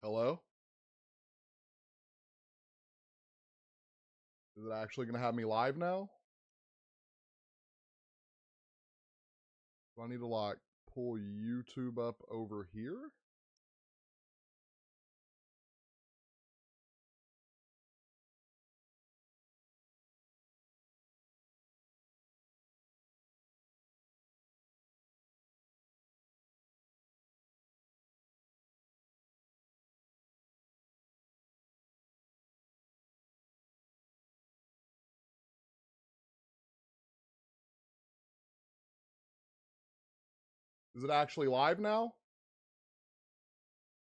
Hello? Is it actually going to have me live now? Do I need to like pull YouTube up over here? Is it actually live now?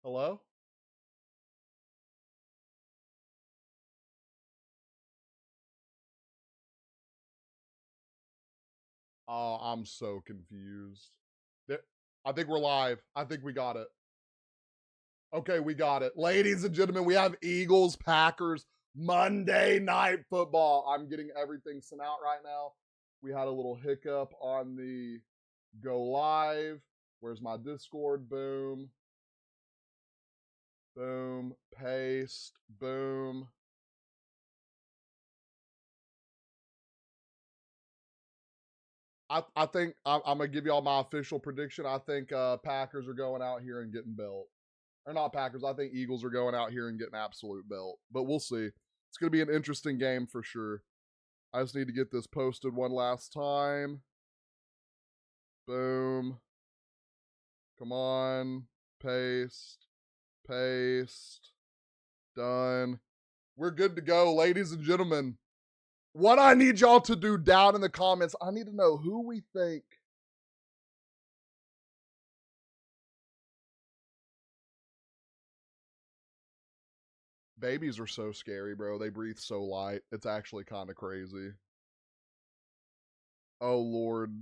Hello? Oh, I'm so confused. I think we're live. I think we got it. Okay, we got it. Ladies and gentlemen, we have Eagles, Packers, Monday Night Football. I'm getting everything sent out right now. We had a little hiccup on the go live. Where's my Discord? Boom. Boom. Paste. Boom. I think I'm gonna give y'all my official prediction. I think Packers are going out here and getting belt. Or not Packers. I think Eagles are going out here and getting absolute belt. But we'll see. It's gonna be an interesting game for sure. I just need to get this posted one last time. Boom. Come on. Paste. Paste. Done. We're good to go, ladies and gentlemen. What I need y'all to do down in the comments, I need to know who we think. Babies are so scary, bro. They breathe so light. It's actually kind of crazy. Oh, Lord.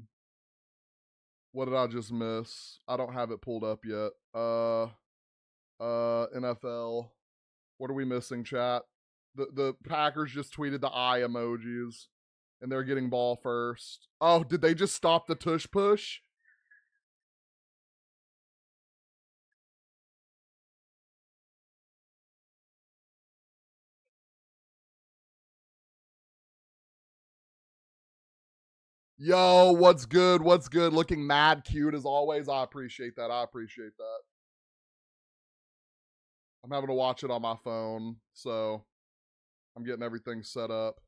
What did I just miss? I don't have it pulled up yet. NFL. What are we missing, chat? The Packers just tweeted the eye emojis, and they're getting ball first. Oh, did they just stop the tush push? Yo, what's good? What's good? Looking mad cute as always. I appreciate that. I appreciate that. I'm having to watch it on my phone, so I'm getting everything set up.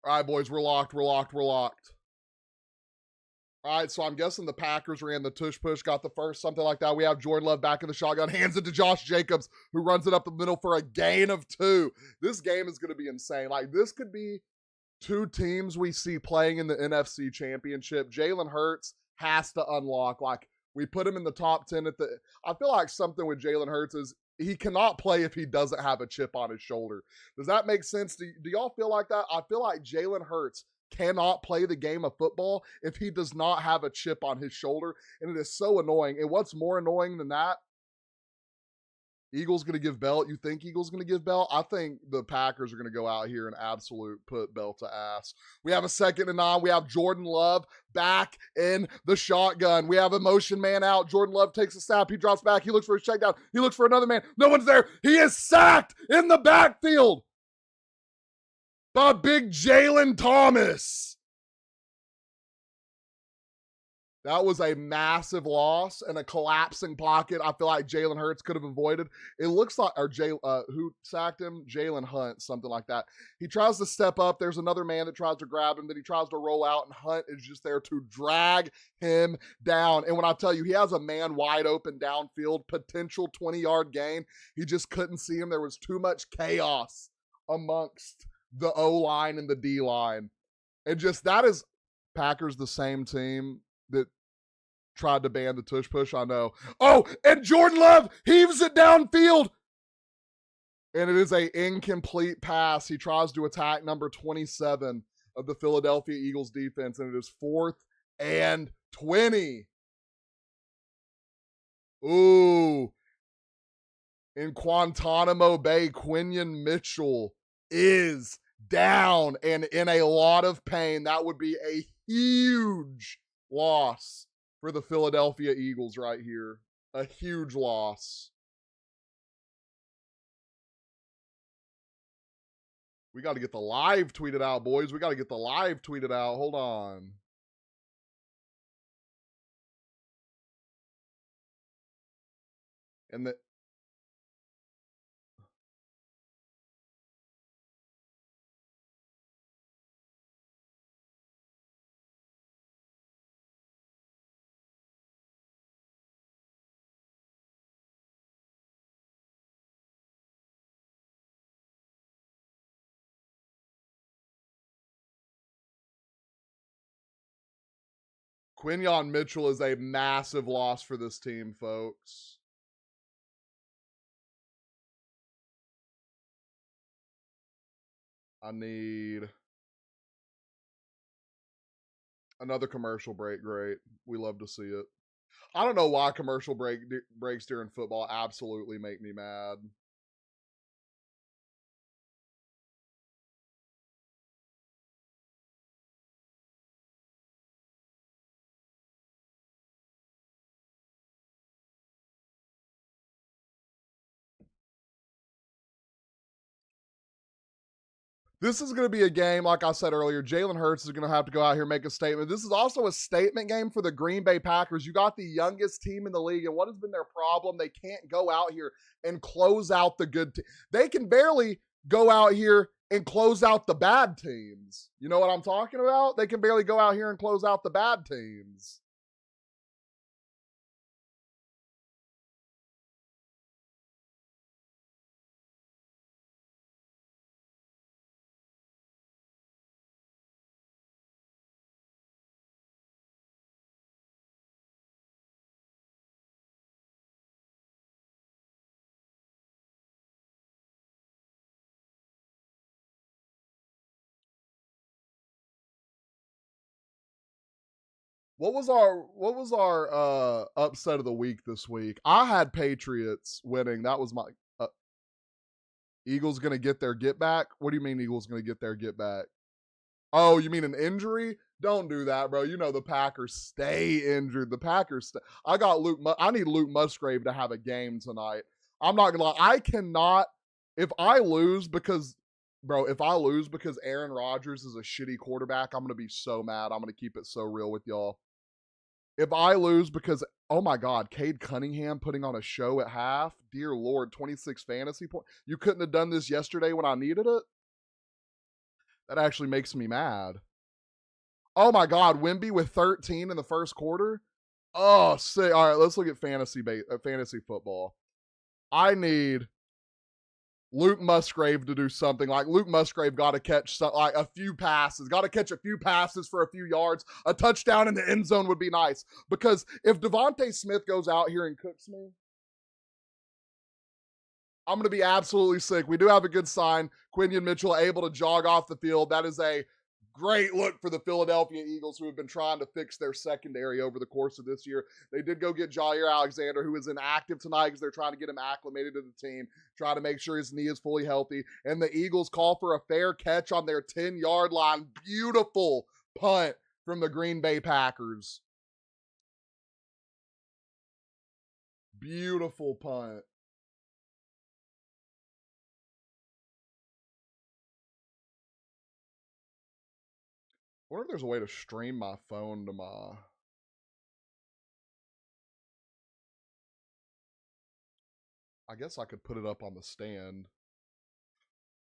All right, boys, we're locked. We're locked. We're locked. All right, so I'm guessing the Packers ran the tush push, got the first, something like that. We have Jordan Love back in the shotgun, hands it to Josh Jacobs, who runs it up the middle for a gain of 2. This game is going to be insane. Like, this could be two teams we see playing in the NFC Championship. Jalen Hurts has to unlock. Like, we put him in the top 10 at the. I feel like something with Jalen Hurts is he cannot play if he doesn't have a chip on his shoulder. Does that make sense? Do y'all feel like that? I feel like Jalen Hurts cannot play the game of football if he does not have a chip on his shoulder. And it is so annoying. And what's more annoying than that? Eagles going to give belt. You think Eagles going to give belt? I think the Packers are going to go out here and absolute put belt to ass. We have a 2nd and 9. We have Jordan Love back in the shotgun. We have a motion man out. Jordan Love takes a snap. He drops back. He looks for his check down. He looks for another man. No one's there. He is sacked in the backfield by big Jalen Thomas. That was a massive loss and a collapsing pocket. I feel like Jalen Hurts could have avoided. It looks like, or who sacked him? Jalen Hunt, something like that. He tries to step up. There's another man that tries to grab him. Then he tries to roll out, and Hunt is just there to drag him down. And when I tell you, he has a man wide open downfield, potential 20-yard gain. He just couldn't see him. There was too much chaos amongst the O-line and the D-line. And just that is Packers the same team that tried to ban the tush push. I know. Oh, and Jordan Love heaves it downfield. And it is an incomplete pass. He tries to attack number 27 of the Philadelphia Eagles defense, and it is 4th and 20. Ooh. In Guantanamo Bay, Quinion Mitchell is down and in a lot of pain. That would be a huge loss for the Philadelphia Eagles right here. A huge loss. We got to get the live tweeted out, boys. We got to get the live tweeted out. Hold on. And the Quinyon Mitchell is a massive loss for this team, folks. I need another commercial break. Great. We love to see it. I don't know why commercial breaks during football absolutely make me mad. This is going to be a game, like I said earlier, Jalen Hurts is going to have to go out here and make a statement. This is also a statement game for the Green Bay Packers. You got the youngest team in the league, and what has been their problem? They can't go out here and close out the good team. They can barely go out here and close out the bad teams. You know what I'm talking about? They can barely go out here and close out the bad teams. What was our upset of the week this week? I had Patriots winning. That was my Eagles going to get their get back. What do you mean Eagles going to get their get back? Oh, you mean an injury? Don't do that, bro. You know the Packers stay injured. The Packers. I got I need Luke Musgrave to have a game tonight. I'm not gonna lie. I cannot. If I lose because, bro, if I lose because Aaron Rodgers is a shitty quarterback, I'm gonna be so mad. I'm gonna keep it so real with y'all. If I lose because, oh my God, Cade Cunningham putting on a show at half. Dear Lord, 26 fantasy points. You couldn't have done this yesterday when I needed it. That actually makes me mad. Oh my God, Wemby with 13 in the first quarter. Oh, sick. All right, let's look at fantasy football. I need Luke Musgrave to do something. Like Luke Musgrave got to catch like a few passes, got to catch a few passes for a few yards. A touchdown in the end zone would be nice. Because if Devontae Smith goes out here and cooks me, I'm going to be absolutely sick. We do have a good sign. Quinyon Mitchell able to jog off the field. That is a great look for the Philadelphia Eagles, who have been trying to fix their secondary over the course of this year. They did go get Jair Alexander, who is inactive tonight because they're trying to get him acclimated to the team, try to make sure his knee is fully healthy. And the Eagles call for a fair catch on their 10-yard line. Beautiful punt from the Green Bay Packers. Beautiful punt. I wonder if there's a way to stream my phone to my... I guess I could put it up on the stand.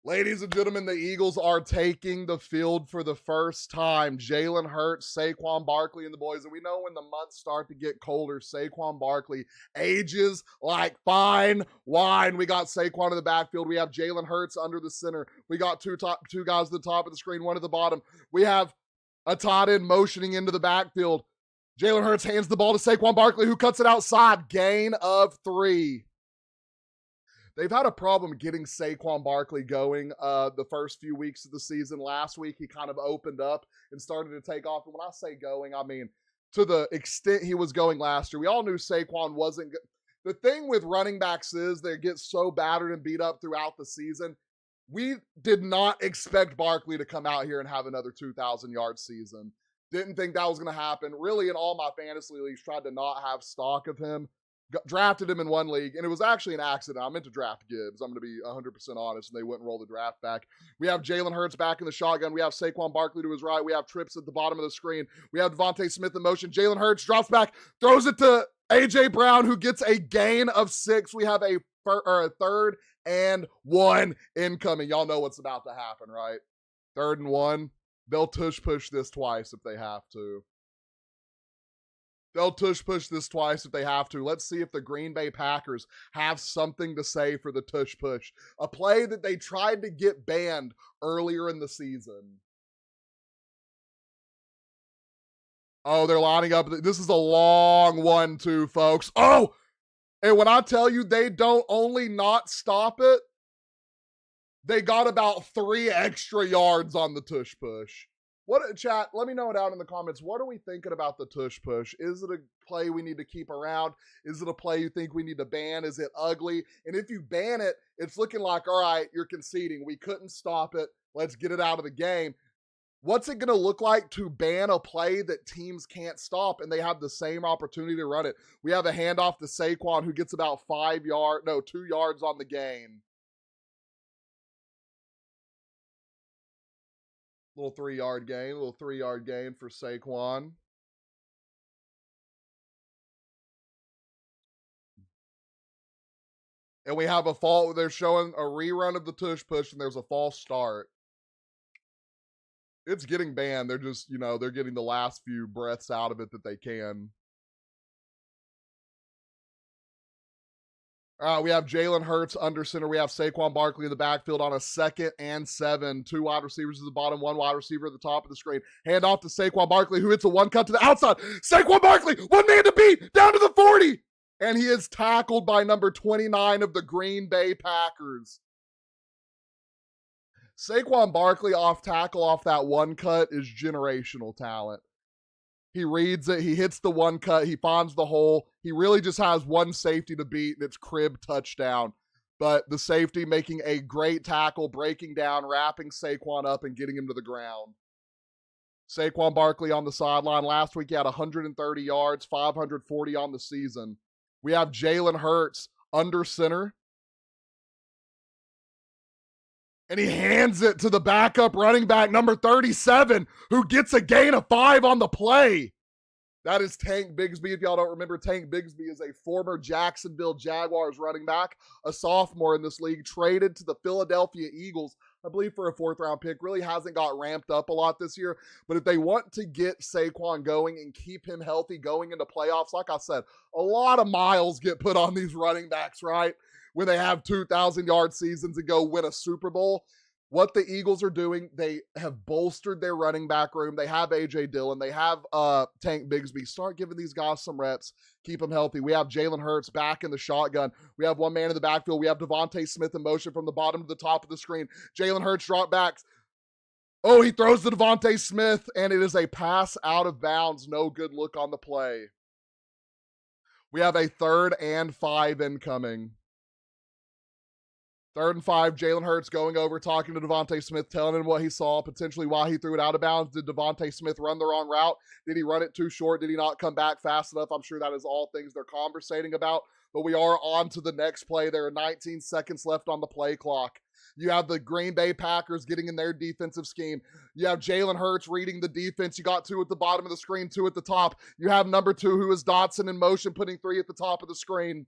Ladies and gentlemen, the Eagles are taking the field for the first time. Jalen Hurts, Saquon Barkley, and the boys. And we know when the months start to get colder, Saquon Barkley ages like fine wine. We got Saquon in the backfield. We have Jalen Hurts under the center. We got two guys at the top of the screen, one at the bottom. We have a tight end motioning into the backfield. Jalen Hurts hands the ball to Saquon Barkley, who cuts it outside. Gain of 3. They've had a problem getting Saquon Barkley going the first few weeks of the season. Last week, he kind of opened up and started to take off. And when I say going, I mean to the extent he was going last year. We all knew Saquon wasn't good. The thing with running backs is they get so battered and beat up throughout the season. We did not expect Barkley to come out here and have another 2,000-yard season. Didn't think that was going to happen. Really, in all my fantasy leagues, tried to not have stock of him. Drafted him in one league, and it was actually an accident. I meant to draft Gibbs. I'm going to be 100% honest, and they wouldn't roll the draft back. We have Jalen Hurts back in the shotgun. We have Saquon Barkley to his right. We have trips at the bottom of the screen. We have Devontae Smith in motion. Jalen Hurts drops back, throws it to A.J. Brown, who gets a gain of 6. We have a 3rd and 1 incoming. Y'all know what's about to happen, right? 3rd and 1. They'll tush push this twice if they have to. They'll tush push this twice if they have to. Let's see if the Green Bay Packers have something to say for the tush push. A play that they tried to get banned earlier in the season. Oh, they're lining up. This is a long one too, folks. Oh, and when I tell you they don't only not stop it, they got about 3 extra yards on the tush push. What, chat, let me know it out in the comments. What are we thinking about the tush push? Is it a play we need to keep around? Is it a play you think we need to ban? Is it ugly? And if you ban it, it's looking like, all right, you're conceding. We couldn't stop it. Let's get it out of the game. What's it going to look like to ban a play that teams can't stop and they have the same opportunity to run it? We have a handoff to Saquon, who gets about 2 yards on the gain. Little 3-yard gain for Saquon. And we have a fault. They're showing a rerun of the tush push, and there's a false start. It's getting banned. They're just, they're getting the last few breaths out of it that they can. We have Jalen Hurts under center. We have Saquon Barkley in the backfield on a 2nd and 7. 2 wide receivers at the bottom, 1 wide receiver at the top of the screen. Hand off to Saquon Barkley, who hits a 1 cut to the outside. Saquon Barkley, 1 man to beat, down to the 40. And he is tackled by number 29 of the Green Bay Packers. Saquon Barkley off tackle off that 1 cut is generational talent. He reads it. He hits the 1 cut. He finds the hole. He really just has 1 safety to beat, and it's crib touchdown. But the safety making a great tackle, breaking down, wrapping Saquon up, and getting him to the ground. Saquon Barkley on the sideline. Last week he had 130 yards, 540 on the season. We have Jalen Hurts under center. And he hands it to the backup running back, number 37, who gets a gain of 5 on the play. That is Tank Bigsby. If y'all don't remember, Tank Bigsby is a former Jacksonville Jaguars running back, a sophomore in this league, traded to the Philadelphia Eagles, I believe for a 4th-round pick. Really hasn't got ramped up a lot this year. But if they want to get Saquon going and keep him healthy going into playoffs, like I said, a lot of miles get put on these running backs, right? When they have 2,000-yard seasons and go win a Super Bowl. What the Eagles are doing, they have bolstered their running back room. They have A.J. Dillon. They have Tank Bigsby. Start giving these guys some reps. Keep them healthy. We have Jalen Hurts back in the shotgun. We have 1 man in the backfield. We have Devontae Smith in motion from the bottom to the top of the screen. Jalen Hurts drop backs. Oh, he throws to Devontae Smith, and it is a pass out of bounds. No good look on the play. We have a 3rd and 5 incoming. 3rd and 5, Jalen Hurts going over, talking to Devontae Smith, telling him what he saw, potentially why he threw it out of bounds. Did Devontae Smith run the wrong route? Did he run it too short? Did he not come back fast enough? I'm sure that is all things they're conversating about, but we are on to the next play. There are 19 seconds left on the play clock. You have the Green Bay Packers getting in their defensive scheme. You have Jalen Hurts reading the defense. You got 2 at the bottom of the screen, 2 at the top. You have number 2, who is Dotson, in motion, putting 3 at the top of the screen.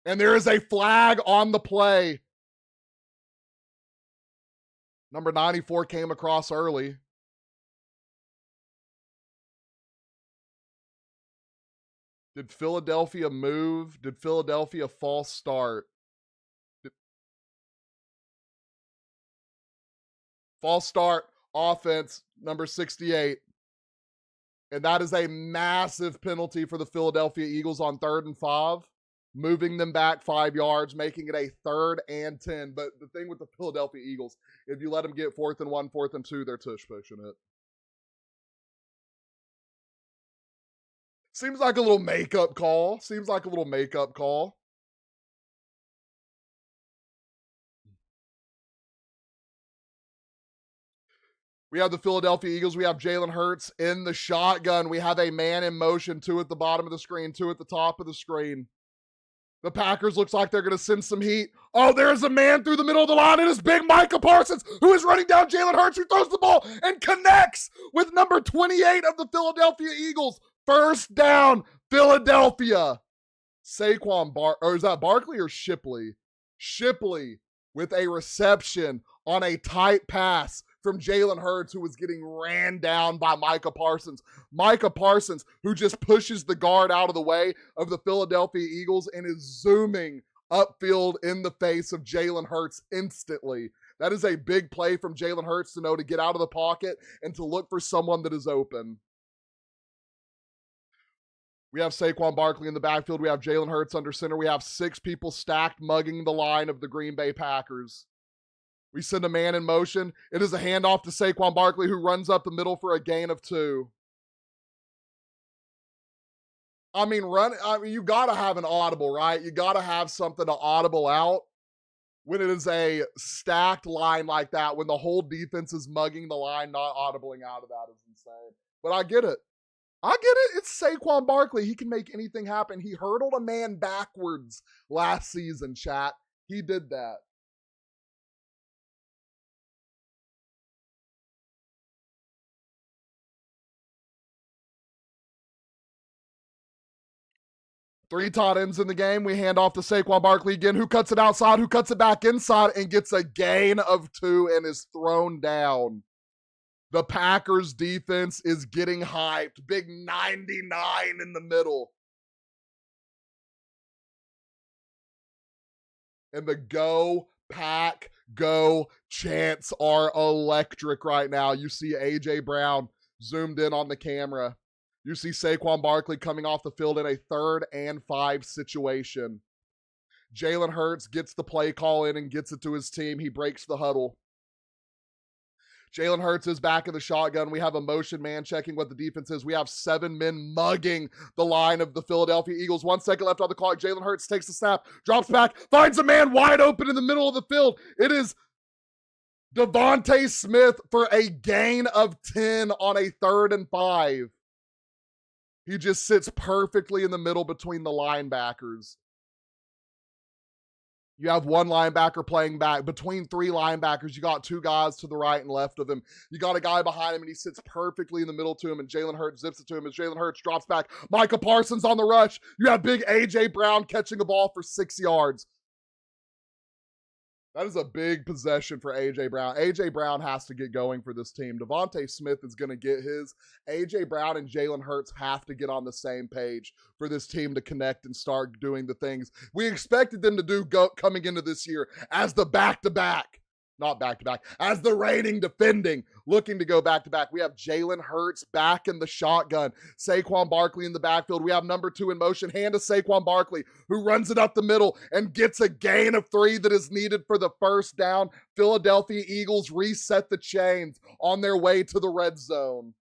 And there is a flag on the play. Number 94 came across early. Did Philadelphia move? Did Philadelphia false start? False start, offense, number 68. And that is a massive penalty for the Philadelphia Eagles on 3rd and 5. Moving them back 5 yards, making it a 3rd and 10. But the thing with the Philadelphia Eagles, if you let them get 4th and 1, 4th and 2, they're tush pushing it. Seems like a little makeup call. We have the Philadelphia Eagles. We have Jalen Hurts in the shotgun. We have a man in motion, 2 at the bottom of the screen, 2 at the top of the screen. The Packers looks like they're going to send some heat. Oh, there's a man through the middle of the line. It is big Micah Parsons, who is running down Jalen Hurts, who throws the ball and connects with number 28 of the Philadelphia Eagles. First down, Philadelphia. Is that Barkley or Shipley? Shipley with a reception on a tight pass from Jalen Hurts, who was getting ran down by Micah Parsons. Micah Parsons, who just pushes the guard out of the way of the Philadelphia Eagles and is zooming upfield in the face of Jalen Hurts instantly. That is a big play from Jalen Hurts to know to get out of the pocket and to look for someone that is open. We have Saquon Barkley in the backfield. We have Jalen Hurts under center. We have 6 people stacked mugging the line of the Green Bay Packers. We send a man in motion. It is a handoff to Saquon Barkley, who runs up the middle for a gain of 2. You got to have an audible, right? You got to have something to audible out when it is a stacked line like that, when the whole defense is mugging the line. Not audibling out of that is insane. But I get it. It's Saquon Barkley. He can make anything happen. He hurdled a man backwards last season, chat. He did that. Three tight ends in the game. We hand off to Saquon Barkley again, who cuts it outside, who cuts it back inside, and gets a gain of 2 and is thrown down. The Packers defense is getting hyped. Big 99 in the middle. And the go, Pack, go chants are electric right now. You see A.J. Brown zoomed in on the camera. You see Saquon Barkley coming off the field in a 3rd and 5 situation. Jalen Hurts gets the play call in and gets it to his team. He breaks the huddle. Jalen Hurts is back in the shotgun. We have a motion man checking what the defense is. We have 7 men mugging the line of the Philadelphia Eagles. 1 second left on the clock. Jalen Hurts takes the snap, drops back, finds a man wide open in the middle of the field. It is Devontae Smith for a gain of 10 on a 3rd and 5. He just sits perfectly in the middle between the linebackers. You have 1 linebacker playing back. Between 3 linebackers, you got 2 guys to the right and left of him. You got a guy behind him, and he sits perfectly in the middle to him, and Jalen Hurts zips it to him as Jalen Hurts drops back. Micah Parsons on the rush. You have big A.J. Brown catching a ball for 6 yards. That is a big possession for A.J. Brown. A.J. Brown has to get going for this team. Devontae Smith is going to get his. A.J. Brown and Jalen Hurts have to get on the same page for this team to connect and start doing the things we expected them to do coming into this year as the back-to-back. Not back-to-back, as the reigning defending, looking to go back-to-back. We have Jalen Hurts back in the shotgun. Saquon Barkley in the backfield. We have number 2 in motion. Hand to Saquon Barkley, who runs it up the middle and gets a gain of 3 that is needed for the first down. Philadelphia Eagles reset the chains on their way to the red zone.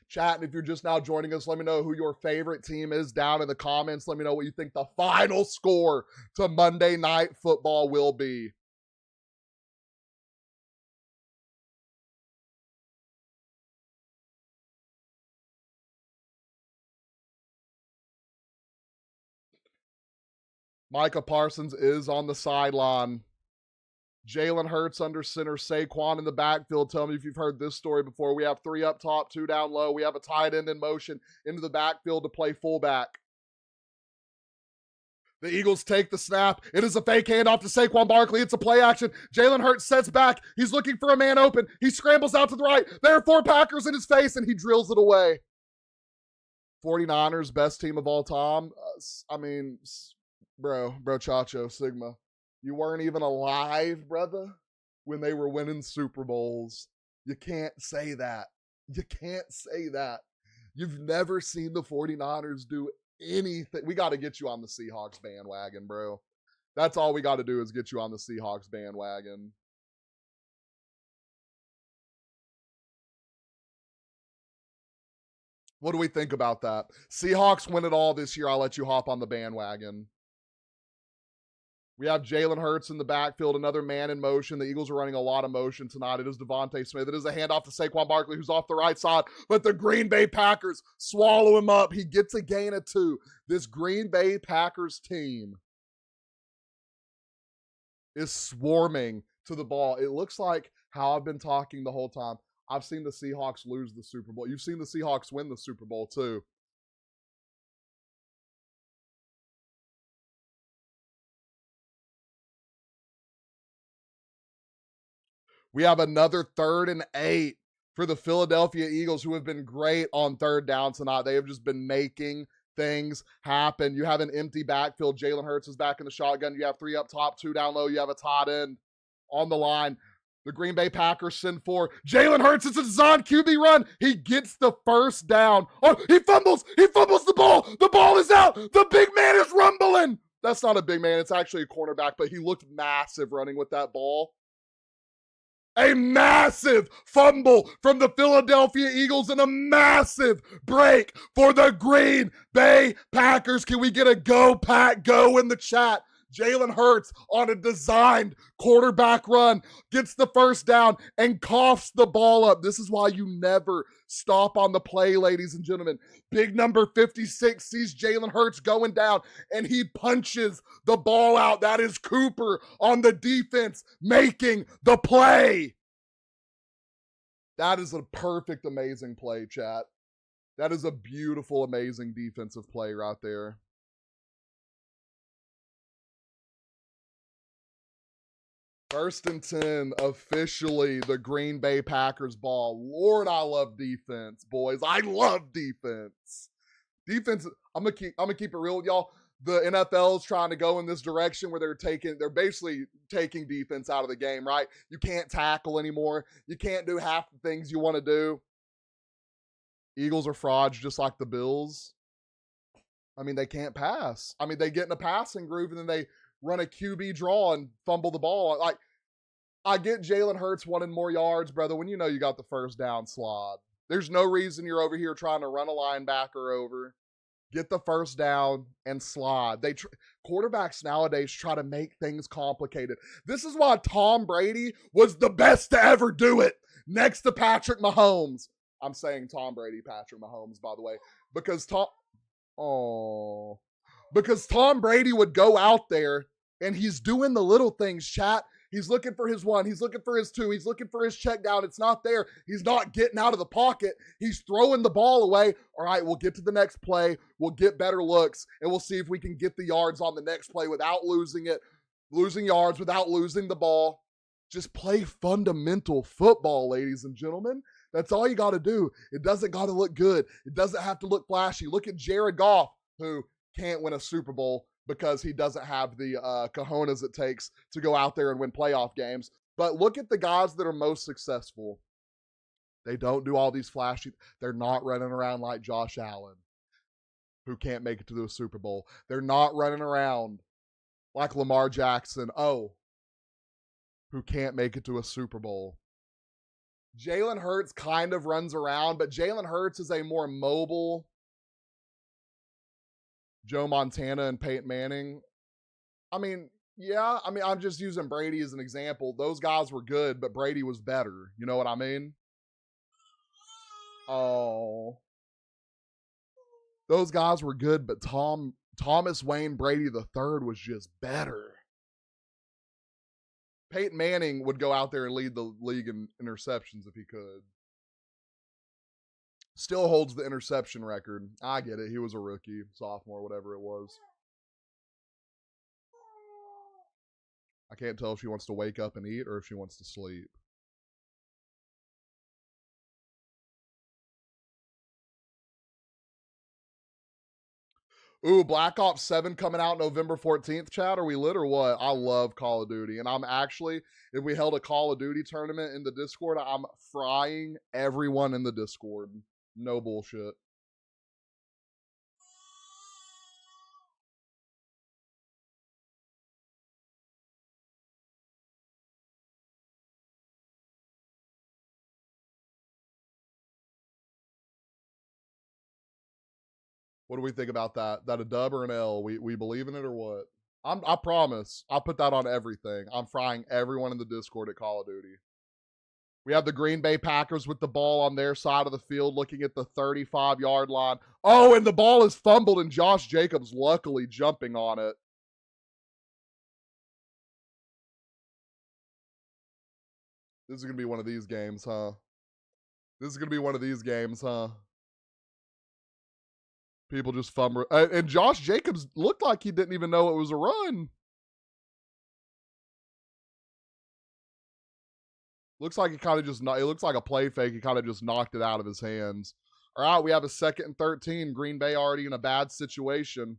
Chat, and if you're just now joining us, let me know who your favorite team is down in the comments. Let me know what you think the final score to Monday Night Football will be. Micah Parsons is on the sideline. Jalen Hurts under center, Saquon in the backfield. Tell me if you've heard this story before. We have 3 up top, 2 down low. We have a tight end in motion into the backfield to play fullback. The Eagles take the snap. It is a fake handoff to Saquon Barkley. It's a play action. Jalen Hurts sets back. He's looking for a man open. He scrambles out to the right. There are 4 Packers in his face, and he drills it away. 49ers, best team of all time. Bro, Chacho, Sigma. You weren't even alive, brother, when they were winning Super Bowls. You can't say that. You can't say that. You've never seen the 49ers do anything. We got to get you on the Seahawks bandwagon, bro. That's all we got to do is get you on the Seahawks bandwagon. What do we think about that? Seahawks win it all this year. I'll let you hop on the bandwagon. We have Jalen Hurts in the backfield, another man in motion. The Eagles are running a lot of motion tonight. It is Devontae Smith. It is a handoff to Saquon Barkley, who's off the right side, but the Green Bay Packers swallow him up. He gets a gain of 2. This Green Bay Packers team is swarming to the ball. It looks like how I've been talking the whole time. I've seen the Seahawks lose the Super Bowl. You've seen the Seahawks win the Super Bowl too. We have another 3rd and 8 for the Philadelphia Eagles, who have been great on 3rd down tonight. They have just been making things happen. You have an empty backfield. Jalen Hurts is back in the shotgun. You have 3 up top, 2 down low. You have a tight end on the line. The Green Bay Packers send for Jalen Hurts. It's a design QB run. He gets the 1st down. Oh, he fumbles. He fumbles the ball. The ball is out. The big man is rumbling. That's not a big man. It's actually a cornerback, but he looked massive running with that ball. A massive fumble from the Philadelphia Eagles and a massive break for the Green Bay Packers. Can we get a go, Pack, go in the chat? Jalen Hurts on a designed quarterback run gets the 1st down and coughs the ball up. This is why you never stop on the play, ladies and gentlemen. Big number 56 sees Jalen Hurts going down and he punches the ball out. That is Cooper on the defense making the play. That is a perfect, amazing play, chat. That is a beautiful, amazing defensive play right there. First and 10, officially the Green Bay Packers ball. Lord, I love defense, boys. I love defense. Defense, I'm gonna keep it real with y'all. The NFL is trying to go in this direction where they're basically taking defense out of the game, right? You can't tackle anymore. You can't do half the things you want to do. Eagles are frauds just like the Bills. I mean, they can't pass. I mean, they get in a passing groove and then they run a QB draw and fumble the ball. Like, I get Jalen Hurts wanting more yards, brother, when you know you got the 1st down slot. There's no reason you're over here trying to run a linebacker over. Get the 1st down and slide. Quarterbacks nowadays try to make things complicated. This is why Tom Brady was the best to ever do it, next to Patrick Mahomes. I'm saying Tom Brady, Patrick Mahomes, by the way, because Tom Brady would go out there and he's doing the little things, chat. He's looking for his 1. He's looking for his 2. He's looking for his check down. It's not there. He's not getting out of the pocket. He's throwing the ball away. All right, we'll get to the next play. We'll get better looks, and we'll see if we can get the yards on the next play without losing yards, without losing the ball. Just play fundamental football, ladies and gentlemen. That's all you got to do. It doesn't got to look good. It doesn't have to look flashy. Look at Jared Goff, who can't win a Super Bowl because he doesn't have the cojones it takes to go out there and win playoff games. But look at the guys that are most successful. They don't do all these flashy. They're not running around like Josh Allen, who can't make it to the Super Bowl. They're not running around like Lamar Jackson, who can't make it to a Super Bowl. Jalen Hurts kind of runs around, but Jalen Hurts is a more mobile Joe Montana and Peyton Manning. I mean, yeah, I'm just using Brady as an example. Those guys were good, but Brady was better. You know what I mean? Oh. Those guys were good, but Thomas Wayne Brady III was just better. Peyton Manning would go out there and lead the league in interceptions if he could. Still holds the interception record. I get it. He was a rookie, sophomore, whatever it was. I can't tell if she wants to wake up and eat or if she wants to sleep. Ooh, Black Ops 7 coming out November 14th, chat. Are we lit or what? I love Call of Duty. And I'm actually, if we held a Call of Duty tournament in the Discord, I'm frying everyone in the Discord. No bullshit. What do we think about that? That a dub or an L? We believe in it or what? I promise. I'll put that on everything. I'm frying everyone in the Discord at Call of Duty. We have the Green Bay Packers with the ball on their side of the field looking at the 35-yard line. Oh, and the ball is fumbled, and Josh Jacobs luckily jumping on it. This is going to be one of these games, huh? This is going to be one of these games, huh? People just fumble. And Josh Jacobs looked like he didn't even know it was a run. Looks like he kind of just, it looks like a play fake. He kind of just knocked it out of his hands. All right, we have a 2nd and 13. Green Bay already in a bad situation.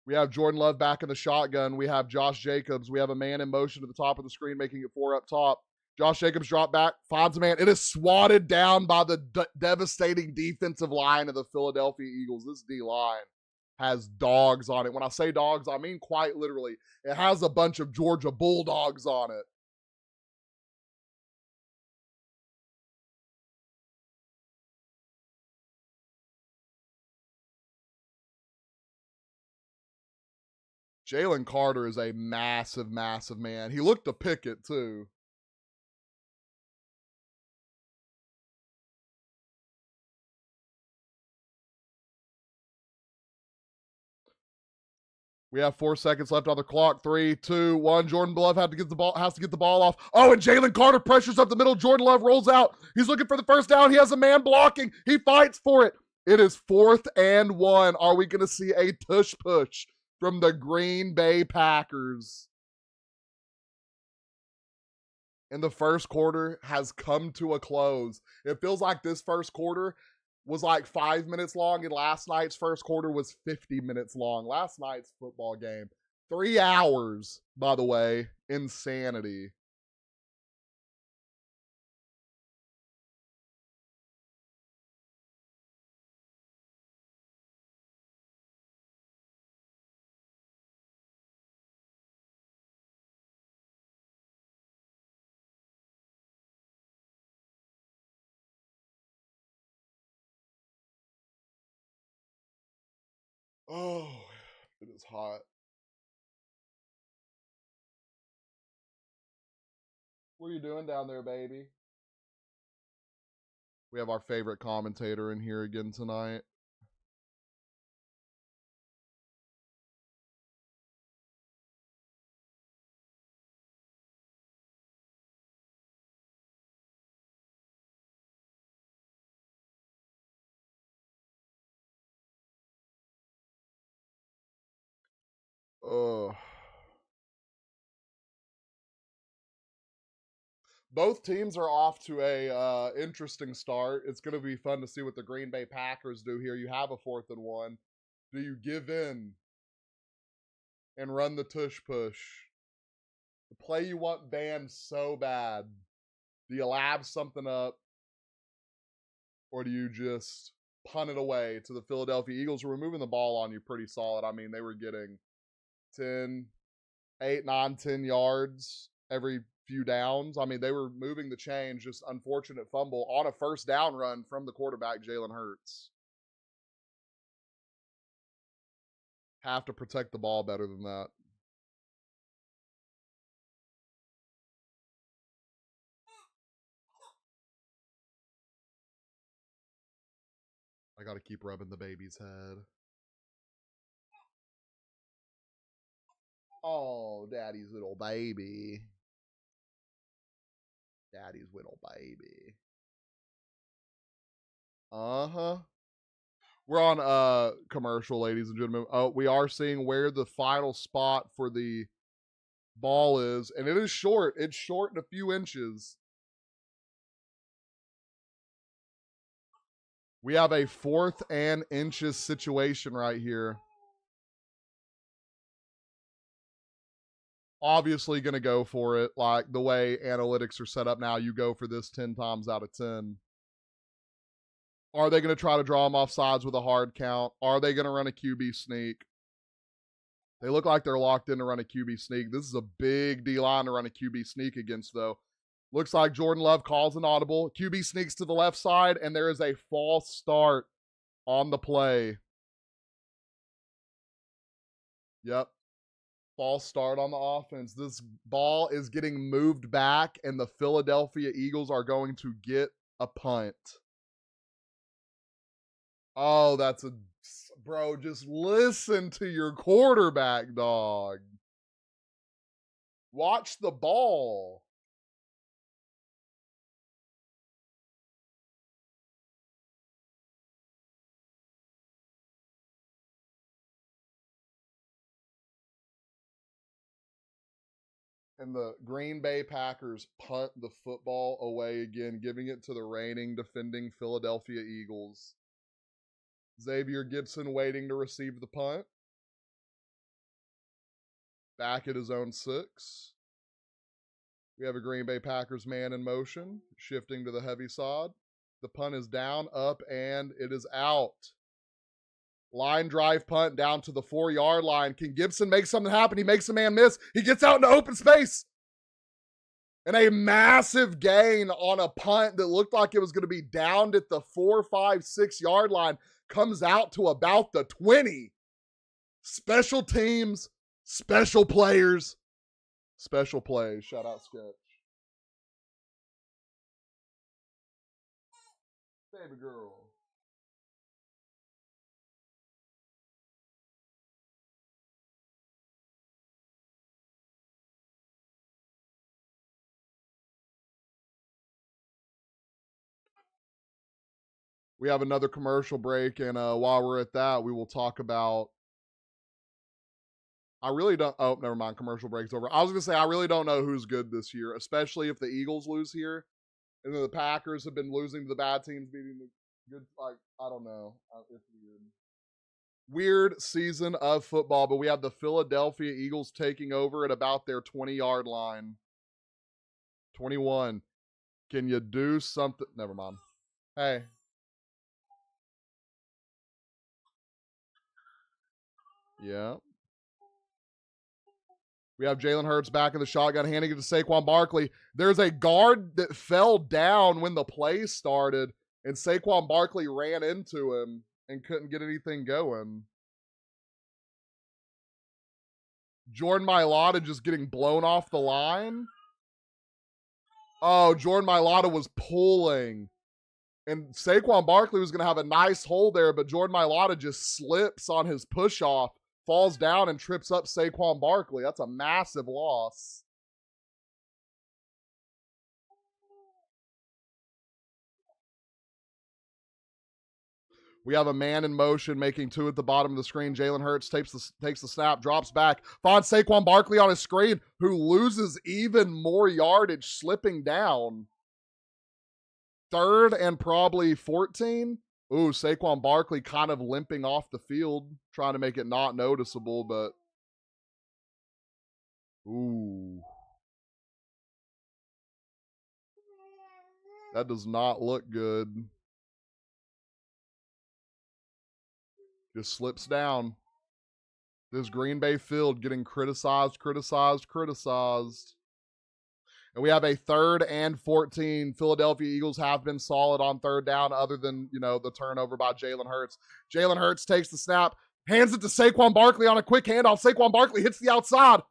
We have Jordan Love back in the shotgun. We have Josh Jacobs. We have a man in motion at the top of the screen, making it 4 up top. Josh Jacobs drop back, finds a man. It is swatted down by the devastating defensive line of the Philadelphia Eagles. This D-line has dogs on it. When I say dogs, I mean quite literally. It has a bunch of Georgia Bulldogs on it. Jalen Carter is a massive, massive man. He looked to pick it, too. We have 4 seconds left on the clock. 3, 2, 1. Jordan Love has to get the ball off. Oh, and Jalen Carter pressures up the middle. Jordan Love rolls out. He's looking for the first down. He has a man blocking. He fights for it. It is 4th and 1. Are we going to see a tush push from the Green Bay Packers? And the first quarter has come to a close. It feels like this first quarter was like 5 minutes long, and last night's first quarter was 50 minutes long. Last night's football game, 3 hours, by the way. Insanity. Oh, it is hot. What are you doing down there, baby? We have our favorite commentator in here again tonight. Oh. Both teams are off to a interesting start. It's going to be fun to see what the Green Bay Packers do here. You have a 4th and 1. Do you give in and run the tush push? The play you want banned so bad. Do you lab something up? Or do you just punt it away to the Philadelphia Eagles, who were moving the ball on you pretty solid? I mean, they were getting 8, 9, 10 yards every few downs. I mean, they were moving the chains. Just unfortunate fumble on a first down run from the quarterback, Jalen Hurts. Have to protect the ball better than that. I got to keep rubbing the baby's head. Oh, daddy's little baby. Daddy's little baby. Uh-huh. We're on commercial, ladies and gentlemen. We are seeing where the final spot for the ball is, and it is short. It's short in a few inches. We have a 4th and inches situation right here. Obviously going to go for it. Like the way analytics are set up now, you go for this 10 times out of 10. Are they going to try to draw them off sides with a hard count? Are they going to run a QB sneak? They look like they're locked in to run a QB sneak. This is a big D-line to run a QB sneak against, though. Looks like Jordan Love calls an audible. QB sneaks to the left side, and there is a false start on the play. Yep. False start on the offense. This ball is getting moved back, and the Philadelphia Eagles are going to get a punt. Oh, that's a... Bro, just listen to your quarterback, dog. Watch the ball. And the Green Bay Packers punt the football away again, giving it to the reigning defending Philadelphia Eagles. Xavier Gibson waiting to receive the punt. Back at his own 6. We have a Green Bay Packers man in motion, shifting to the heavy side. The punt is down, up, and it is out. Line drive punt down to the 4-yard line. Can Gibson make something happen? He makes a man miss. He gets out into open space. And a massive gain on a punt that looked like it was going to be downed at the 4, 5, 6-yard line. Comes out to about the 20. Special teams, special players, special plays. Shout out Sketch. Baby girl. We have another commercial break, and while we're at that, we will talk about... I really don't... Oh, never mind. Commercial break's over. I was going to say, I really don't know who's good this year, especially if the Eagles lose here. And then the Packers have been losing to the bad teams, beating the good... Like, I don't know. It's weird. Weird season of football, but we have the Philadelphia Eagles taking over at about their 20-yard line. 21. Can you do something? Never mind. Hey. Yeah. We have Jalen Hurts back in the shotgun, handing it to Saquon Barkley. There's a guard that fell down when the play started, and Saquon Barkley ran into him and couldn't get anything going. Jordan Mailata just getting blown off the line. Oh, Jordan Mailata was pulling. And Saquon Barkley was going to have a nice hold there, but Jordan Mailata just slips on his push-off, falls down, and trips up Saquon Barkley. That's a massive loss. We have a man in motion, making 2 at the bottom of the screen. Jalen Hurts takes the snap, drops back. Finds Saquon Barkley on his screen, who loses even more yardage, slipping down. 3rd and probably 14. Ooh, Saquon Barkley kind of limping off the field, trying to make it not noticeable, but... Ooh. That does not look good. Just slips down. This Green Bay field getting criticized. And we have a 3rd and 14. Philadelphia Eagles have been solid on 3rd down, other than, the turnover by Jalen Hurts. Jalen Hurts takes the snap, hands it to Saquon Barkley on a quick handoff. Saquon Barkley hits the outside.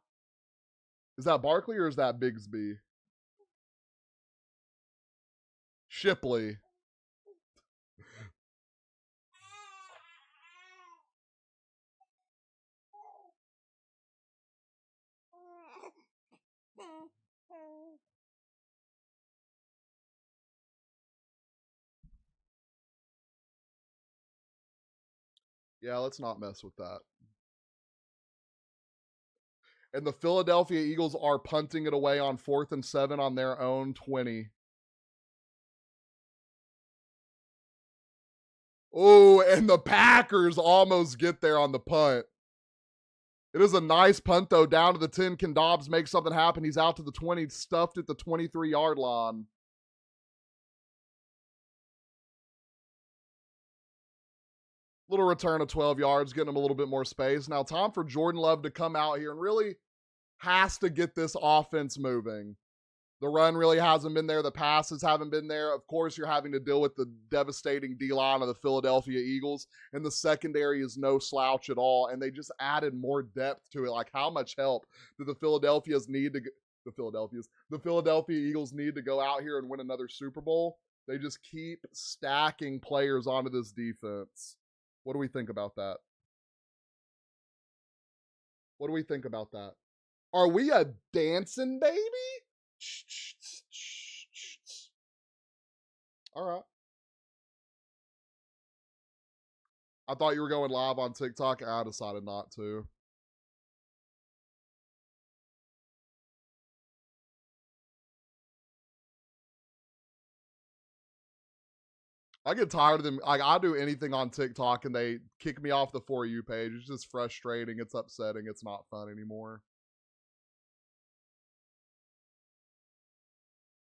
Is that Barkley or is that Bigsby? Shipley. Yeah, let's not mess with that. And the Philadelphia Eagles are punting it away on 4th and 7 on their own 20. Oh, and the Packers almost get there on the punt. It is a nice punt, though, down to the 10. Can Dobbs make something happen? He's out to the 20, stuffed at the 23-yard line. Little return of 12 yards, getting him a little bit more space. Now, time for Jordan Love to come out here and really has to get this offense moving. The run really hasn't been there. The passes haven't been there. Of course, you're having to deal with the devastating D-line of the Philadelphia Eagles, and the secondary is no slouch at all, and they just added more depth to it. Like, how much help do the Philadelphia Eagles need to go out here and win another Super Bowl? They just keep stacking players onto this defense. What do we think about that? What do we think about that? Are we a dancing baby? All right. I thought you were going live on TikTok. I decided not to. I get tired of them. Like, I do anything on TikTok and they kick me off the For You page. It's just frustrating. It's upsetting. It's not fun anymore.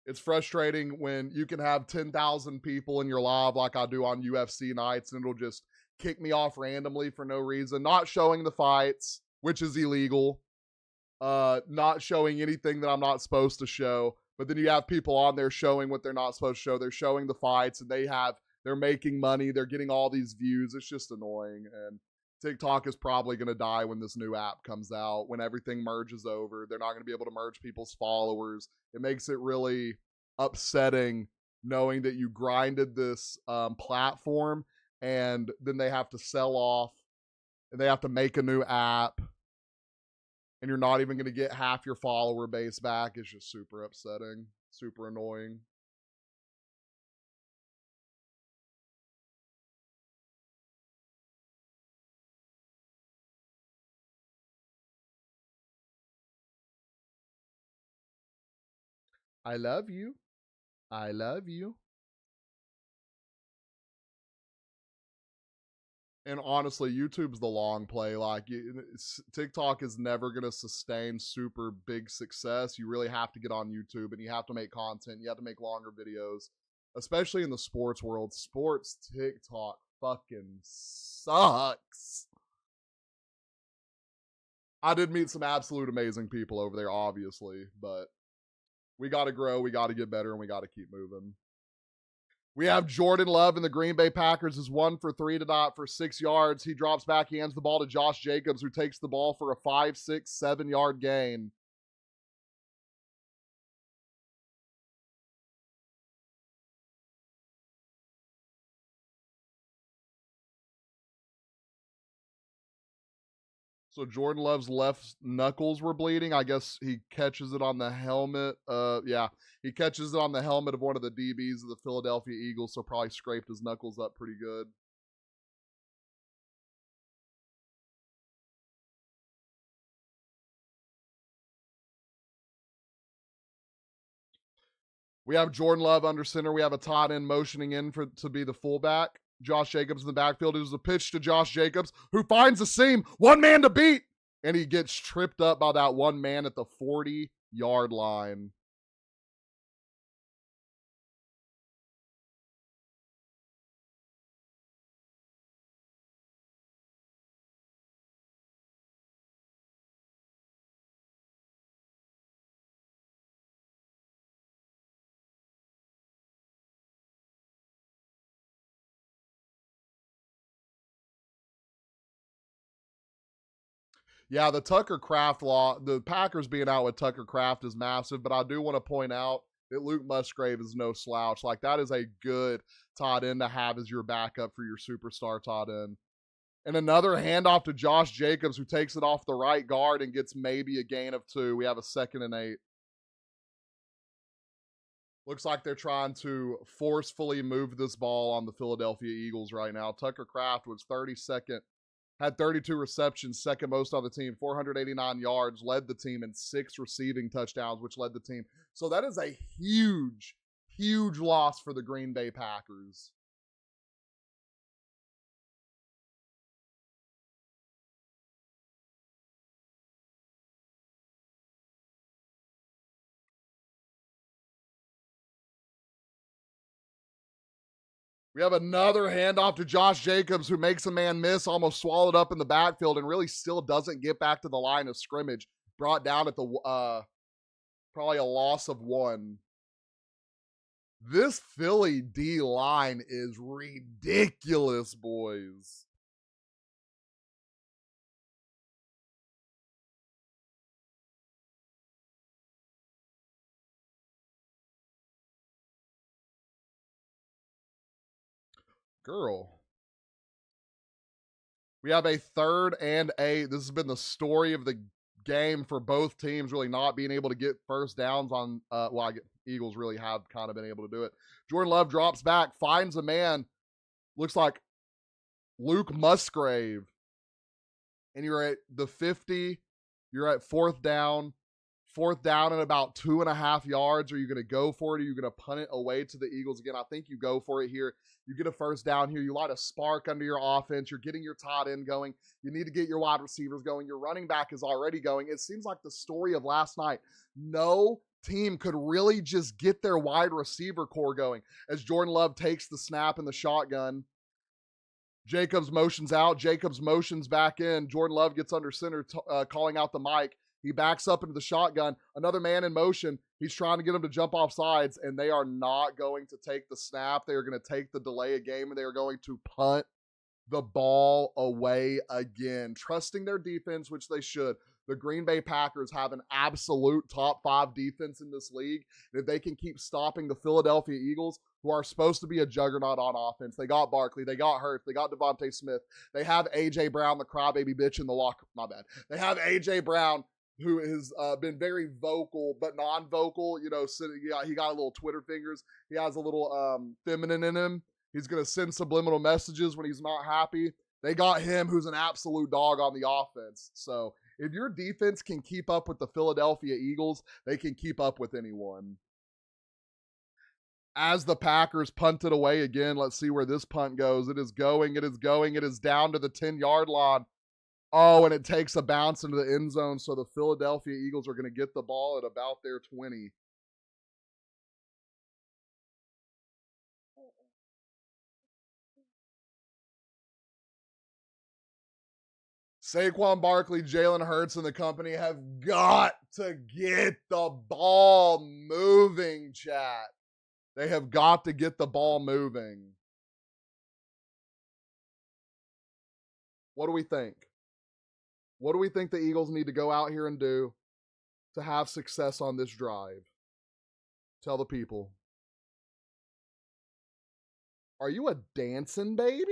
It's frustrating when you can have 10,000 people in your live like I do on UFC nights, and it'll just kick me off randomly for no reason. Not showing the fights, which is illegal. Not showing anything that I'm not supposed to show. But then you have people on there showing what they're not supposed to show. They're showing the fights, and they're making money. They're getting all these views. It's just annoying. And TikTok is probably going to die when this new app comes out, when everything merges over. They're not going to be able to merge people's followers. It makes it really upsetting knowing that you grinded this platform and then they have to sell off and they have to make a new app and you're not even going to get half your follower base back. It's just super upsetting, super annoying. I love you. I love you. And honestly, YouTube's the long play. Like, TikTok is never going to sustain super big success. You really have to get on YouTube and you have to make content. You have to make longer videos, especially in the sports world. Sports TikTok fucking sucks. I did meet some absolute amazing people over there, obviously, but we got to grow, we got to get better, and we got to keep moving. We have Jordan Love in the Green Bay Packers is 1 for 3 tonight for 6 yards. He drops back, he hands the ball to Josh Jacobs, who takes the ball for a 5, 6, 7-yard gain. So Jordan Love's left knuckles were bleeding. I guess he catches it on the helmet. Yeah, he catches it on the helmet of one of the DBs of the Philadelphia Eagles, so probably scraped his knuckles up pretty good. We have Jordan Love under center. We have a tight end motioning in to be the fullback. Josh Jacobs in the backfield. It was a pitch to Josh Jacobs, who finds a seam. One man to beat. And he gets tripped up by that one man at the 40-yard line. Yeah, the Tucker Kraft law, the Packers being out with Tucker Kraft is massive, but I do want to point out that Luke Musgrave is no slouch. Like, that is a good tight end to have as your backup for your superstar tight end. And another handoff to Josh Jacobs, who takes it off the right guard and gets maybe a gain of 2. We have a 2nd and 8. Looks like they're trying to forcefully move this ball on the Philadelphia Eagles right now. Tucker Kraft was 32nd, had 32 receptions, second most on the team, 489 yards, led the team in 6 receiving touchdowns, which led the team. So that is a huge, huge loss for the Green Bay Packers. We have another handoff to Josh Jacobs, who makes a man miss, almost swallowed up in the backfield, and really still doesn't get back to the line of scrimmage. Brought down at the Probably a loss of 1. This Philly D line is ridiculous, boys. Girl. We have a 3rd and 8. This has been the story of the game for both teams, really not being able to get first downs on, Eagles really have kind of been able to do it. Jordan Love drops back, finds a man, looks like Luke Musgrave. And you're at the 50. You're at 4th down. 4th down and about 2.5 yards. Are you going to go for it? Are you going to punt it away to the Eagles again? I think you go for it here. You get a first down here. You light a spark under your offense. You're getting your tight end going. You need to get your wide receivers going. Your running back is already going. It seems like the story of last night. No team could really just get their wide receiver core going as Jordan Love takes the snap in the shotgun. Jacobs motions out. Jacobs motions back in. Jordan Love gets under center, calling out the mic. He backs up into the shotgun. Another man in motion. He's trying to get him to jump off sides, and they are not going to take the snap. They are going to take the delay of game, and they are going to punt the ball away again, trusting their defense, which they should. The Green Bay Packers have an absolute top 5 defense in this league. And if they can keep stopping the Philadelphia Eagles, who are supposed to be a juggernaut on offense, they got Barkley, they got Hurts, they got Devontae Smith, they have A.J. Brown, the crybaby bitch in the locker. My bad. They have A.J. Brown, who has been very vocal, but non-vocal. You know, he got a little Twitter fingers. He has a little feminine in him. He's going to send subliminal messages when he's not happy. They got him, who's an absolute dog on the offense. So if your defense can keep up with the Philadelphia Eagles, they can keep up with anyone. As the Packers punt it away again, let's see where this punt goes. It is going. It is going. It is down to the 10-yard line. Oh, and it takes a bounce into the end zone, so the Philadelphia Eagles are going to get the ball at about their 20. Saquon Barkley, Jalen Hurts, and the company have got to get the ball moving, chat. They have got to get the ball moving. What do we think? What do we think the Eagles need to go out here and do to have success on this drive? Tell the people. Are you a dancing baby?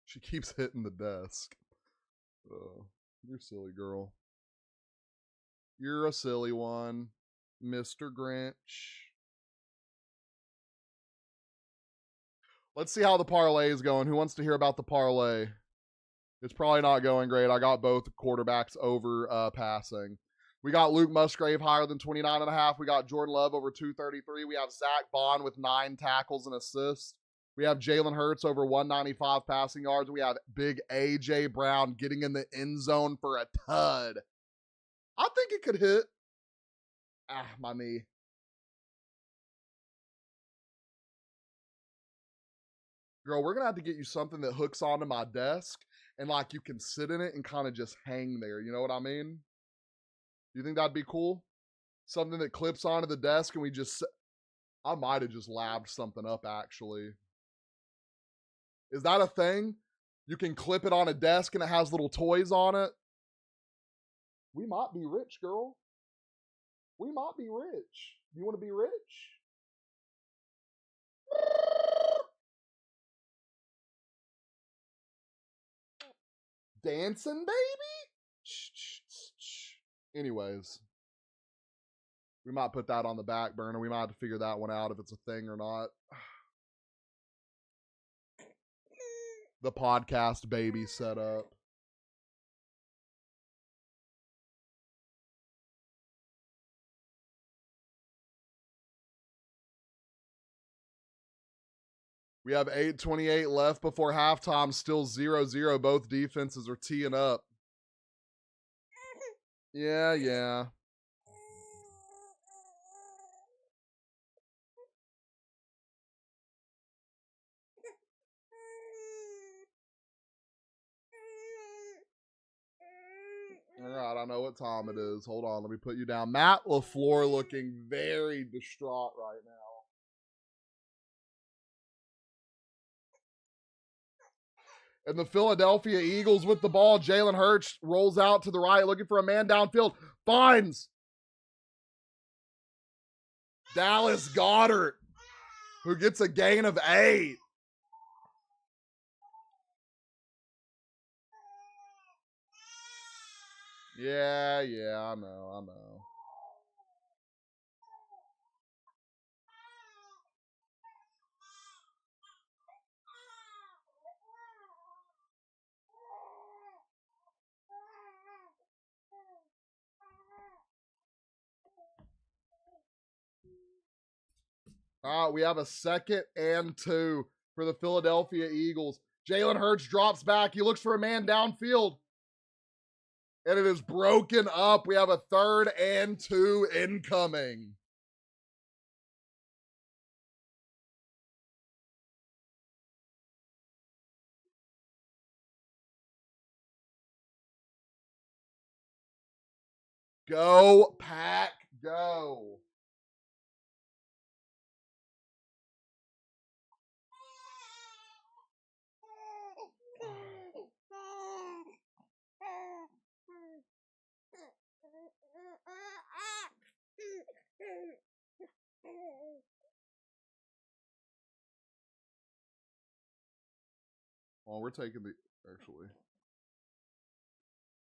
She keeps hitting the desk. You're a silly girl. You're a silly one, Mr. Grinch. Let's see how the parlay is going. Who wants to hear about the parlay? It's probably not going great. I got both quarterbacks over passing. We got Luke Musgrave higher than 29.5. We got Jordan Love over 233. We have Zach Bond with 9 tackles and assists. We have Jalen Hurts over 195 passing yards. We have big A.J. Brown getting in the end zone for a tud. I think it could hit. My knee. Girl, we're going to have to get you something that hooks onto my desk and like you can sit in it and kind of just hang there. You know what I mean? Do you think that'd be cool? Something that clips onto the desk and we just... I might have just labbed something up, actually. Is that a thing? You can clip it on a desk and it has little toys on it? We might be rich, girl. We might be rich. You want to be rich? Dancing, baby? Anyways. We might put that on the back burner. We might have to figure that one out if it's a thing or not. The podcast baby set up. We have 8:28 left before halftime. Still 0-0. Both defenses are teeing up. Yeah, yeah. All right, I know what time it is. Hold on, let me put you down. Matt LaFleur looking very distraught right now. And the Philadelphia Eagles with the ball. Jalen Hurts rolls out to the right, looking for a man downfield. Finds Dallas Goedert, who gets a gain of 8. Yeah, I know. All right, we have a 2nd and 2 for the Philadelphia Eagles. Jalen Hurts drops back. He looks for a man downfield. And it is broken up. We have a 3rd and 2 incoming. Go, Pack, go. Well, we're taking the actually.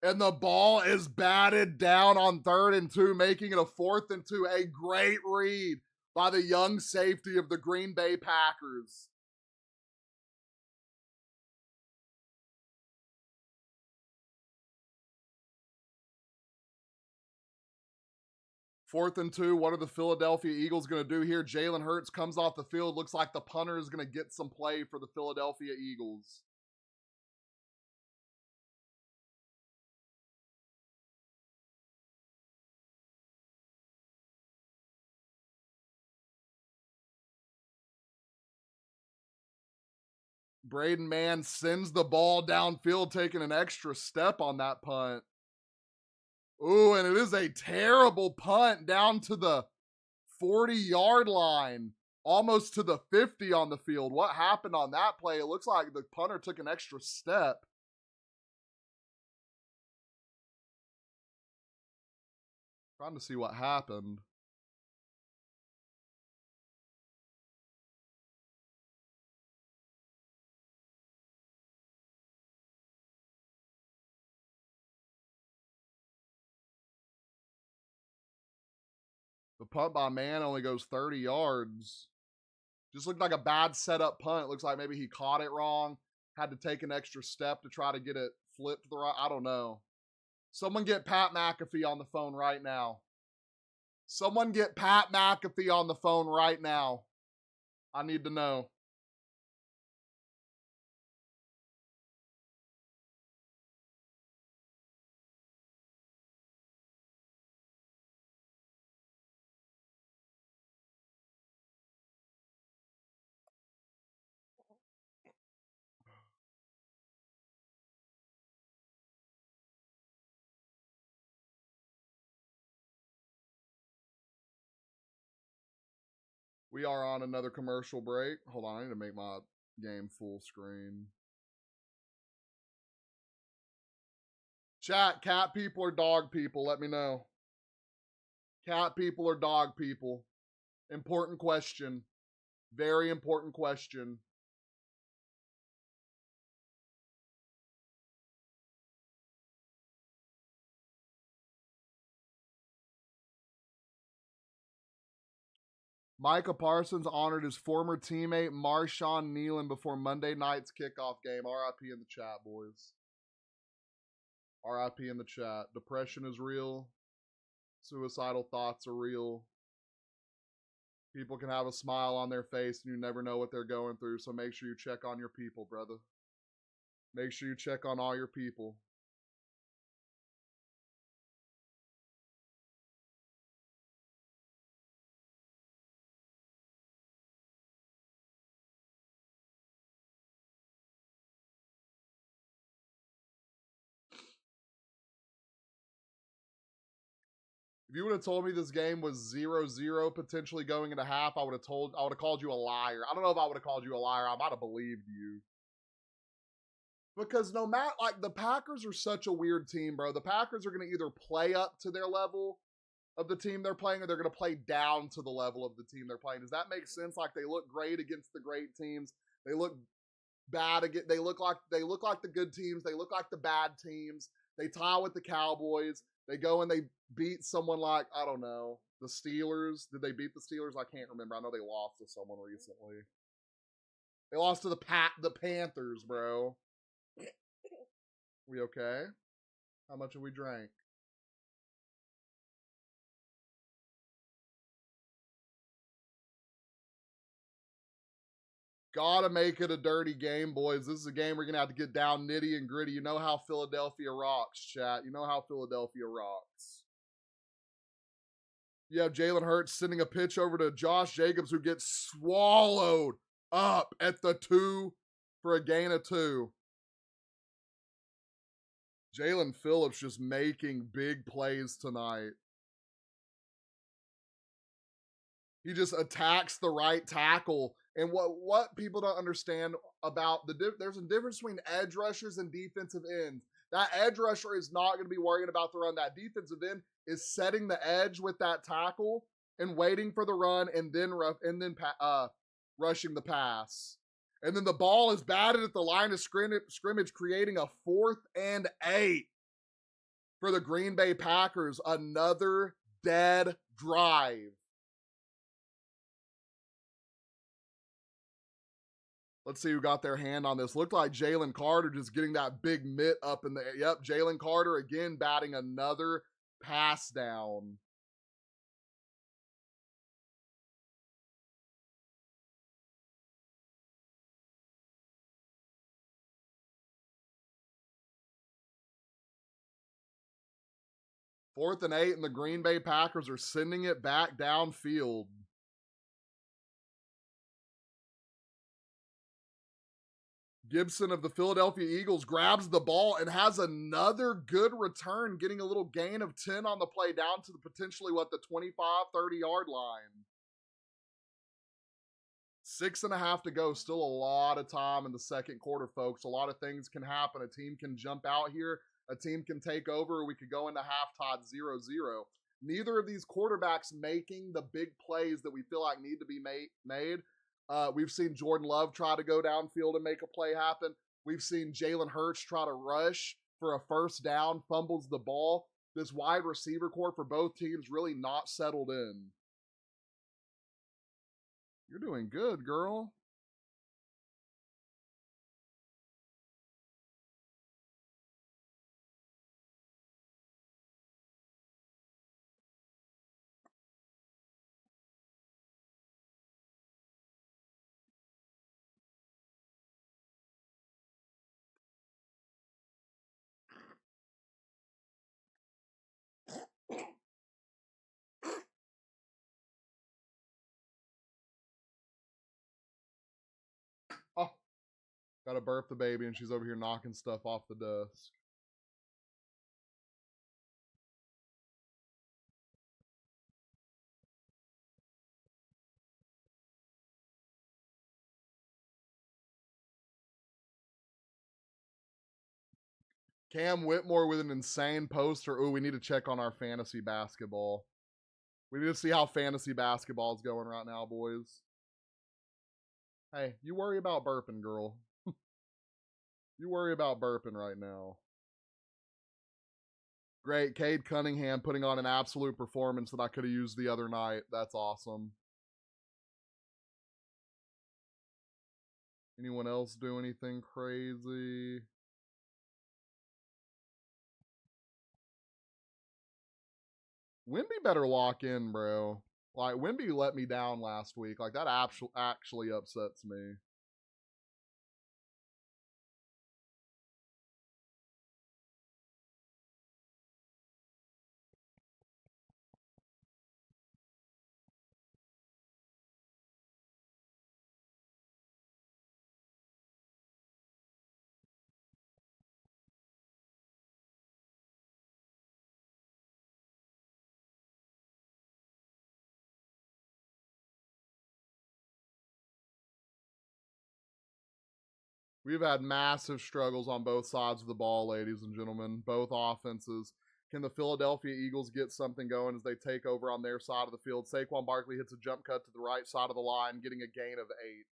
And the ball is batted down on 3rd and 2, making it a 4th and 2. A great read by the young safety of the Green Bay Packers. Fourth and 2. What are the Philadelphia Eagles going to do here? Jalen Hurts comes off the field. Looks like the punter is going to get some play for the Philadelphia Eagles. Braden Mann sends the ball downfield, taking an extra step on that punt. Ooh, and it is a terrible punt down to the 40-yard line, almost to the 50 on the field. What happened on that play? It looks like the punter took an extra step. Trying to see what happened. The punt by Mann only goes 30 yards. Just looked like a bad setup punt. It looks like maybe he caught it wrong, had to take an extra step to try to get it flipped to the right. I don't know. Someone get Pat McAfee on the phone right now. Someone get Pat McAfee on the phone right now. I need to know. We are on another commercial break. Hold on, I need to make my game full screen. Chat, cat people or dog people? Let me know. Cat people or dog people? Important question. Very important question. Micah Parsons honored his former teammate Marshawn Nealon before Monday night's kickoff game. RIP in the chat, boys. RIP in the chat. Depression is real. Suicidal thoughts are real. People can have a smile on their face and you never know what they're going through. So make sure you check on your people, brother. Make sure you check on all your people. you would have told me this game was 0-0 potentially going into half, I would have called you a liar. I don't know if I would have called you a liar. I might have believed you. Because no matter, like, the Packers are such a weird team, bro. The Packers are going to either play up to their level of the team they're playing, or they're going to play down to the level of the team they're playing. Does that make sense? Like, they look great against the great teams. They look bad again. They look like the good teams. They look like the bad teams. They tie with the Cowboys. They go and they beat someone like, I don't know, the Steelers. Did they beat the Steelers? I can't remember. I know they lost to someone recently. They lost to the Panthers, bro. We okay? How much have we drank? Gotta make it a dirty game, boys. This is a game we're gonna have to get down nitty and gritty. You know how Philadelphia rocks, chat. You know how Philadelphia rocks. You have Jalen Hurts sending a pitch over to Josh Jacobs, who gets swallowed up at the 2 for a gain of 2. Jalen Phillips just making big plays tonight. He just attacks the right tackle. And what people don't understand about there's a difference between edge rushers and defensive ends. That edge rusher is not going to be worrying about the run. That defensive end is setting the edge with that tackle and waiting for the run, and then rushing the pass. And then the ball is batted at the line of scrimmage, creating a 4th and 8 for the Green Bay Packers. Another dead drive. Let's see who got their hand on this. Looked like Jalen Carter just getting that big mitt up in the air. Yep, Jalen Carter again batting another pass down. Fourth and 8, and the Green Bay Packers are sending it back downfield. Gibson of the Philadelphia Eagles grabs the ball and has another good return, getting a little gain of 10 on the play down to the potentially, the 25, 30-yard line. 6.5 to go. Still a lot of time in the second quarter, folks. A lot of things can happen. A team can jump out here. A team can take over. We could go into halftime 0-0. Neither of these quarterbacks making the big plays that we feel like need to be made. We've seen Jordan Love try to go downfield and make a play happen. We've seen Jalen Hurts try to rush for a first down, fumbles the ball. This wide receiver core for both teams really not settled in. You're doing good, girl. Oh, gotta burp the baby, and she's over here knocking stuff off the desk. Cam Whitmore with an insane poster. Ooh, we need to check on our fantasy basketball. We need to see how fantasy basketball is going right now, boys. Hey, you worry about burping, girl. You worry about burping right now. Great. Cade Cunningham putting on an absolute performance that I could have used the other night. That's awesome. Anyone else do anything crazy? Wimby better lock in, bro. Like, Wimby let me down last week. Like, that actually upsets me. We've had massive struggles on both sides of the ball, ladies and gentlemen. Both offenses. Can the Philadelphia Eagles get something going as they take over on their side of the field? Saquon Barkley hits a jump cut to the right side of the line, getting a gain of 8.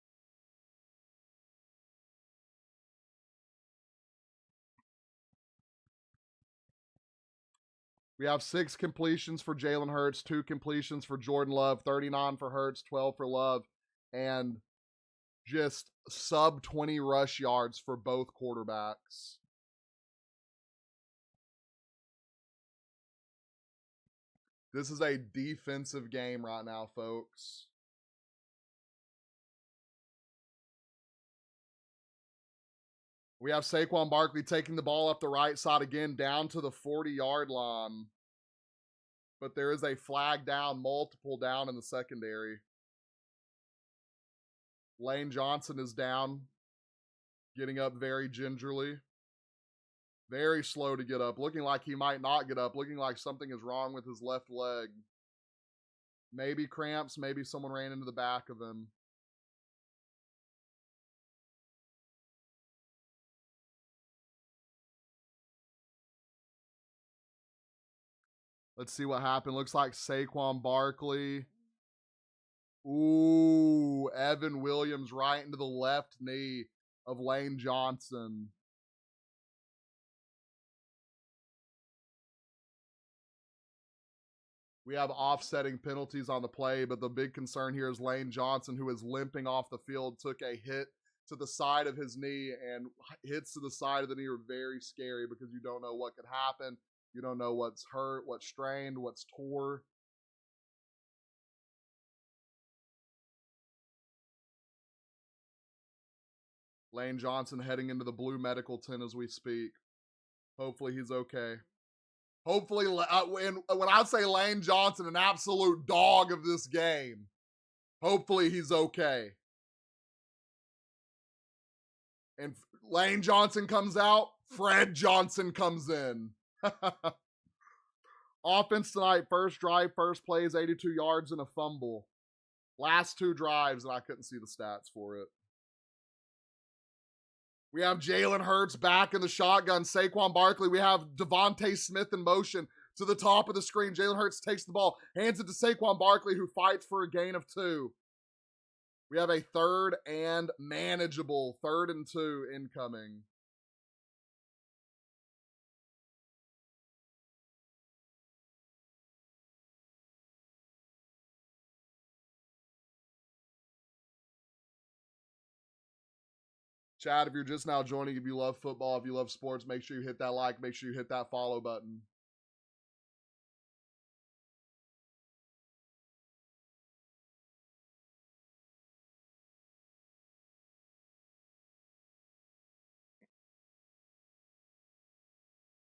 We have 6 completions for Jalen Hurts, 2 completions for Jordan Love, 39 for Hurts, 12 for Love, and just sub 20 rush yards for both quarterbacks. This is a defensive game right now, folks. We have Saquon Barkley taking the ball up the right side again, down to the 40-yard line. But there is a flag down, multiple down in the secondary. Lane Johnson is down, getting up very gingerly. Very slow to get up, looking like he might not get up, looking like something is wrong with his left leg. Maybe cramps, maybe someone ran into the back of him. Let's see what happened. Looks like Saquon Barkley. Ooh, Evan Williams right into the left knee of Lane Johnson. We have offsetting penalties on the play, but the big concern here is Lane Johnson, who is limping off the field, took a hit to the side of his knee, and hits to the side of the knee are very scary because you don't know what could happen. You don't know what's hurt, what's strained, what's tore. Lane Johnson heading into the blue medical tent as we speak. Hopefully he's okay. Hopefully, when I say Lane Johnson, an absolute dog of this game, hopefully he's okay. And Lane Johnson comes out, Fred Johnson comes in. Offense tonight, first drive, first play is 82 yards and a fumble. Last 2 drives, and I couldn't see the stats for it. We have Jalen Hurts back in the shotgun. Saquon Barkley. We have Devontae Smith in motion to the top of the screen. Jalen Hurts takes the ball, hands it to Saquon Barkley, who fights for a gain of 2. We have a third and manageable 3rd and 2 incoming. Chad, if you're just now joining, if you love football, if you love sports, make sure you hit that like, make sure you hit that follow button.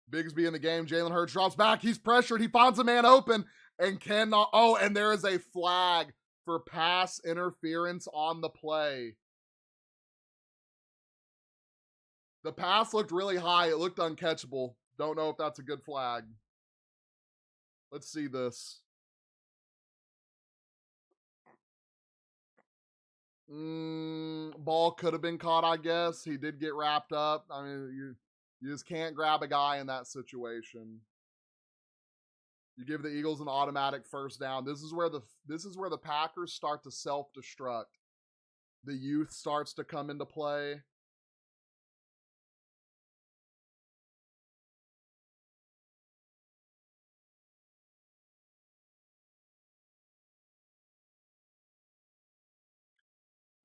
Bigsby in the game. Jalen Hurts drops back. He's pressured. He finds a man open and cannot. Oh, and there is a flag for pass interference on the play. The pass looked really high. It looked uncatchable. Don't know if that's a good flag. Let's see this. Ball could have been caught, I guess. He did get wrapped up. I mean, you just can't grab a guy in that situation. You give the Eagles an automatic first down. This is where the Packers start to self-destruct. The youth starts to come into play.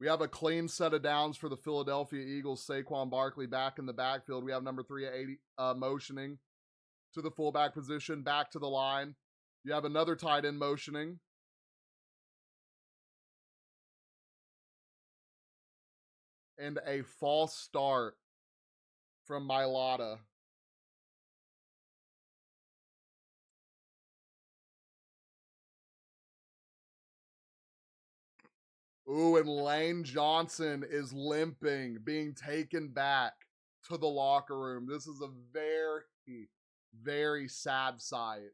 We have a clean set of downs for the Philadelphia Eagles. Saquon Barkley back in the backfield. We have number 3 at 80 motioning to the fullback position, back to the line. You have another tight end motioning. And a false start from Mailata. Ooh, and Lane Johnson is limping, being taken back to the locker room. This is a very, very sad sight.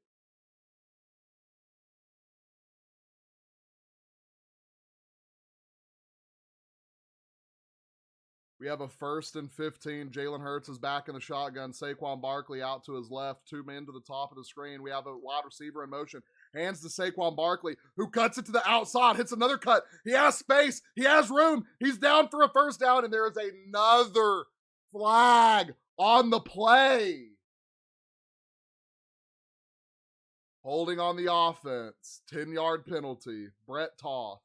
We have a 1st and 15. Jalen Hurts is back in the shotgun. Saquon Barkley out to his left. 2 men to the top of the screen. We have a wide receiver in motion. Hands to Saquon Barkley, who cuts it to the outside. Hits another cut. He has space. He has room. He's down for a first down, and there is another flag on the play. Holding on the offense. 10-yard penalty. Brett Toth.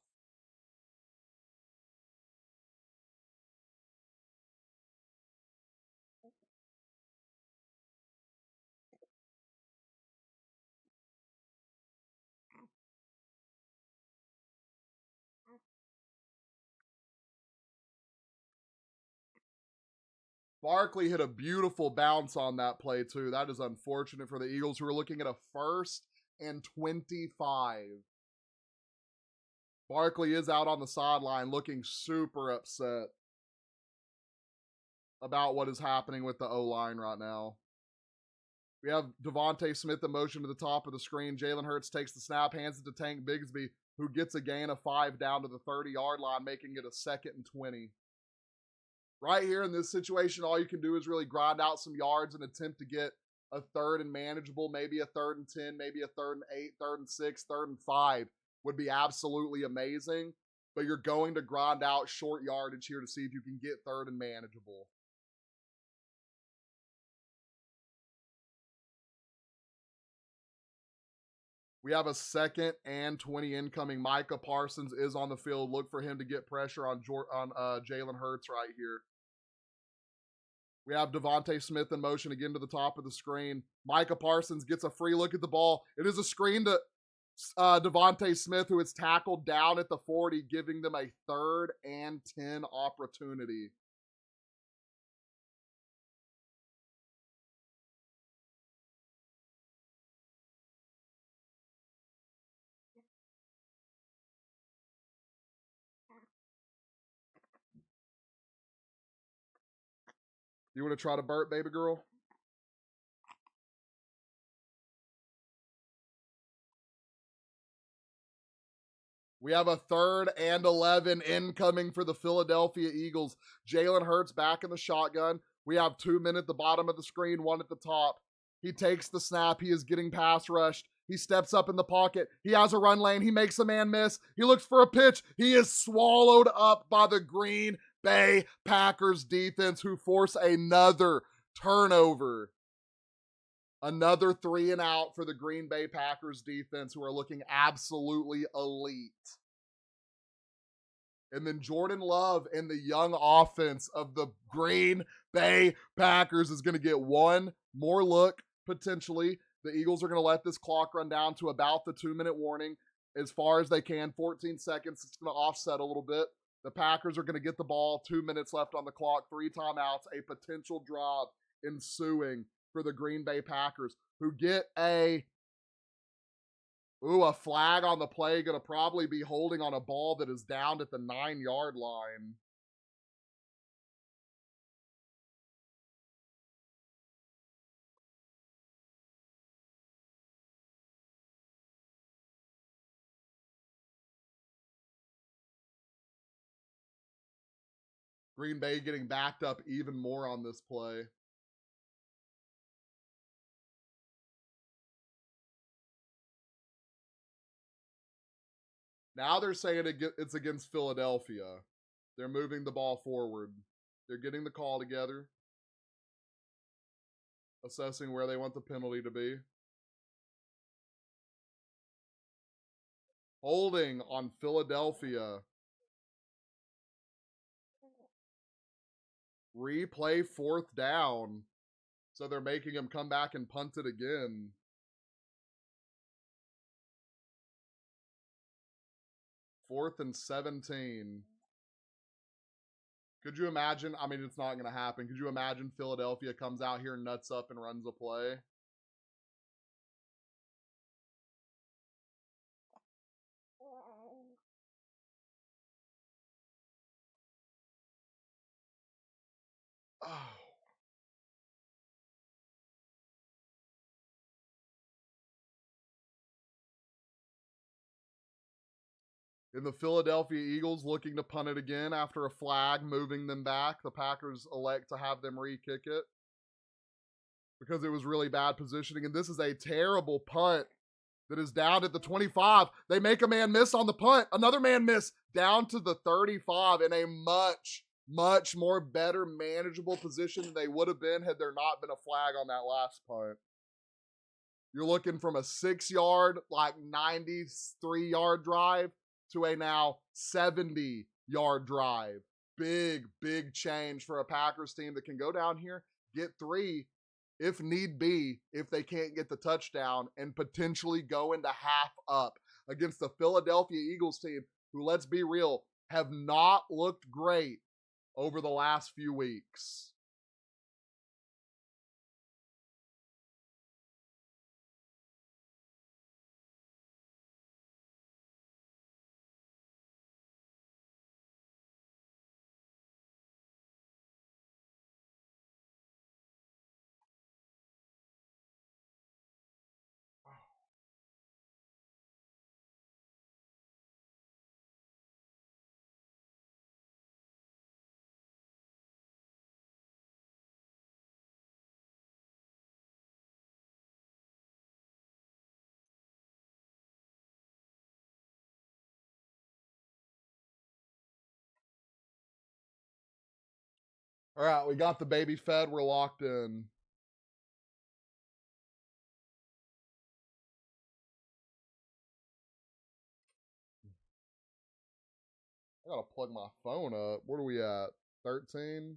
Barkley hit a beautiful bounce on that play, too. That is unfortunate for the Eagles, who are looking at a 1st and 25. Barkley is out on the sideline looking super upset about what is happening with the O-line right now. We have Devontae Smith in motion to the top of the screen. Jalen Hurts takes the snap, hands it to Tank Bigsby, who gets a gain of 5 down to the 30-yard line, making it a 2nd and 20. Right here in this situation, all you can do is really grind out some yards and attempt to get a 3rd and manageable, maybe a 3rd and 10, maybe a 3rd and 8, 3rd and 6, 3rd and 5 would be absolutely amazing. But you're going to grind out short yardage here to see if you can get 3rd and manageable. We have a 2nd and 20 incoming. Micah Parsons is on the field. Look for him to get pressure on Jalen Hurts right here. We have Devontae Smith in motion again to the top of the screen. Micah Parsons gets a free look at the ball. It is a screen to Devontae Smith, who is tackled down at the 40, giving them a 3rd and 10 opportunity. You want to try to burp, baby girl? We have a 3rd and 11 incoming for the Philadelphia Eagles. Jalen Hurts back in the shotgun. We have 2 men at the bottom of the screen, 1 at the top. He takes the snap. He is getting pass rushed. He steps up in the pocket. He has a run lane. He makes a man miss. He looks for a pitch. He is swallowed up by the Green Bay Packers defense, who force another turnover. Another 3 and out for the Green Bay Packers defense, who are looking absolutely elite. And then Jordan Love and the young offense of the Green Bay Packers is going to get 1 more look, potentially. The Eagles are going to let this clock run down to about the 2-minute warning as far as they can. 14 seconds. It's going to offset a little bit. The Packers are going to get the ball. 2 minutes left on the clock. 3 timeouts. A potential drive ensuing for the Green Bay Packers, who get a flag on the play. Going to probably be holding on a ball that is down at the 9-yard line. Green Bay getting backed up even more on this play. Now they're saying it's against Philadelphia. They're moving the ball forward. They're getting the call together, assessing where they want the penalty to be. Holding on Philadelphia. Replay 4th down. So they're making him come back and punt it again. 4th and 17. Could you imagine? I mean, it's not going to happen. Could you imagine Philadelphia comes out here, nuts up, and runs a play? Oh. In the Philadelphia Eagles looking to punt it again after a flag moving them back. The Packers elect to have them re-kick it because it was really bad positioning. And this is a terrible punt that is down at the 25. They make a man miss on the punt. Another man miss down to the 35 in a much, much more better manageable position than they would have been had there not been a flag on that last punt. You're looking from a 6-yard, like 93-yard drive to a now 70-yard drive. Big, big change for a Packers team that can go down here, get 3, if need be, if they can't get the touchdown, and potentially go into half up against the Philadelphia Eagles team, who, let's be real, have not looked great over the last few weeks. All right, we got the baby fed. We're locked in. I gotta plug my phone up. What are we at? 13?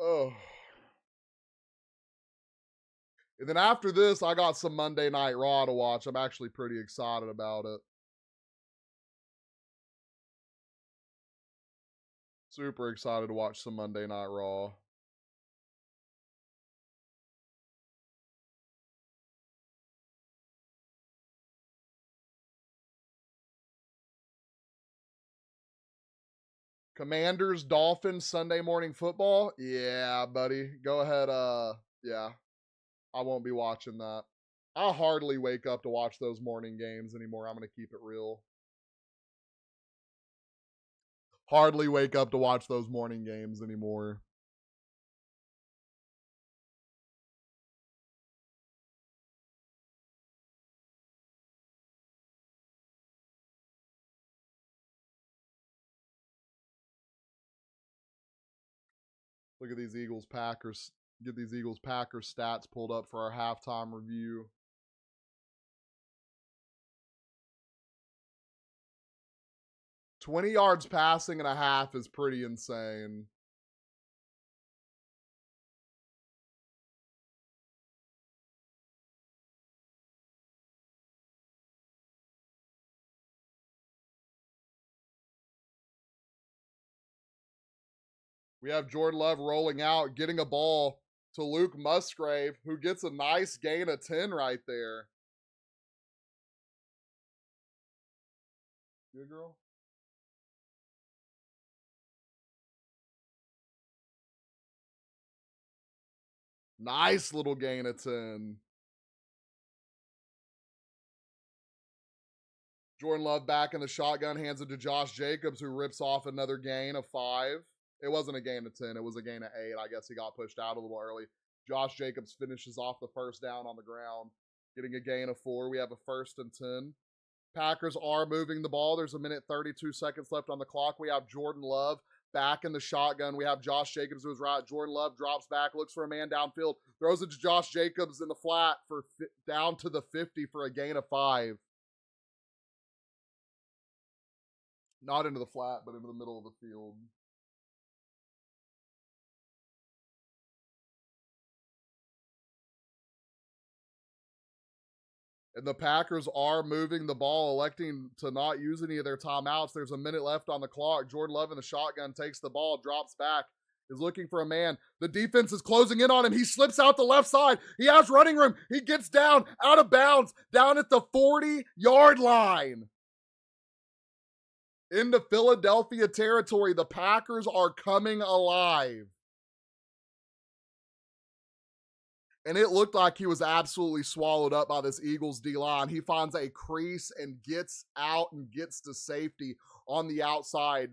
Oh. And then after this, I got some Monday Night Raw to watch. I'm actually pretty excited about it. Super excited to watch some Monday Night Raw. Commanders, Dolphins, Sunday morning football. Yeah, buddy. Go ahead. Yeah. I won't be watching that. I hardly wake up to watch those morning games anymore. I'm going to keep it real. Hardly wake up to watch those morning games anymore. Look at these Eagles Packers. Get these Eagles Packers stats pulled up for our halftime review. $20 yards passing and a half is pretty insane. We have Jordan Love rolling out, getting a ball to Luke Musgrave, who gets a nice gain of 10 right there. Good girl. Nice little gain of 10. Jordan Love back in the shotgun, hands it to Josh Jacobs, who rips off another gain of 5. It wasn't a gain of 10. It was a gain of 8. I guess he got pushed out a little early. Josh Jacobs finishes off the first down on the ground, getting a gain of 4. We have a 1st and 10. Packers are moving the ball. There's a minute 32 seconds left on the clock. We have Jordan Love back in the shotgun. We have Josh Jacobs who's right. Jordan Love drops back, looks for a man downfield, throws it to Josh Jacobs in the flat for down to the 50 for a gain of 5. Not into the flat, but into the middle of the field. And the Packers are moving the ball, electing to not use any of their timeouts. There's a minute left on the clock. Jordan Love in the shotgun takes the ball, drops back, is looking for a man. The defense is closing in on him. He slips out the left side. He has running room. He gets down, out of bounds, down at the 40-yard line. into Philadelphia territory. The Packers are coming alive. And it looked like he was absolutely swallowed up by this Eagles D-line. He finds a crease and gets out and gets to safety on the outside.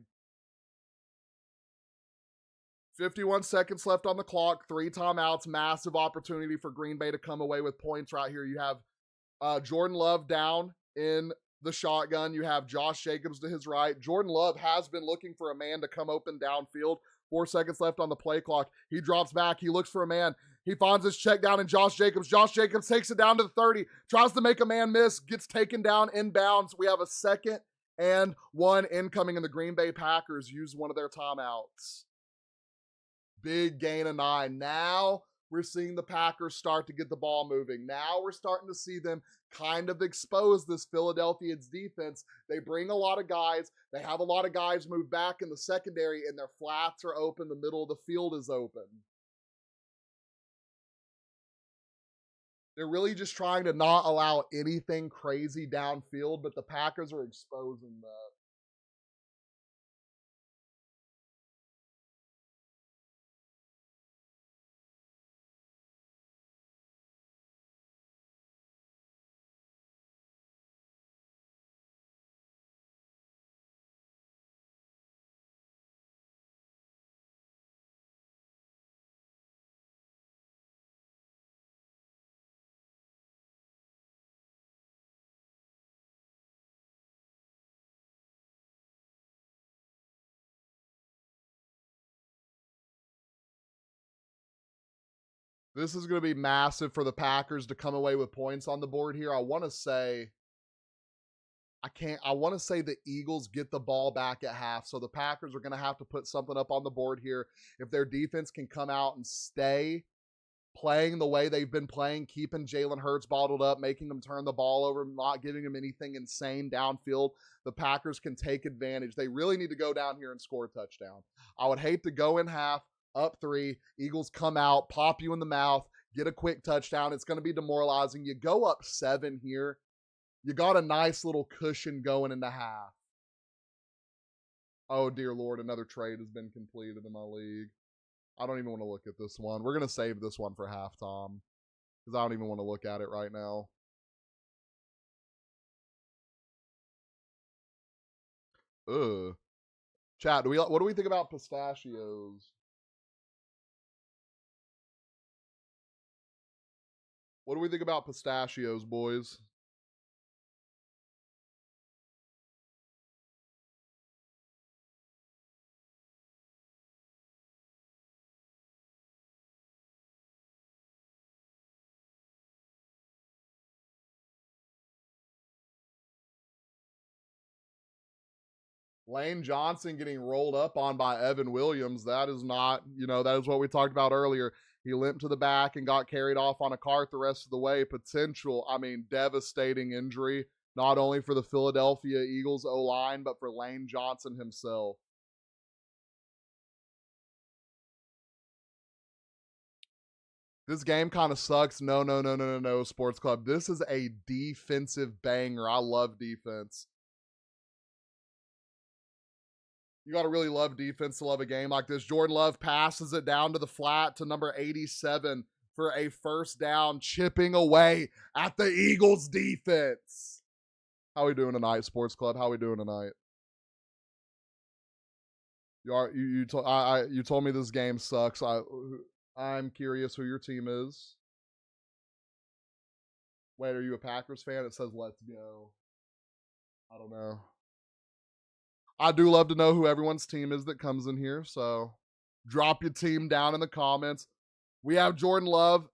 51 seconds left on the clock, 3 timeouts, massive opportunity for Green Bay to come away with points right here. You have Jordan Love down in the shotgun. You have Josh Jacobs to his right. Jordan Love has been looking for a man to come open downfield. 4 seconds left on the play clock. He drops back. He looks for a man. He finds his check down in Josh Jacobs. Josh Jacobs takes it down to the 30, tries to make a man miss, gets taken down inbounds. We have a 2nd and 1 incoming, and the Green Bay Packers use one of their timeouts. Big gain of 9. Now we're seeing the Packers start to get the ball moving. Now we're starting to see them kind of expose this Philadelphia's defense. They bring a lot of guys. They have a lot of guys move back in the secondary, and their flats are open. The middle of the field is open. They're really just trying to not allow anything crazy downfield, but the Packers are exposing that. This is going to be massive for the Packers to come away with points on the board here. I want to say the Eagles get the ball back at half. So the Packers are going to have to put something up on the board here. If their defense can come out and stay playing the way they've been playing, keeping Jalen Hurts bottled up, making them turn the ball over, not giving him anything insane downfield, the Packers can take advantage. They really need to go down here and score a touchdown. I would hate to go in half, up 3, Eagles come out, pop you in the mouth, get a quick touchdown. It's going to be demoralizing. You go up 7 here. You got a nice little cushion going into half. Oh, dear Lord, another trade has been completed in my league. I don't even want to look at this one. We're going to save this one for halftime because I don't even want to look at it right now. Ugh. Chat, what do we think about pistachios? What do we think about pistachios, boys? Lane Johnson getting rolled up on by Evan Williams. That is not, that is what we talked about earlier. He limped to the back and got carried off on a cart the rest of the way. Devastating injury, not only for the Philadelphia Eagles O-line, but for Lane Johnson himself. This game kind of sucks. No, Sports Club. This is a defensive banger. I love defense. You got to really love defense to love a game like this. Jordan Love passes it down to the flat to number 87 for a first down, chipping away at the Eagles defense. How we doing tonight, Sports Club? How we doing tonight? You told me this game sucks. I'm curious who your team is. Wait, are you a Packers fan? It says let's go. I don't know. I do love to know who everyone's team is that comes in here, so drop your team down in the comments. We have Jordan Love.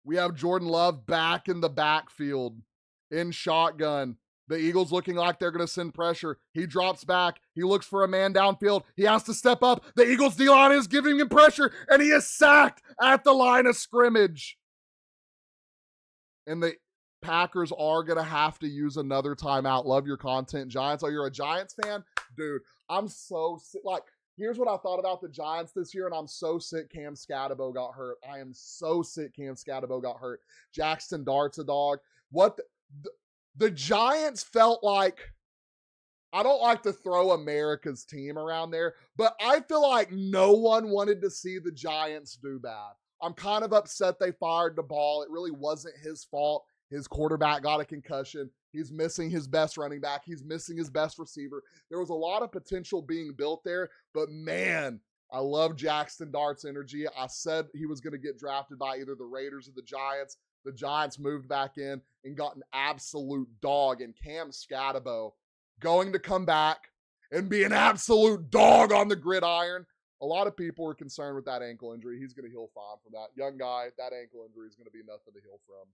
We have Jordan Love back in the backfield in shotgun. The Eagles looking like they're going to send pressure. He drops back. He looks for a man downfield. He has to step up. The Eagles D-line is giving him pressure, and he is sacked at the line of scrimmage. And the Packers are going to have to use another timeout. Love your content, Giants. Oh, you're a Giants fan? Dude, I'm so sick. Here's what I thought about the Giants this year, and I'm so sick Cam Scatabo got hurt. I am so sick Cam Scatabo got hurt. Jackson Dart's a dog. The Giants felt like I don't like to throw America's team around there, but I feel like no one wanted to see the Giants do bad. I'm kind of upset they fired the ball. It really wasn't his fault. His quarterback got a concussion. He's missing his best running back. He's missing his best receiver. There was a lot of potential being built there, but man, I love Jackson Dart's energy. I said he was going to get drafted by either the Raiders or the Giants. The Giants moved back in and got an absolute dog in Cam Scatabo, going to come back and be an absolute dog on the gridiron. A lot of people are concerned with that ankle injury. He's going to heal fine from that. Young guy, that ankle injury is going to be nothing to heal from.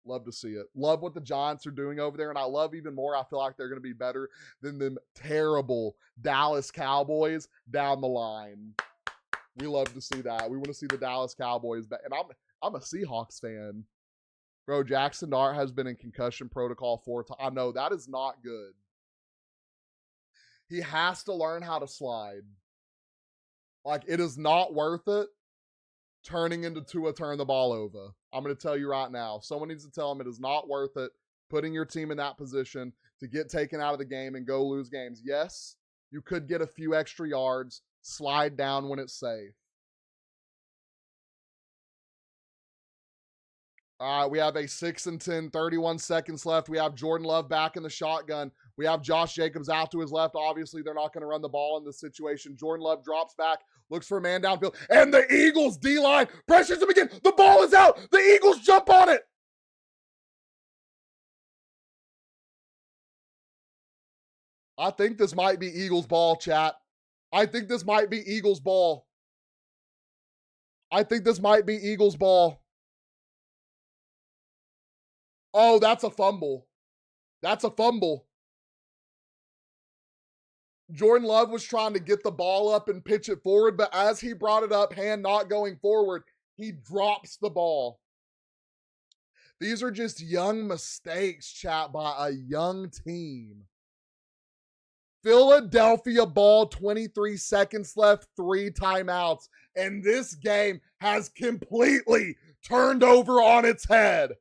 Love to see it. Love what the Giants are doing over there. And I love even more, I feel like they're going to be better than them terrible Dallas Cowboys down the line. We love to see that. We want to see the Dallas Cowboys back. And I'm a Seahawks fan. Bro, Jackson Dart has been in concussion protocol 4 times. I know, that is not good. He has to learn how to slide. Like, it is not worth it turning into Tua turn the ball over. I'm going to tell you right now. Someone needs to tell him it is not worth it putting your team in that position to get taken out of the game and go lose games. Yes, you could get a few extra yards. Slide down when it's safe. We have a 6 and 10, 31 seconds left. We have Jordan Love back in the shotgun. We have Josh Jacobs out to his left. Obviously, they're not going to run the ball in this situation. Jordan Love drops back, looks for a man downfield, and the Eagles D-line pressures him again. The ball is out. The Eagles jump on it. I think this might be Eagles ball, chat. I think this might be Eagles ball. I think this might be Eagles ball. Oh, that's a fumble. That's a fumble. Jordan Love was trying to get the ball up and pitch it forward, but as he brought it up, hand not going forward, he drops the ball. These are just young mistakes, chat, by a young team. Philadelphia ball, 23 seconds left, 3 timeouts, and this game has completely turned over on its head.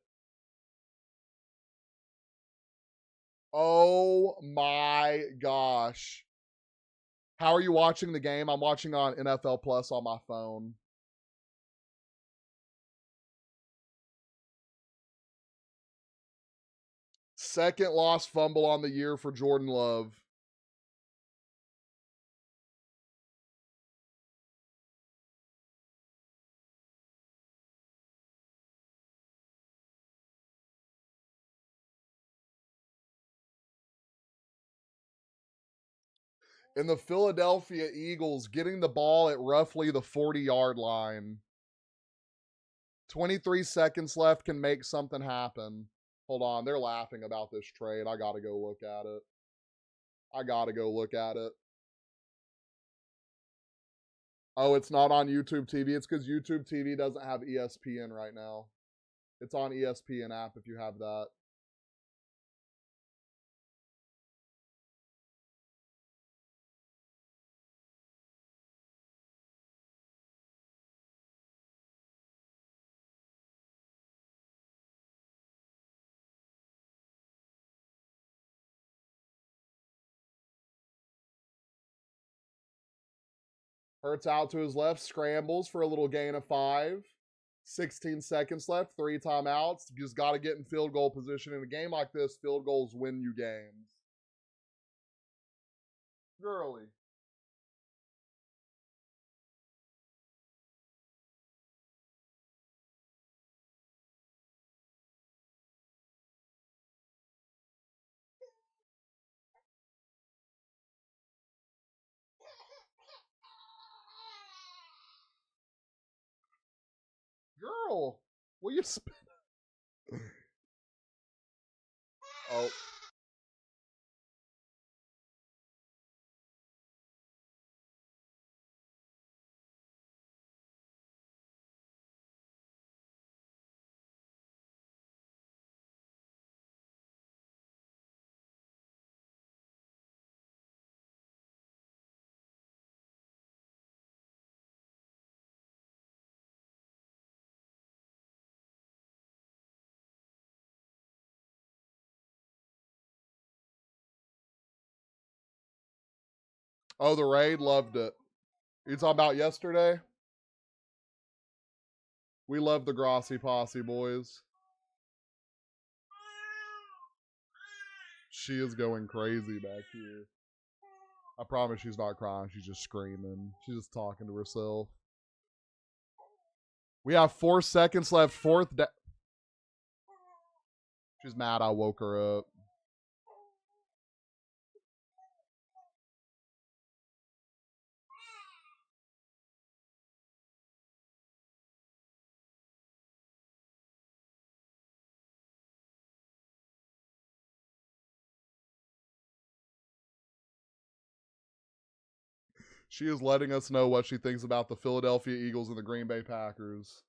Oh my gosh. How are you watching the game? I'm watching on NFL Plus on my phone. Second lost fumble on the year for Jordan Love. And the Philadelphia Eagles getting the ball at roughly the 40-yard line. 23 seconds left can make something happen. Hold on, they're laughing about this trade. I gotta go look at it. Oh, it's not on YouTube TV. It's because YouTube TV doesn't have ESPN right now. It's on ESPN app if you have that. Hurts out to his left, scrambles for a little gain of 5. 16 seconds left, 3 timeouts. You just got to get in field goal position. In a game like this, field goals win you games. Girly. Girl, will you spin? Oh. Oh, the raid? Loved it. You talking about yesterday? We love the Grossi Posse, boys. She is going crazy back here. I promise she's not crying. She's just screaming. She's just talking to herself. We have 4 seconds left. Fourth down. She's mad I woke her up. She is letting us know what she thinks about the Philadelphia Eagles and the Green Bay Packers.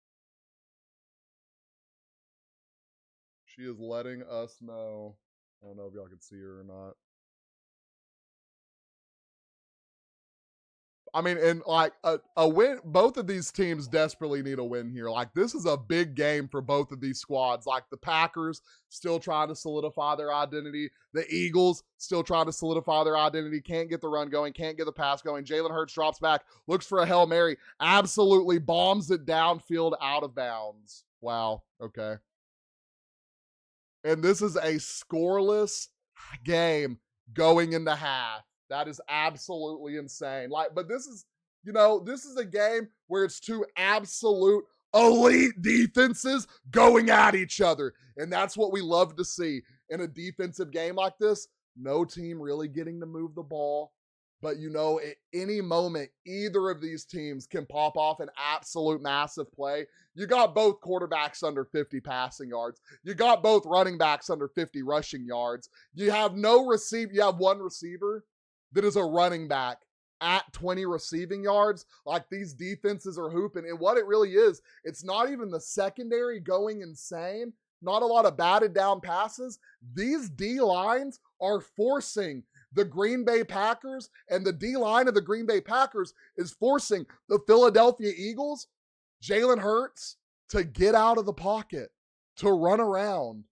She is letting us know. I don't know if y'all can see her or not. I mean, and like a win, both of these teams desperately need a win here. Like, this is a big game for both of these squads. Like, the Packers still trying to solidify their identity. The Eagles still trying to solidify their identity. Can't get the run going, can't get the pass going. Jalen Hurts drops back, looks for a Hail Mary, absolutely bombs it downfield out of bounds. Wow. Okay. And this is a scoreless game going into half. That is absolutely insane. Like, but this is, this is a game where it's two absolute elite defenses going at each other. And that's what we love to see in a defensive game like this. No team really getting to move the ball. But at any moment, either of these teams can pop off an absolute massive play. You got both quarterbacks under 50 passing yards. You got both running backs under 50 rushing yards. You have you have one receiver that is a running back at 20 receiving yards. Like, these defenses are hooping. And what it really is, it's not even the secondary going insane. Not a lot of batted down passes. These D lines are forcing the Green Bay Packers, and the D line of the Green Bay Packers is forcing the Philadelphia Eagles, Jalen Hurts, to get out of the pocket, to run around,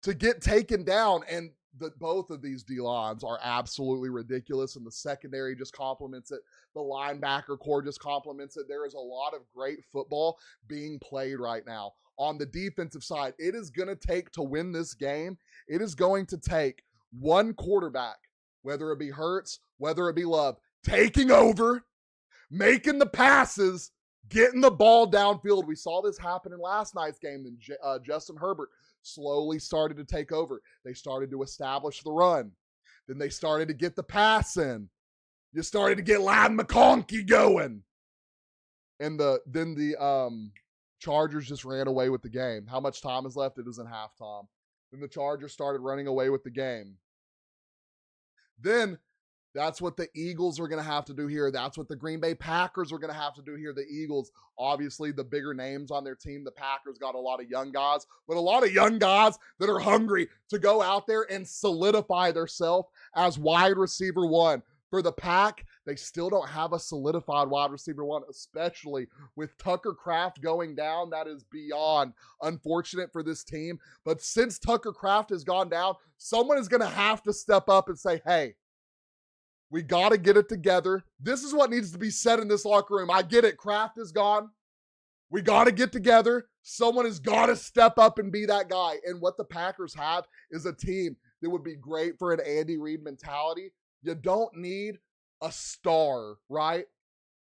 to get taken down. And both of these D lines are absolutely ridiculous, and the secondary just complements it. The linebacker core just complements it. There is a lot of great football being played right now. On the defensive side, it is going to take, to win this game, it is going to take one quarterback, whether it be Hurts, whether it be Love, taking over, making the passes, getting the ball downfield. We saw this happen in last night's game. Then Justin Herbert slowly started to take over. They started to establish the run. Then they started to get the pass in. You started to get Ladd McConkey going. And then the Chargers just ran away with the game. How much time is left? It was in halftime. Then the Chargers started running away with the game. Then that's what the Eagles are going to have to do here. That's what the Green Bay Packers are going to have to do here. The Eagles, obviously, the bigger names on their team. The Packers got a lot of young guys, but a lot of young guys that are hungry to go out there and solidify themselves as wide receiver one. For the Pack, they still don't have a solidified wide receiver one, especially with Tucker Kraft going down. That is beyond unfortunate for this team. But since Tucker Kraft has gone down, someone is going to have to step up and say, hey, we got to get it together. This is what needs to be said in this locker room. I get it. Kraft is gone. We got to get together. Someone has got to step up and be that guy. And what the Packers have is a team that would be great for an Andy Reid mentality. You don't need a star, right?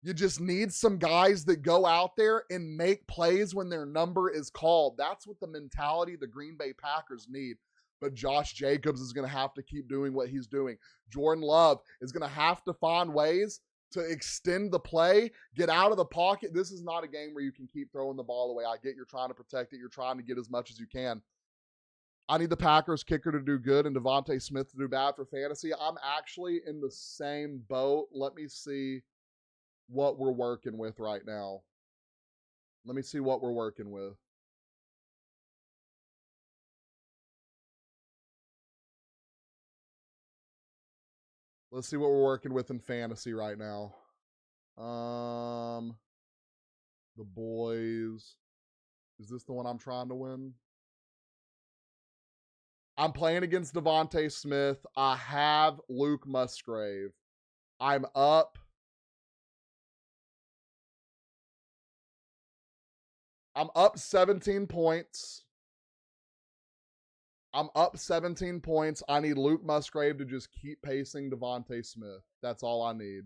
You just need some guys that go out there and make plays when their number is called. That's what the mentality the Green Bay Packers need. But Josh Jacobs is going to have to keep doing what he's doing. Jordan Love is going to have to find ways to extend the play, get out of the pocket. This is not a game where you can keep throwing the ball away. I get you're trying to protect it. You're trying to get as much as you can. I need the Packers kicker to do good and Devontae Smith to do bad for fantasy. I'm actually in the same boat. Let me see what we're working with right now. Let me see what we're working with. Let's see what we're working with in fantasy right now. The boys. Is this the one I'm trying to win? I'm playing against Devontae Smith. I have Luke Musgrave. I'm up. I'm up 17 points. I'm up 17 points. I need Luke Musgrave to just keep pacing Devontae Smith. That's all I need.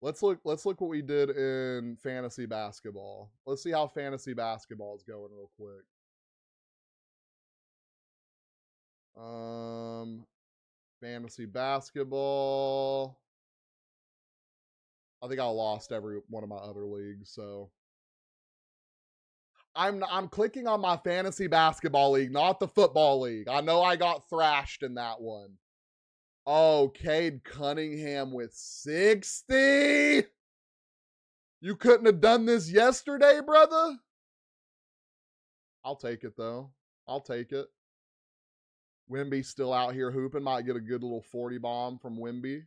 Let's look what we did in fantasy basketball. Let's see how fantasy basketball is going real quick. Fantasy basketball. I think I lost every one of my other leagues, so I'm clicking on my fantasy basketball league, not the football league. I know I got thrashed in that one. Oh, Cade Cunningham with 60. You couldn't have done this yesterday, brother? I'll take it, though. I'll take it. Wimby's still out here hooping. Might get a good little 40 bomb from Wimby.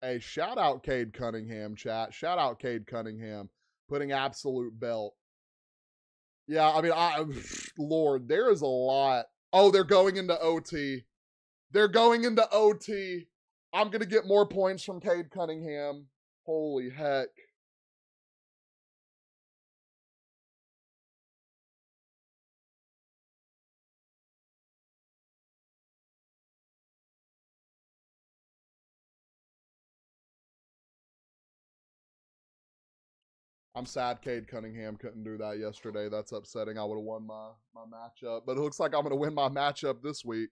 Hey, shout out Cade Cunningham, chat. Shout out Cade Cunningham. Putting absolute belt. Yeah, I mean, Lord, there is a lot. Oh, they're going into OT. They're going into OT. I'm going to get more points from Cade Cunningham. Holy heck. I'm sad Cade Cunningham couldn't do that yesterday. That's upsetting. I would have won my matchup. But it looks like I'm going to win my matchup this week.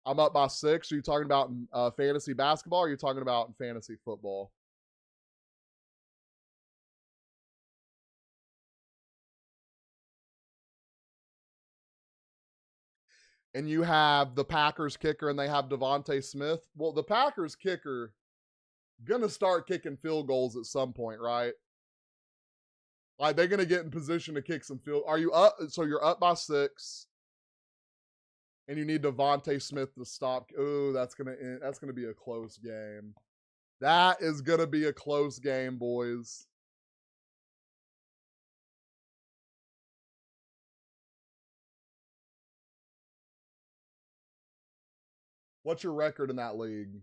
I'm up by 6. Are you talking about fantasy basketball or are you talking about fantasy football? And you have the Packers kicker and they have Devontae Smith. Well, the Packers kicker going to start kicking field goals at some point, right? Like they're going to get in position to kick some field. Are you up? So you're up by 6. And you need Devontae Smith to stop. Ooh, that's gonna be a close game. That is gonna be a close game, boys. What's your record in that league?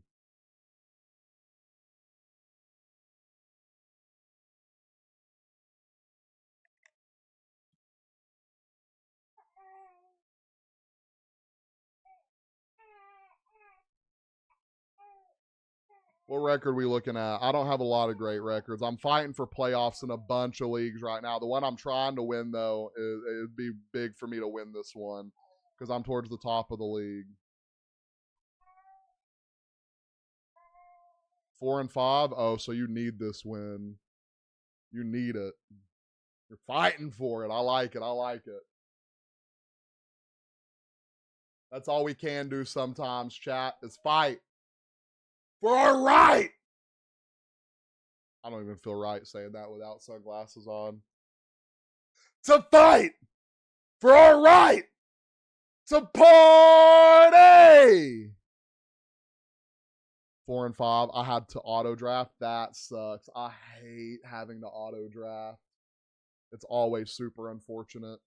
What record are we looking at? I don't have a lot of great records. I'm fighting for playoffs in a bunch of leagues right now. The one I'm trying to win, though, it'd be big for me to win this one because I'm towards the top of the league. 4-5. Oh, so you need this win. You need it. You're fighting for it. I like it. I like it. That's all we can do sometimes, chat, is fight for our right. I don't even feel right saying that without sunglasses on. To fight for our right to party. 4-5. I had to auto draft. That sucks. I hate having to auto draft. It's always super unfortunate.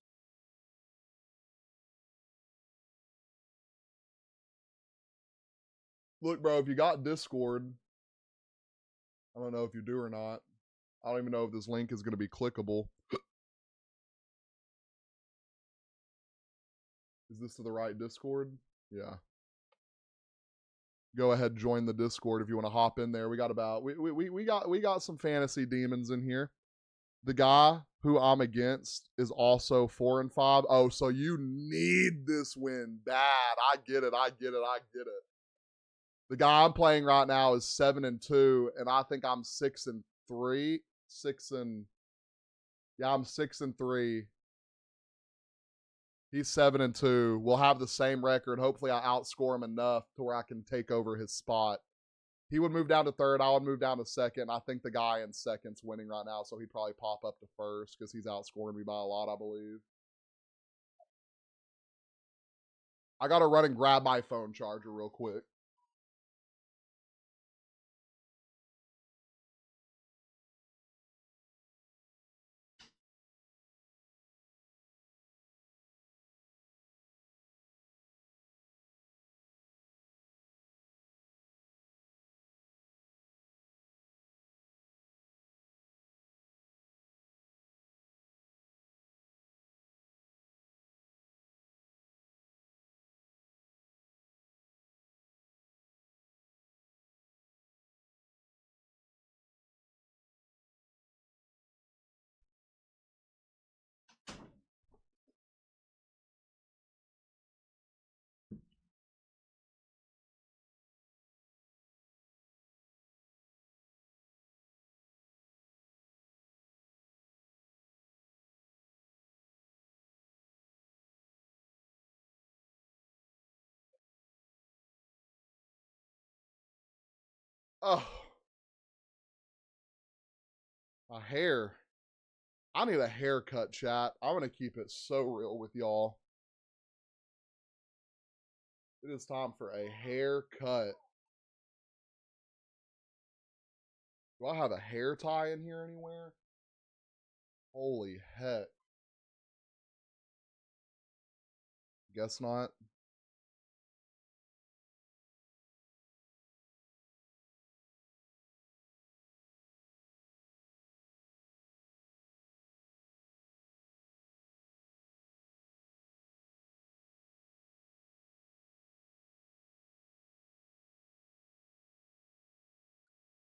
Look, bro, if you got Discord, I don't know if you do or not. I don't even know if this link is going to be clickable. Is this to the right Discord? Yeah. Go ahead, join the Discord if you want to hop in there. We got about we got some fantasy demons in here. The guy who I'm against is also 4-5. Oh, so you need this win bad. I get it. I get it. I get it. The guy I'm playing right now is 7-2, and I think I'm 6-3. I'm 6-3. He's 7-2. We'll have the same record. Hopefully, I outscore him enough to where I can take over his spot. He would move down to 3rd. I would move down to 2nd. I think the guy in 2nd's winning right now, so he'd probably pop up to 1st because he's outscoring me by a lot, I believe. I got to run and grab my phone charger real quick. Oh, my hair. I need a haircut, chat. I'm going to keep it so real with y'all. It is time for a haircut. Do I have a hair tie in here anywhere? Holy heck. Guess not.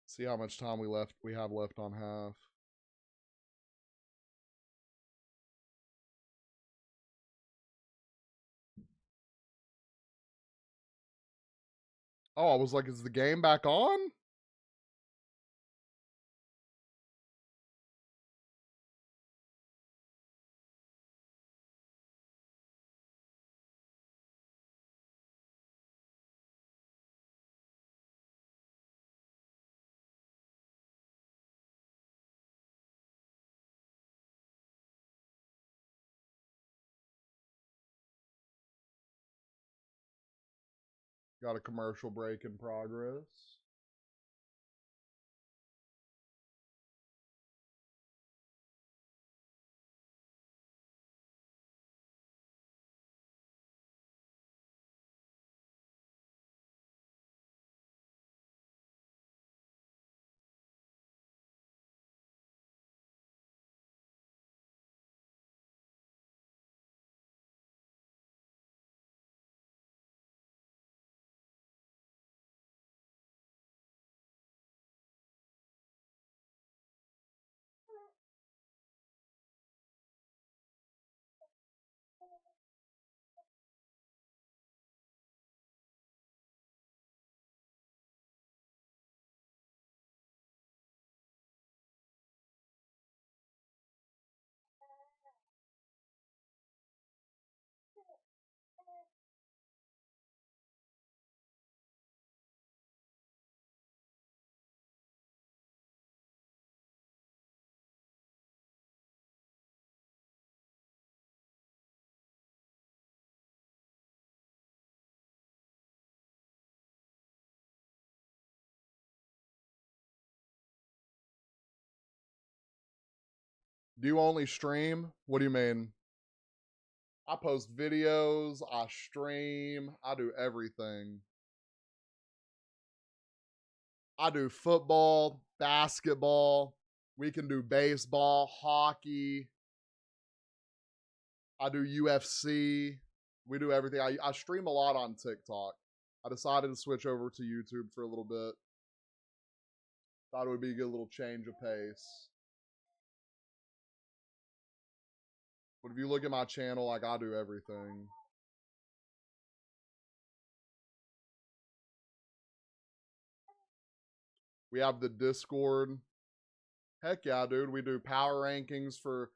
See how much time we have left on half. Oh, I was like, is the game back on? Got a commercial break in progress. Do you only stream? What do you mean? I post videos, I stream, I do everything. I do football, basketball, we can do baseball, hockey. I do UFC. We do everything. I stream a lot on TikTok. I decided to switch over to YouTube for a little bit. Thought it would be a good little change of pace. But if you look at my channel, like I do everything. We have the Discord. Heck yeah, dude. We do power rankings for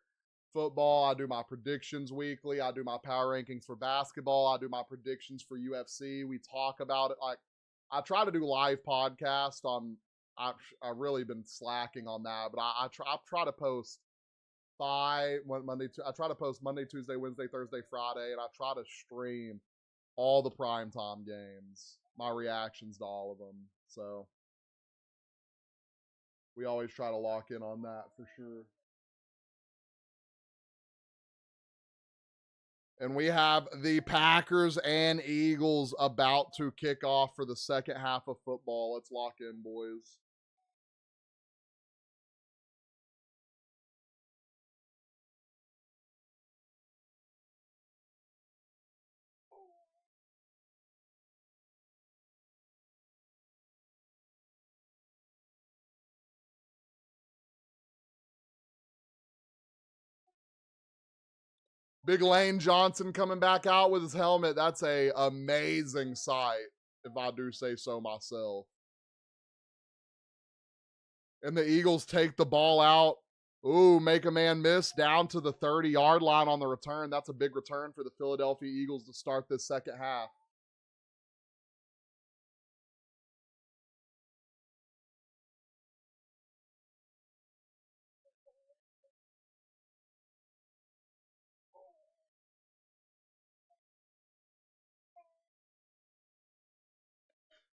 football. I do my predictions weekly. I do my power rankings for basketball. I do my predictions for UFC. We talk about it. Like, I try to do live podcasts on. I've really been slacking on that, but I try to post I try to post Monday, Tuesday, Wednesday, Thursday, Friday, and I try to stream all the primetime games, my reactions to all of them. So we always try to lock in on that for sure. And we have the Packers and Eagles about to kick off for the second half of football. Let's lock in, boys. Big Lane Johnson coming back out with his helmet. That's a amazing sight, if I do say so myself. And the Eagles take the ball out. Ooh, make a man miss down to the 30-yard line on the return. That's a big return for the Philadelphia Eagles to start this second half.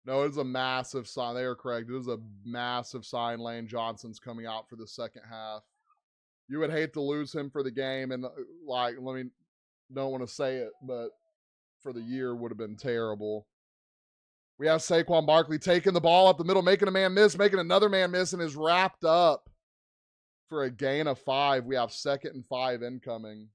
No, it is a massive sign. They are correct. It is a massive sign. Lane Johnson's coming out for the second half. You would hate to lose him for the game, and like, let me, don't want to say it, but for the year would have been terrible. We have Saquon Barkley taking the ball up the middle, making a man miss, making another man miss, and is wrapped up for a gain of 5. We have 2nd and 5 incoming.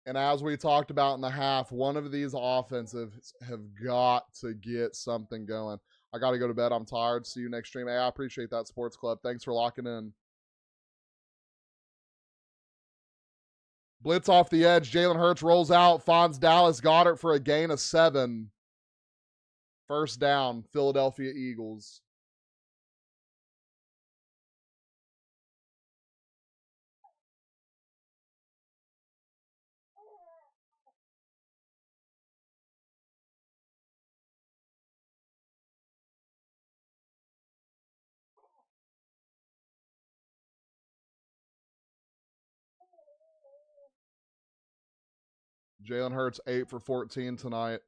And as we talked about in the half, one of these offensives have got to get something going. I got to go to bed. I'm tired. See you next stream. Hey, I appreciate that, Sports Club. Thanks for locking in. Blitz off the edge. Jalen Hurts rolls out. Finds Dallas Goedert for a gain of 7. First down, Philadelphia Eagles. Jalen Hurts 8 for 14 tonight.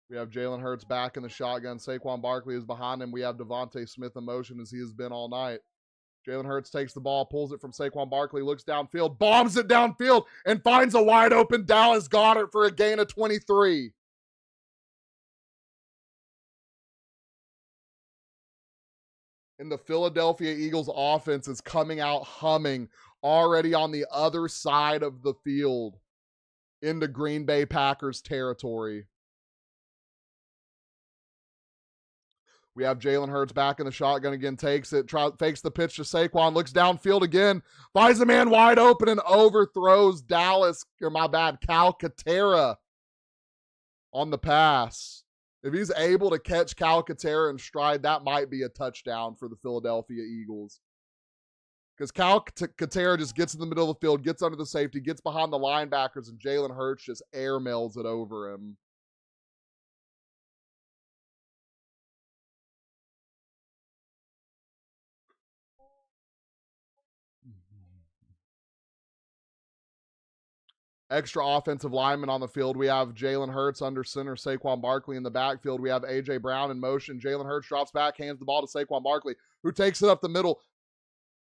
We have Jalen Hurts back in the shotgun. Saquon Barkley is behind him. We have Devontae Smith in motion as he has been all night. Jalen Hurts takes the ball, pulls it from Saquon Barkley, looks downfield, bombs it downfield, and finds a wide open Dallas Goedert for a gain of 23. And the Philadelphia Eagles offense is coming out humming already on the other side of the field into Green Bay Packers territory. We have Jalen Hurts back in the shotgun again, takes it, fakes the pitch to Saquon, looks downfield again, finds a man wide open and overthrows Calcaterra on the pass. If he's able to catch Calcaterra in stride, that might be a touchdown for the Philadelphia Eagles. Because Calcaterra just gets in the middle of the field, gets under the safety, gets behind the linebackers, and Jalen Hurts just airmails it over him. Extra offensive linemen on the field. We have Jalen Hurts under center, Saquon Barkley in the backfield. We have A.J. Brown in motion. Jalen Hurts drops back, hands the ball to Saquon Barkley, who takes it up the middle,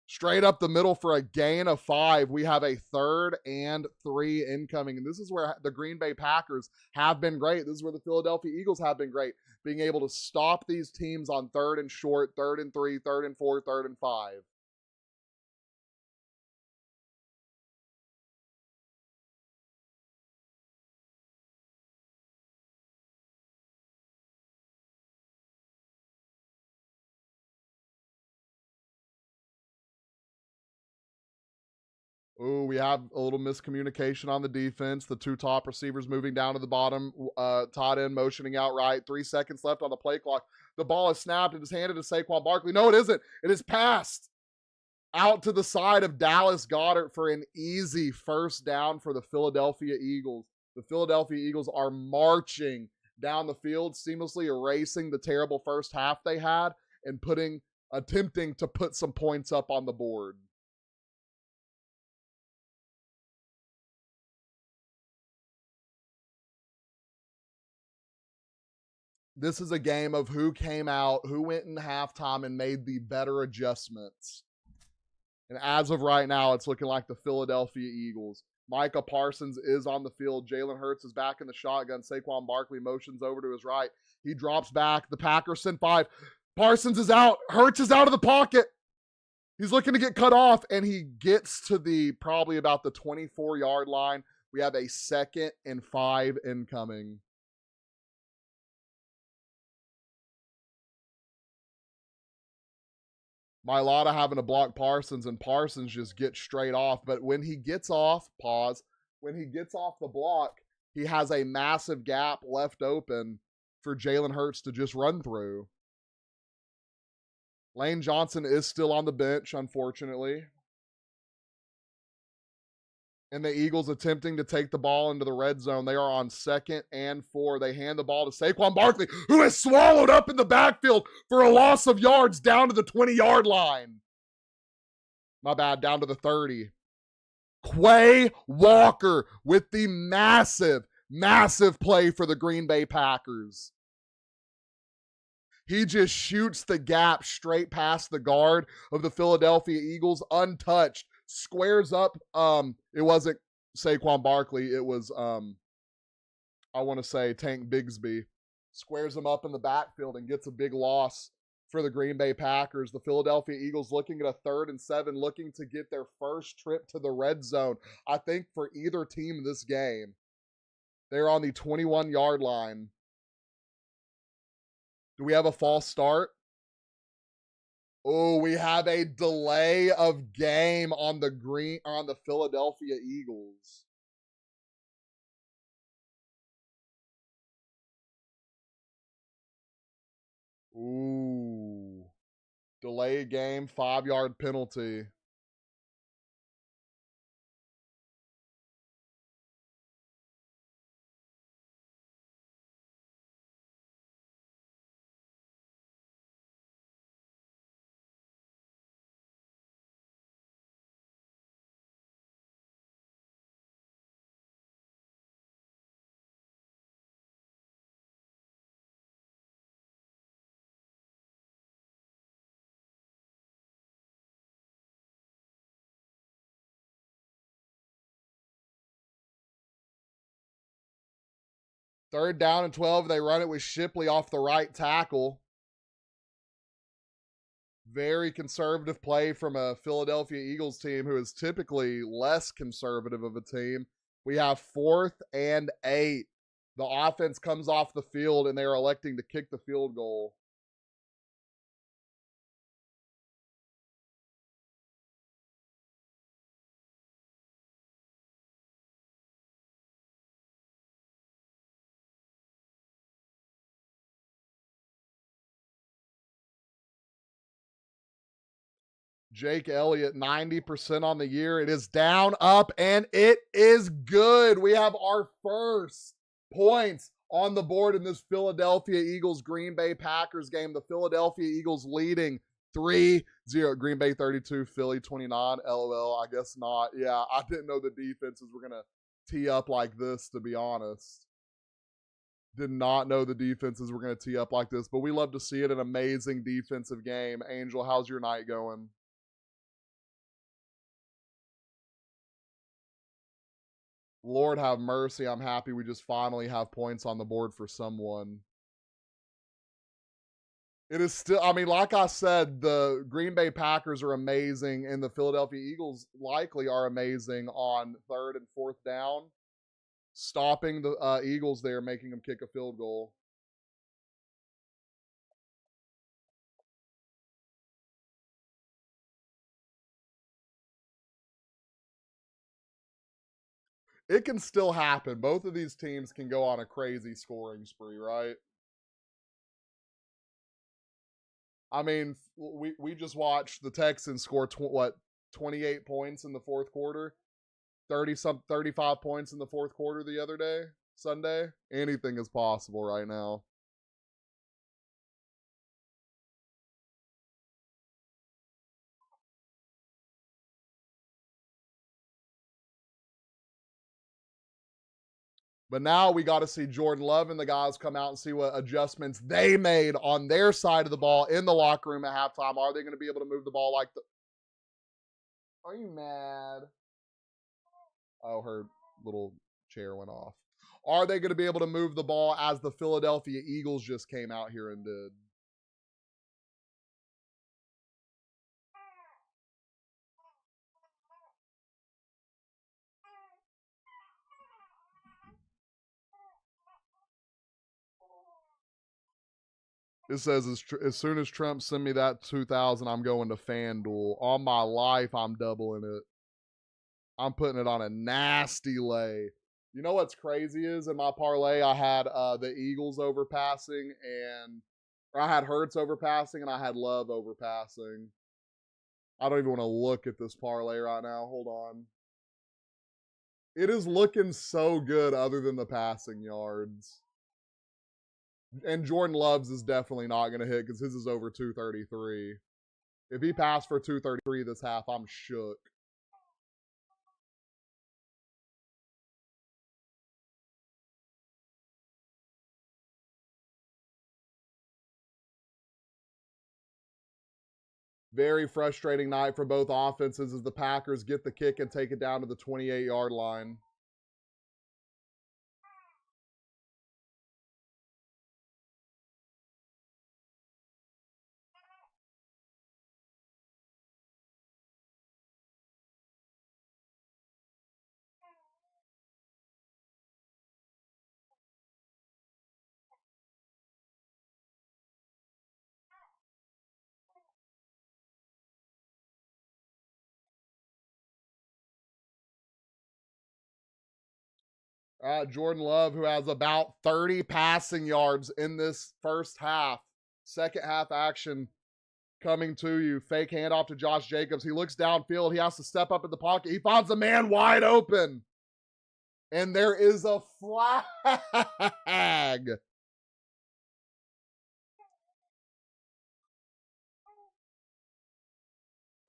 straight up the middle for a gain of 5. We have a 3rd and 3 incoming. And this is where the Green Bay Packers have been great. This is where the Philadelphia Eagles have been great, being able to stop these teams on 3rd and short, 3rd and 3, 3rd and 4, 3rd and 5. Ooh, we have a little miscommunication on the defense. The 2 top receivers moving down to the bottom. Tight end motioning out right. 3 seconds left on the play clock. The ball is snapped. It is handed to Saquon Barkley. No, it isn't. It is passed out to the side of Dallas Goedert for an easy first down for the Philadelphia Eagles. The Philadelphia Eagles are marching down the field, seamlessly erasing the terrible first half they had and attempting to put some points up on the board. This is a game of who came out, who went in halftime and made the better adjustments. And as of right now, it's looking like the Philadelphia Eagles. Micah Parsons is on the field. Jalen Hurts is back in the shotgun. Saquon Barkley motions over to his right. He drops back. The Packers send 5. Parsons is out. Hurts is out of the pocket. He's looking to get cut off, and he gets to probably about the 24-yard line. We have a 2nd and 5 incoming. Mailata having to block Parsons, and Parsons just gets straight off. But when he gets off, when he gets off the block, he has a massive gap left open for Jalen Hurts to just run through. Lane Johnson is still on the bench, unfortunately. And the Eagles attempting to take the ball into the red zone. They are on 2nd and 4. They hand the ball to Saquon Barkley, who is swallowed up in the backfield for a loss of yards down to the 20-yard line. My bad, down to the 30. Quay Walker with the massive play for the Green Bay Packers. He just shoots the gap straight past the guard of the Philadelphia Eagles, untouched. Squares up. It wasn't Saquon Barkley. It was I want to say Tank Bigsby. Squares him up in the backfield and gets a big loss for the Green Bay Packers. The Philadelphia Eagles looking at a 3rd and 7, looking to get their first trip to the red zone. I think for either team this game. They're on the 21-yard line. Do we have a false start? Oh, we have a delay of game on the Philadelphia Eagles. Ooh. Delay game, 5-yard penalty. Third down and 12. They run it with Shipley off the right tackle. Very conservative play from a Philadelphia Eagles team who is typically less conservative of a team. We have 4th and 8. The offense comes off the field and they are electing to kick the field goal. Jake Elliott, 90% on the year. It is down, up, and it is good. We have our first points on the board in this Philadelphia Eagles Green Bay Packers game. The Philadelphia Eagles leading 3-0. Green Bay 32, Philly 29. LOL, I guess not. Yeah, I didn't know the defenses were going to tee up like this, to be honest. Did not know the defenses were going to tee up like this, but we love to see it. An amazing defensive game. Angel, how's your night going? Lord have mercy. I'm happy we just finally have points on the board for someone. It is still, I mean, like I said, the Green Bay Packers are amazing, and the Philadelphia Eagles likely are amazing on 3rd and 4th down. Stopping the Eagles there, making them kick a field goal. It can still happen. Both of these teams can go on a crazy scoring spree, right? I mean, we just watched the Texans score 28 points in the 4th quarter, 35 points in the 4th quarter the other day, Sunday. Anything is possible right now. But now we got to see Jordan Love and the guys come out and see what adjustments they made on their side of the ball in the locker room at halftime. Are they going to be able to move the ball like the. Are you mad? Oh, her little chair went off. Are they going to be able to move the ball as the Philadelphia Eagles just came out here and did? It says, as soon as Trump send me that 2000, I'm going to FanDuel. On my life, I'm doubling it. I'm putting it on a nasty lay. You know what's crazy is in my parlay, I had the Eagles overpassing and I had Hurts overpassing and I had Love overpassing. I don't even want to look at this parlay right now. Hold on. It is looking so good other than the passing yards. And Jordan Love's is definitely not going to hit because his is over 233. If he passed for 233 this half, I'm shook. Very frustrating night for both offenses as the Packers get the kick and take it down to the 28-yard line. Jordan Love, who has about 30 passing yards in this first half. Second half action coming to you. Fake handoff to Josh Jacobs. He looks downfield. He has to step up in the pocket. He finds a man wide open. And there is a flag.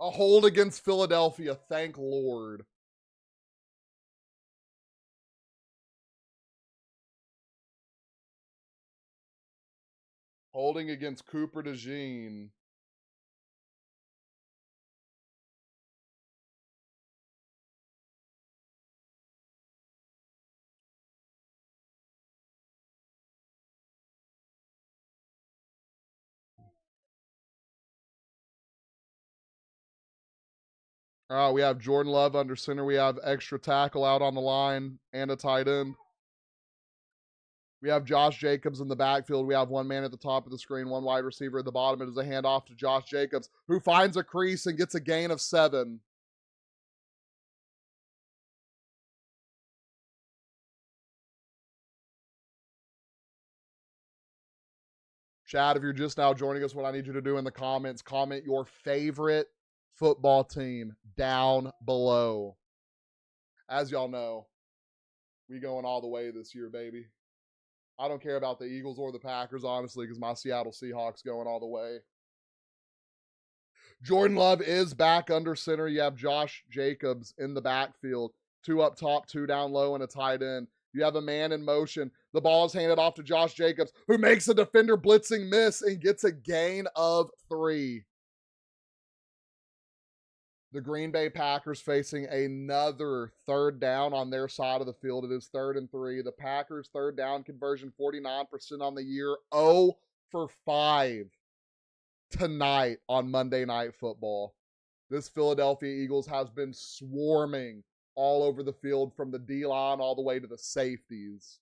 A hold against Philadelphia. Thank Lord. Holding against Cooper DeJean. We have Jordan Love under center. We have extra tackle out on the line and a tight end. We have Josh Jacobs in the backfield. We have one man at the top of the screen, one wide receiver at the bottom. It is a handoff to Josh Jacobs, who finds a crease and gets a gain of 7. Chad, if you're just now joining us, what I need you to do in the comments, comment your favorite football team down below. As y'all know, we going all the way this year, baby. I don't care about the Eagles or the Packers, honestly, because my Seattle Seahawks going all the way. Jordan Love is back under center. You have Josh Jacobs in the backfield. 2 up top, 2 down low, and a tight end. You have a man in motion. The ball is handed off to Josh Jacobs, who makes a defender blitzing miss and gets a gain of 3. The Green Bay Packers facing another third down on their side of the field. It is 3rd and 3. The Packers' third down conversion, 49% on the year. 0 for 5 tonight on Monday Night Football. This Philadelphia Eagles has been swarming all over the field from the D-line all the way to the safeties.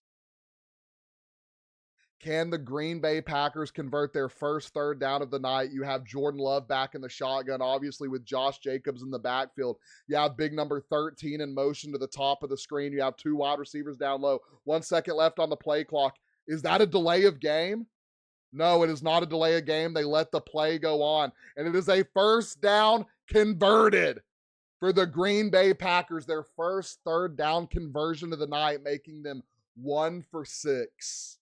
Can the Green Bay Packers convert their first third down of the night? You have Jordan Love back in the shotgun, obviously with Josh Jacobs in the backfield. You have big number 13 in motion to the top of the screen. You have 2 wide receivers down low. 1 second left on the play clock. Is that a delay of game? No, it is not a delay of game. They let the play go on. And it is a first down converted for the Green Bay Packers. Their first third down conversion of the night, making them 1 for 6.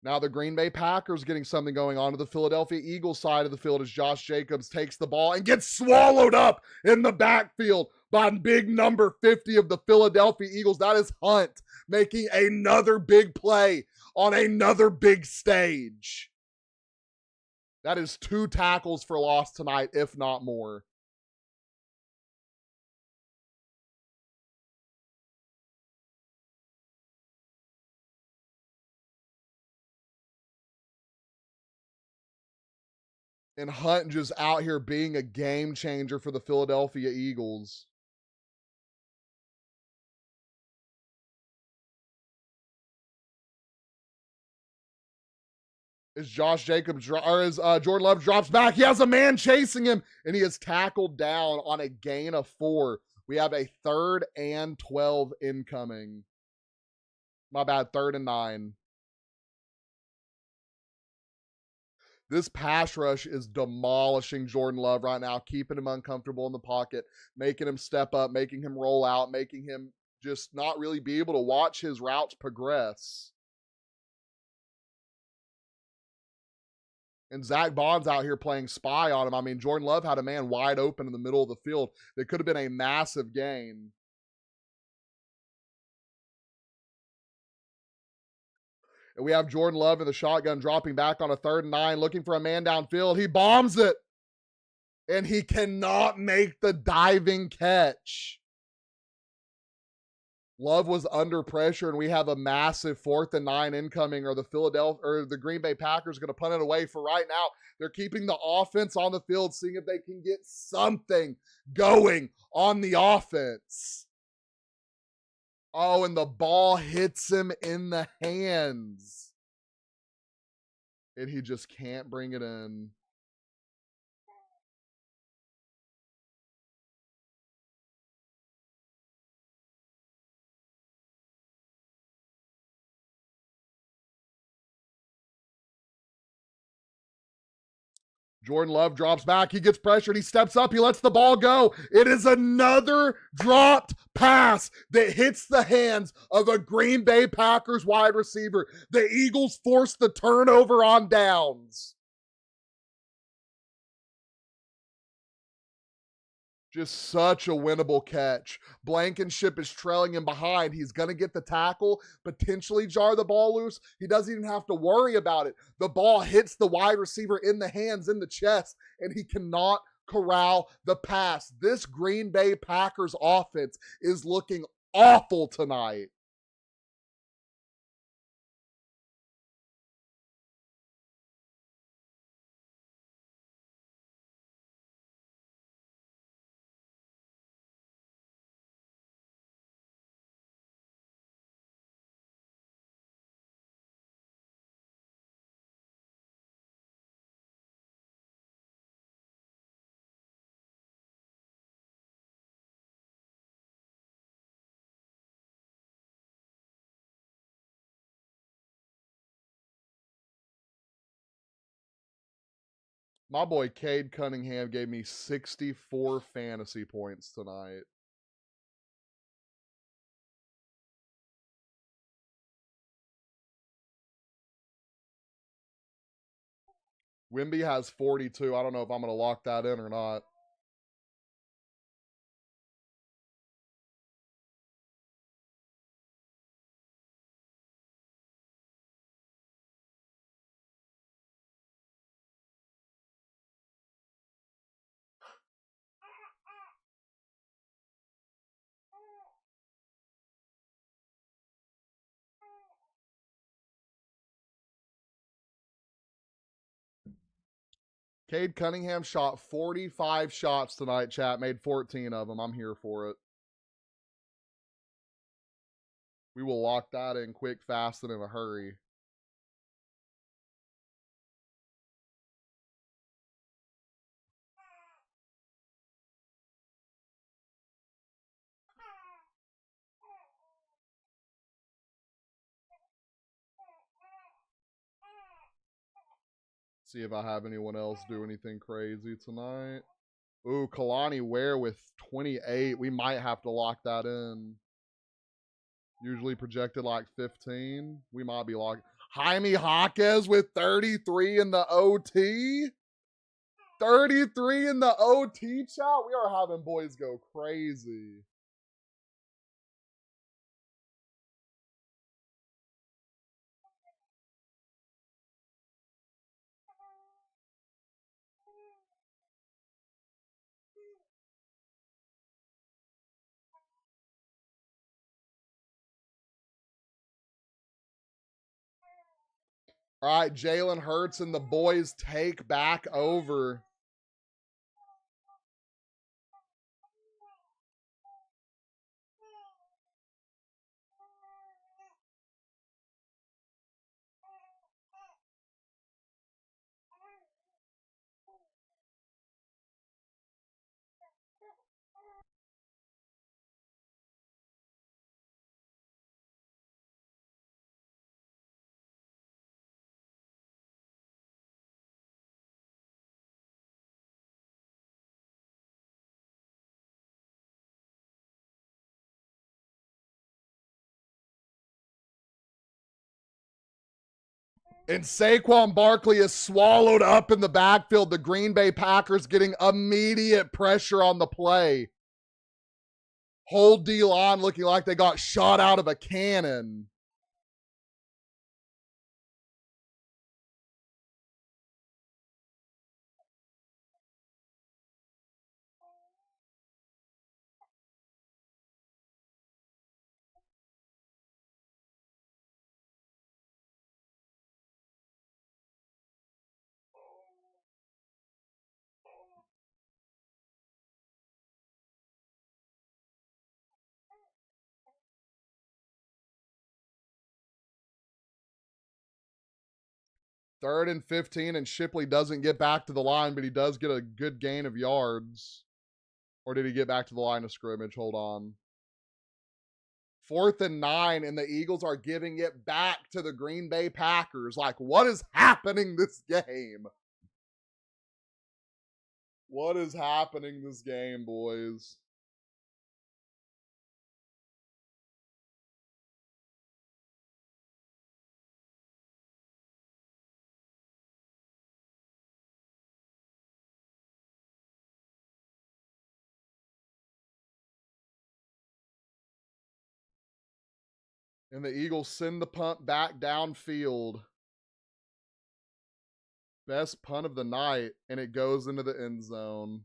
Now the Green Bay Packers getting something going on to the Philadelphia Eagles side of the field as Josh Jacobs takes the ball and gets swallowed up in the backfield by big number 50 of the Philadelphia Eagles. That is Hunt making another big play on another big stage. That is 2 tackles for loss tonight, if not more. And Hunt just out here being a game changer for the Philadelphia Eagles. Is Josh Jacobs or is Jordan Love drops back? He has a man chasing him, and he is tackled down on a gain of 4. We have a 3rd and 12 incoming. My bad, 3rd and 9. This pass rush is demolishing Jordan Love right now, keeping him uncomfortable in the pocket, making him step up, making him roll out, making him just not really be able to watch his routes progress. And Zach Bond's out here playing spy on him. I mean, Jordan Love had a man wide open in the middle of the field. That could have been a massive gain. And we have Jordan Love in the shotgun dropping back on a 3rd and 9, looking for a man downfield. He bombs it. And he cannot make the diving catch. Love was under pressure, and we have a massive 4th and 9 incoming, or the Green Bay Packers are going to punt it away. For right now, they're keeping the offense on the field, seeing if they can get something going on the offense. Oh, and the ball hits him in the hands. And he just can't bring it in. Jordan Love drops back. He gets pressured. He steps up. He lets the ball go. It is another dropped pass that hits the hands of a Green Bay Packers wide receiver. The Eagles force the turnover on downs. Just such a winnable catch. Blankenship is trailing him behind. He's going to get the tackle, potentially jar the ball loose. He doesn't even have to worry about it. The ball hits the wide receiver in the hands, in the chest, and he cannot corral the pass. This Green Bay Packers offense is looking awful tonight. My boy Cade Cunningham gave me 64 fantasy points tonight. Wimby has 42. I don't know if I'm going to lock that in or not. Cade Cunningham shot 45 shots tonight, chat. Made 14 of them. I'm here for it. We will lock that in quick, fast, and in a hurry. See if I have anyone else do anything crazy tonight. Ooh, Kalani Ware with 28. We might have to lock that in. Usually projected like 15. We might be locked. Jaime Jaquez with 33 in the OT. 33 in the OT, chat. We are having boys go crazy. All right, Jalen Hurts and the boys take back over. And Saquon Barkley is swallowed up in the backfield. The Green Bay Packers getting immediate pressure on the play. Whole D-line looking like they got shot out of a cannon. Third and 15, and Shipley doesn't get back to the line, but he does get a good gain of yards. Or did he get back to the line of scrimmage? Hold on. 4th and 9, and the Eagles are giving it back to the Green Bay Packers. Like, what is happening this game? What is happening this game, boys? And the Eagles send the punt back downfield. Best punt of the night, and it goes into the end zone.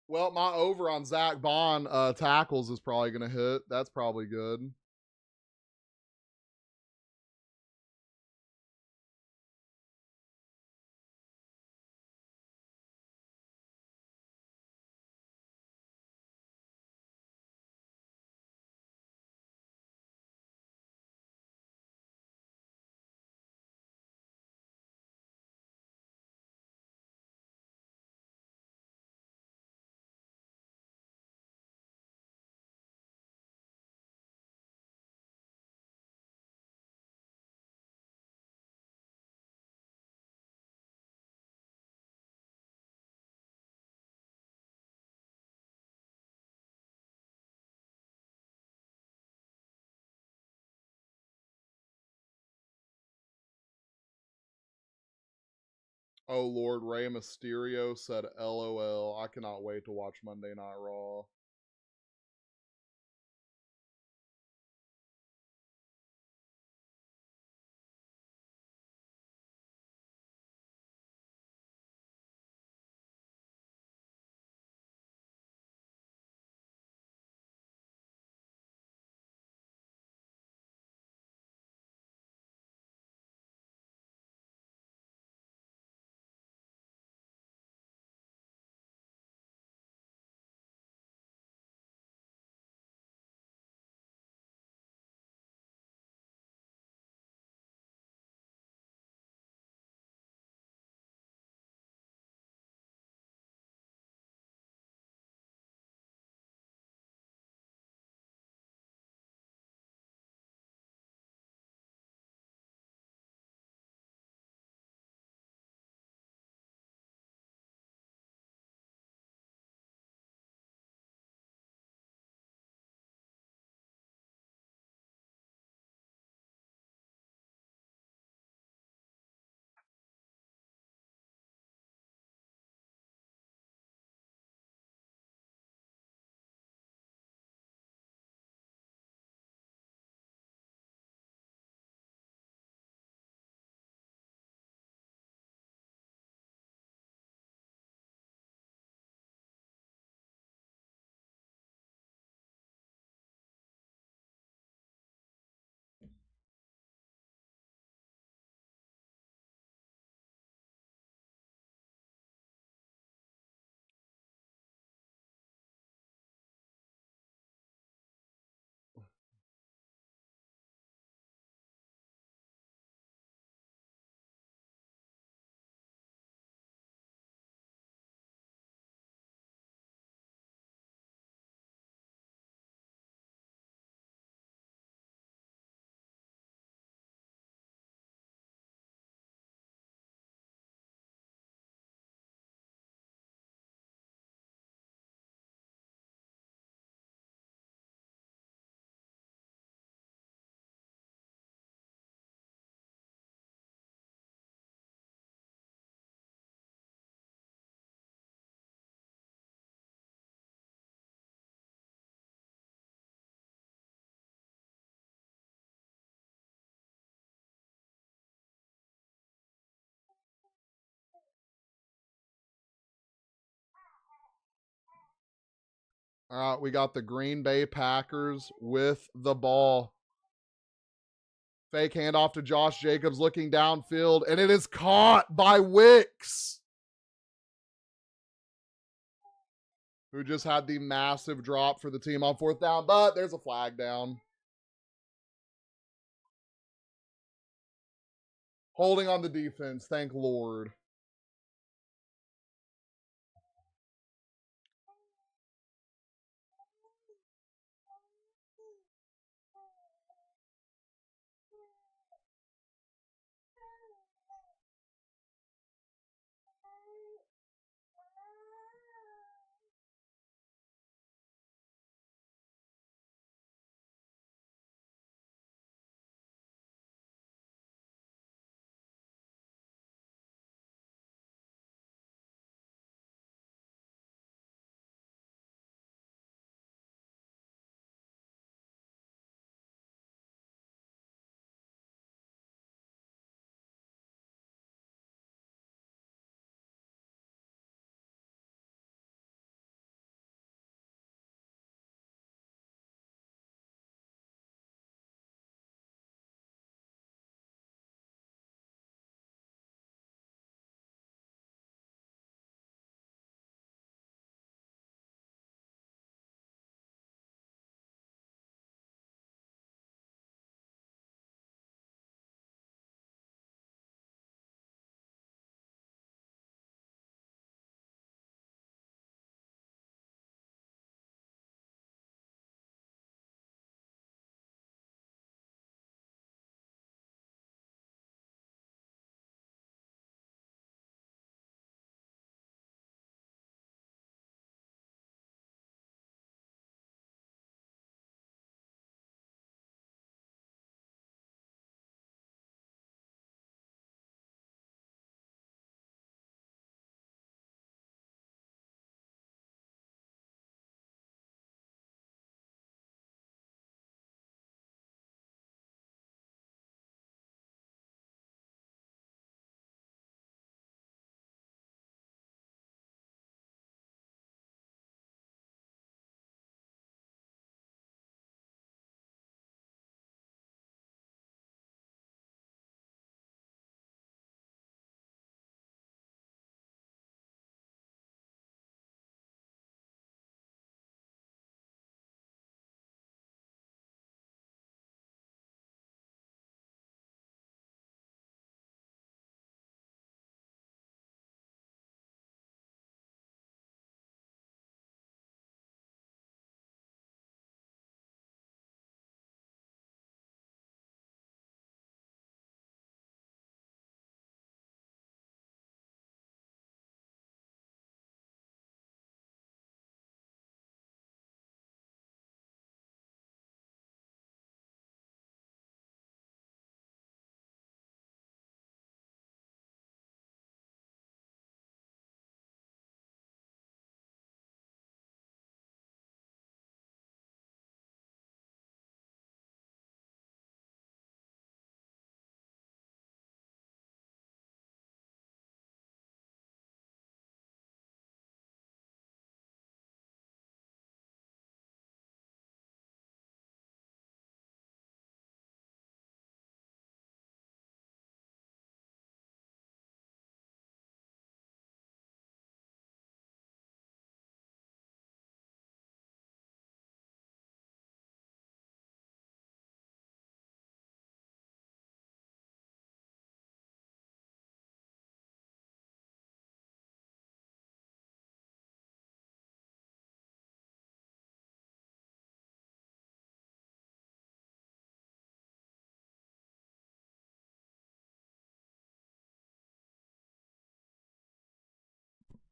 Well, my over on Zach Bond tackles is probably going to hit. That's probably good. Oh, Lord, Rey Mysterio said LOL. I cannot wait to watch Monday Night Raw. All right, we got the Green Bay Packers with the ball. Fake handoff to Josh Jacobs looking downfield, and it is caught by Wicks, who just had the massive drop for the team on fourth down, but there's a flag down. Holding on the defense, thank Lord.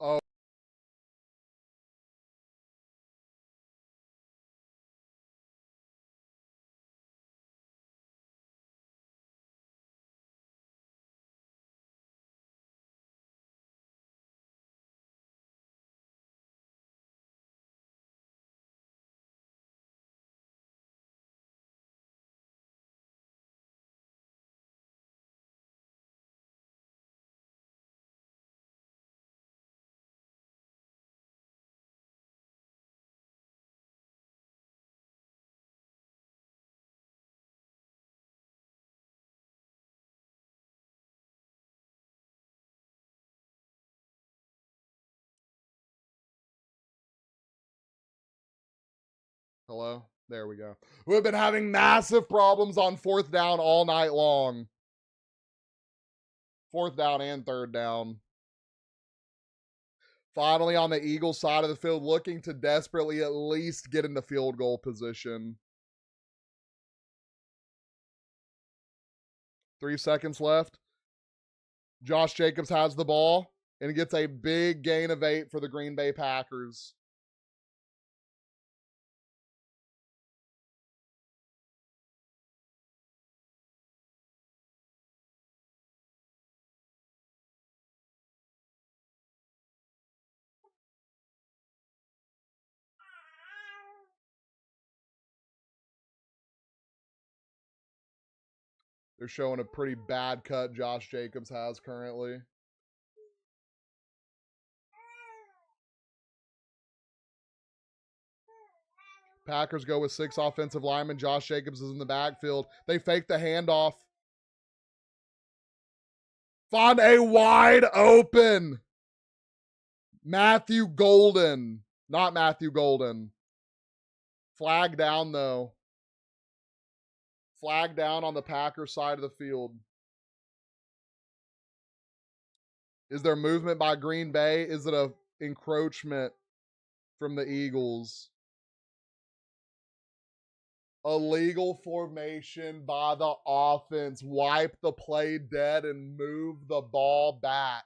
Oh, Hello? There we go. Who have been having massive problems on fourth down all night long. Fourth down and third down. Finally on the Eagles side of the field, looking to desperately at least get in the field goal position. 3 seconds left. Josh Jacobs has the ball and gets a big gain of 8 for the Green Bay Packers. They're showing a pretty bad cut Josh Jacobs has currently. Packers go with 6 offensive linemen. Josh Jacobs is in the backfield. They fake the handoff. Find a wide open Matthew Golden. Not Matthew Golden. Flag down, though. Flag down on the Packers side of the field. Is there movement by Green Bay? Is it a encroachment from the Eagles? Illegal formation by the offense. Wipe the play dead and move the ball back.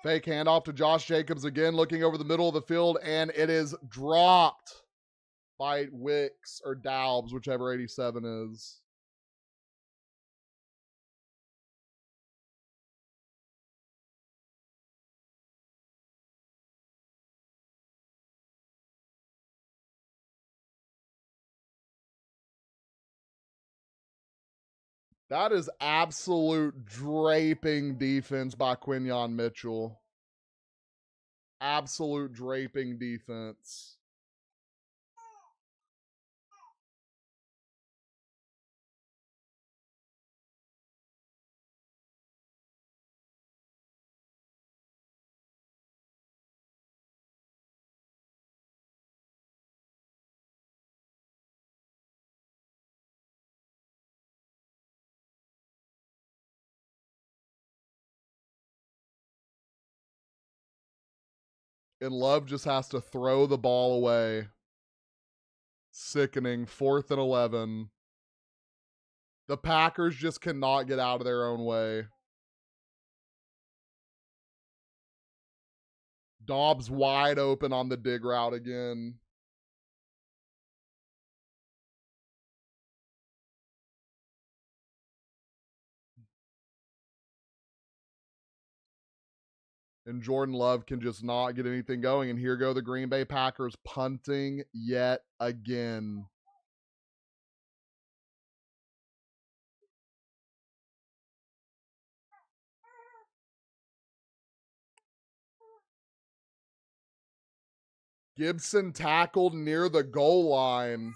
Fake handoff to Josh Jacobs again, looking over the middle of the field, and it is dropped by Wicks or Daubs, whichever 87 is. That is absolute draping defense by Quinyon Mitchell. Absolute draping defense. And Love just has to throw the ball away. Sickening. 4th and 11. The Packers just cannot get out of their own way. Dobbs wide open on the dig route again. And Jordan Love can just not get anything going. And here go the Green Bay Packers punting yet again. Gibson tackled near the goal line.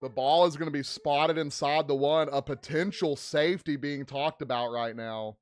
The ball is going to be spotted inside the 1. A potential safety being talked about right now.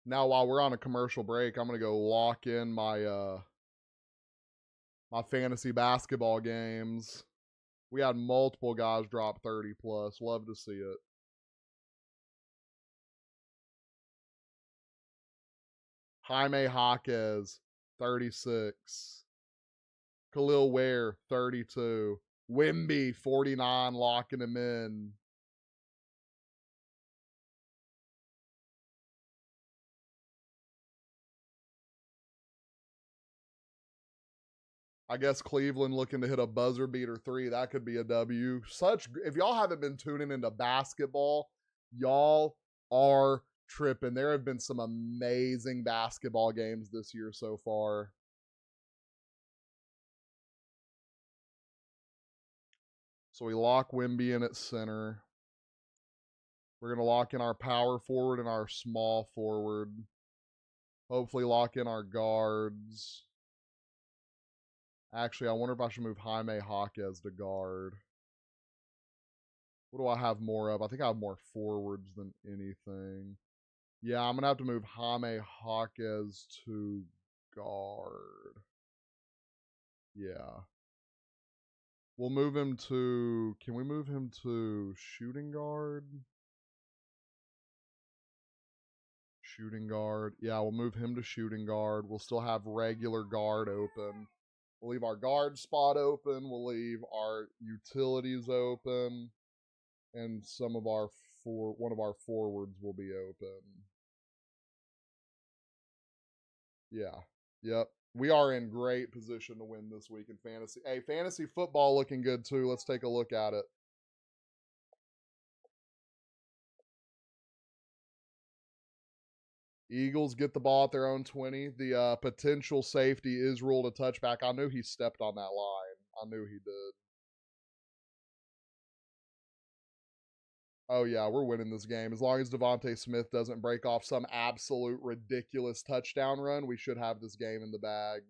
Now, while we're on a commercial break, I'm going to go lock in my my fantasy basketball games. We had multiple guys drop 30 plus. Love to see it. Jaime Jaquez, 36. Khalil Ware, 32. Wimby, 49, locking him in. I guess Cleveland looking to hit a buzzer beater 3. That could be a W. If y'all haven't been tuning into basketball, y'all are tripping. There have been some amazing basketball games this year so far. So we lock Wimby in at center. We're going to lock in our power forward and our small forward. Hopefully lock in our guards. Actually, I wonder if I should move Jaime Jaquez to guard. What do I have more of? I think I have more forwards than anything. Yeah, I'm going to have to move Jaime Jaquez to guard. Yeah. We'll move him to... Can we move him to shooting guard? Shooting guard. Yeah, we'll move him to shooting guard. We'll still have regular guard open. We'll leave our guard spot open. We'll leave our utilities open. And some of our one of our forwards will be open. Yeah. Yep. We are in great position to win this week in fantasy. Hey, fantasy football looking good too. Let's take a look at it. Eagles get the ball at their own 20. The potential safety is ruled a touchback. I knew he stepped on that line. I knew he did. Oh, yeah, we're winning this game. As long as Devontae Smith doesn't break off some absolute ridiculous touchdown run, we should have this game in the bag.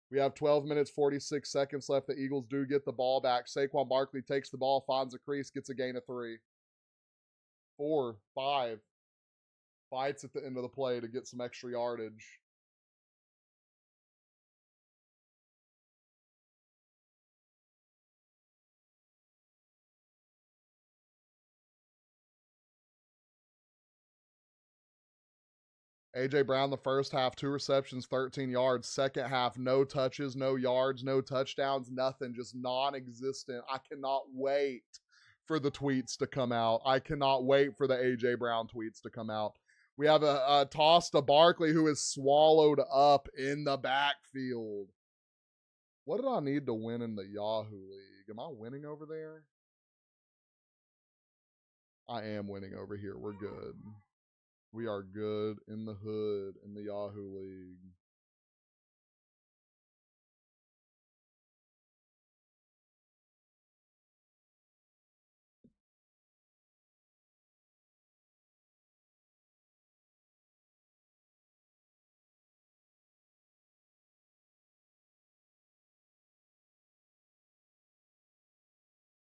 We have 12 minutes, 46 seconds left. The Eagles do get the ball back. Saquon Barkley takes the ball, finds a crease, gets a gain of 3. 4, 5. Fights at the end of the play to get some extra yardage. A.J. Brown, the first half, 2 receptions, 13 yards. Second half, no touches, no yards, no touchdowns, nothing, just non existent. I cannot wait for the tweets to come out. I cannot wait for the A.J. Brown tweets to come out. We have a toss to Barkley, who is swallowed up in the backfield. What did I need to win in the Yahoo League? Am I winning over there? I am winning over here. We're good. We are good in the hood in the Yahoo League.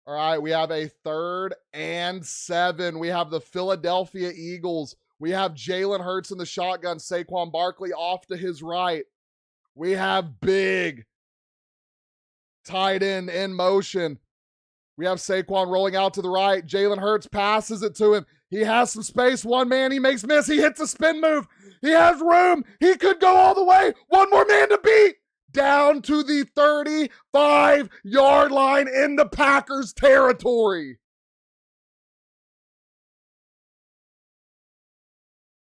All right, we have a 3rd and 7. We have the Philadelphia Eagles. We have Jalen Hurts in the shotgun, Saquon Barkley off to his right. We have big tight end in motion. We have Saquon rolling out to the right. Jalen Hurts passes it to him. He has some space. One man, he makes miss. He hits a spin move. He has room. He could go all the way. One more man to beat. Down to the 35-yard line in the Packers territory.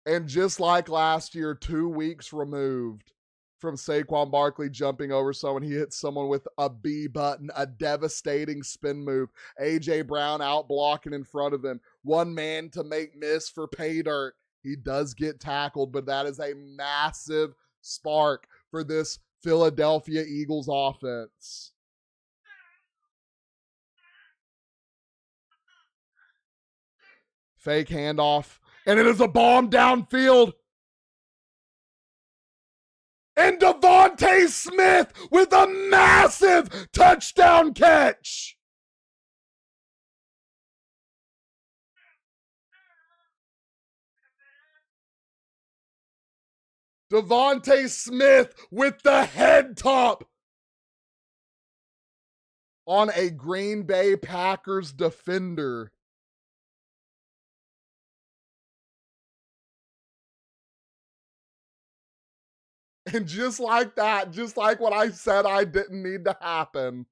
And just like last year, 2 weeks removed from Saquon Barkley jumping over someone, he hits someone with a B button, a devastating spin move. A.J. Brown out blocking in front of him. One man to make miss for pay dirt. He does get tackled, but that is a massive spark for this Philadelphia Eagles offense. Fake handoff, and it is a bomb downfield. And Devontae Smith with a massive touchdown catch. Devontae Smith with the head top on a Green Bay Packers defender. And just like that, just like what I said I didn't need to happen.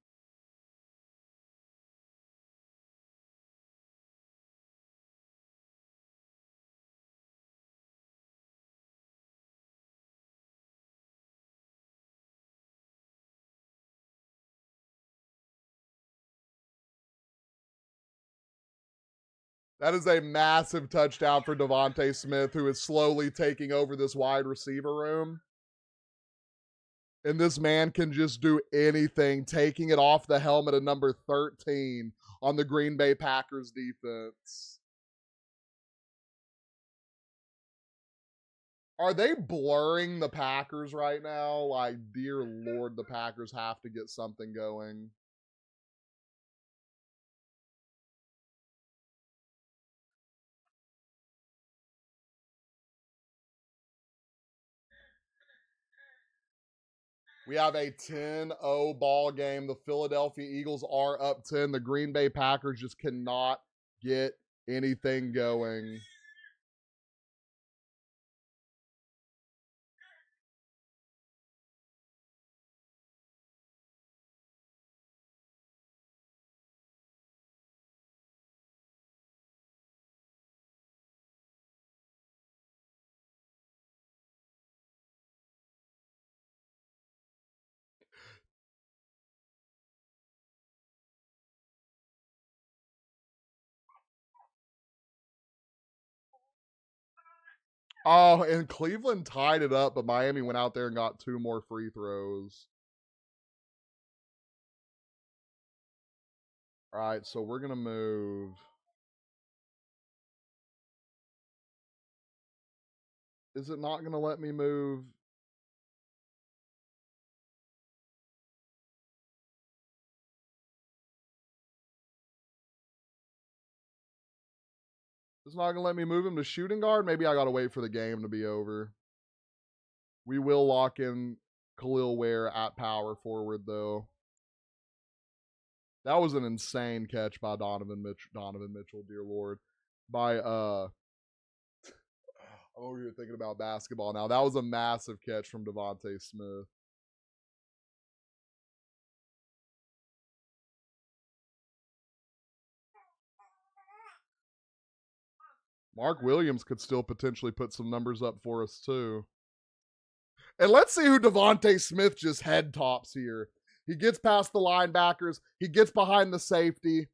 That is a massive touchdown for Devontae Smith, who is slowly taking over this wide receiver room. And this man can just do anything, taking it off the helmet of number 13 on the Green Bay Packers defense. Are they blurring the Packers right now? Like, dear Lord, the Packers have to get something going. We have a 10-0 ball game. The Philadelphia Eagles are up 10. The Green Bay Packers just cannot get anything going. Oh, and Cleveland tied it up, but Miami went out there and got 2 more free throws. All right, so we're going to move. Is it not going to let me move? It's not going to let me move him to shooting guard? Maybe I got to wait for the game to be over. We will lock in Khalil Ware at power forward, though. That was an insane catch by Donovan Mitchell, dear Lord. By I'm over here thinking about basketball now. That was a massive catch from Devontae Smith. Mark Williams could still potentially put some numbers up for us, too. And let's see who Devontae Smith just head tops here. He gets past the linebackers. He gets behind the safety,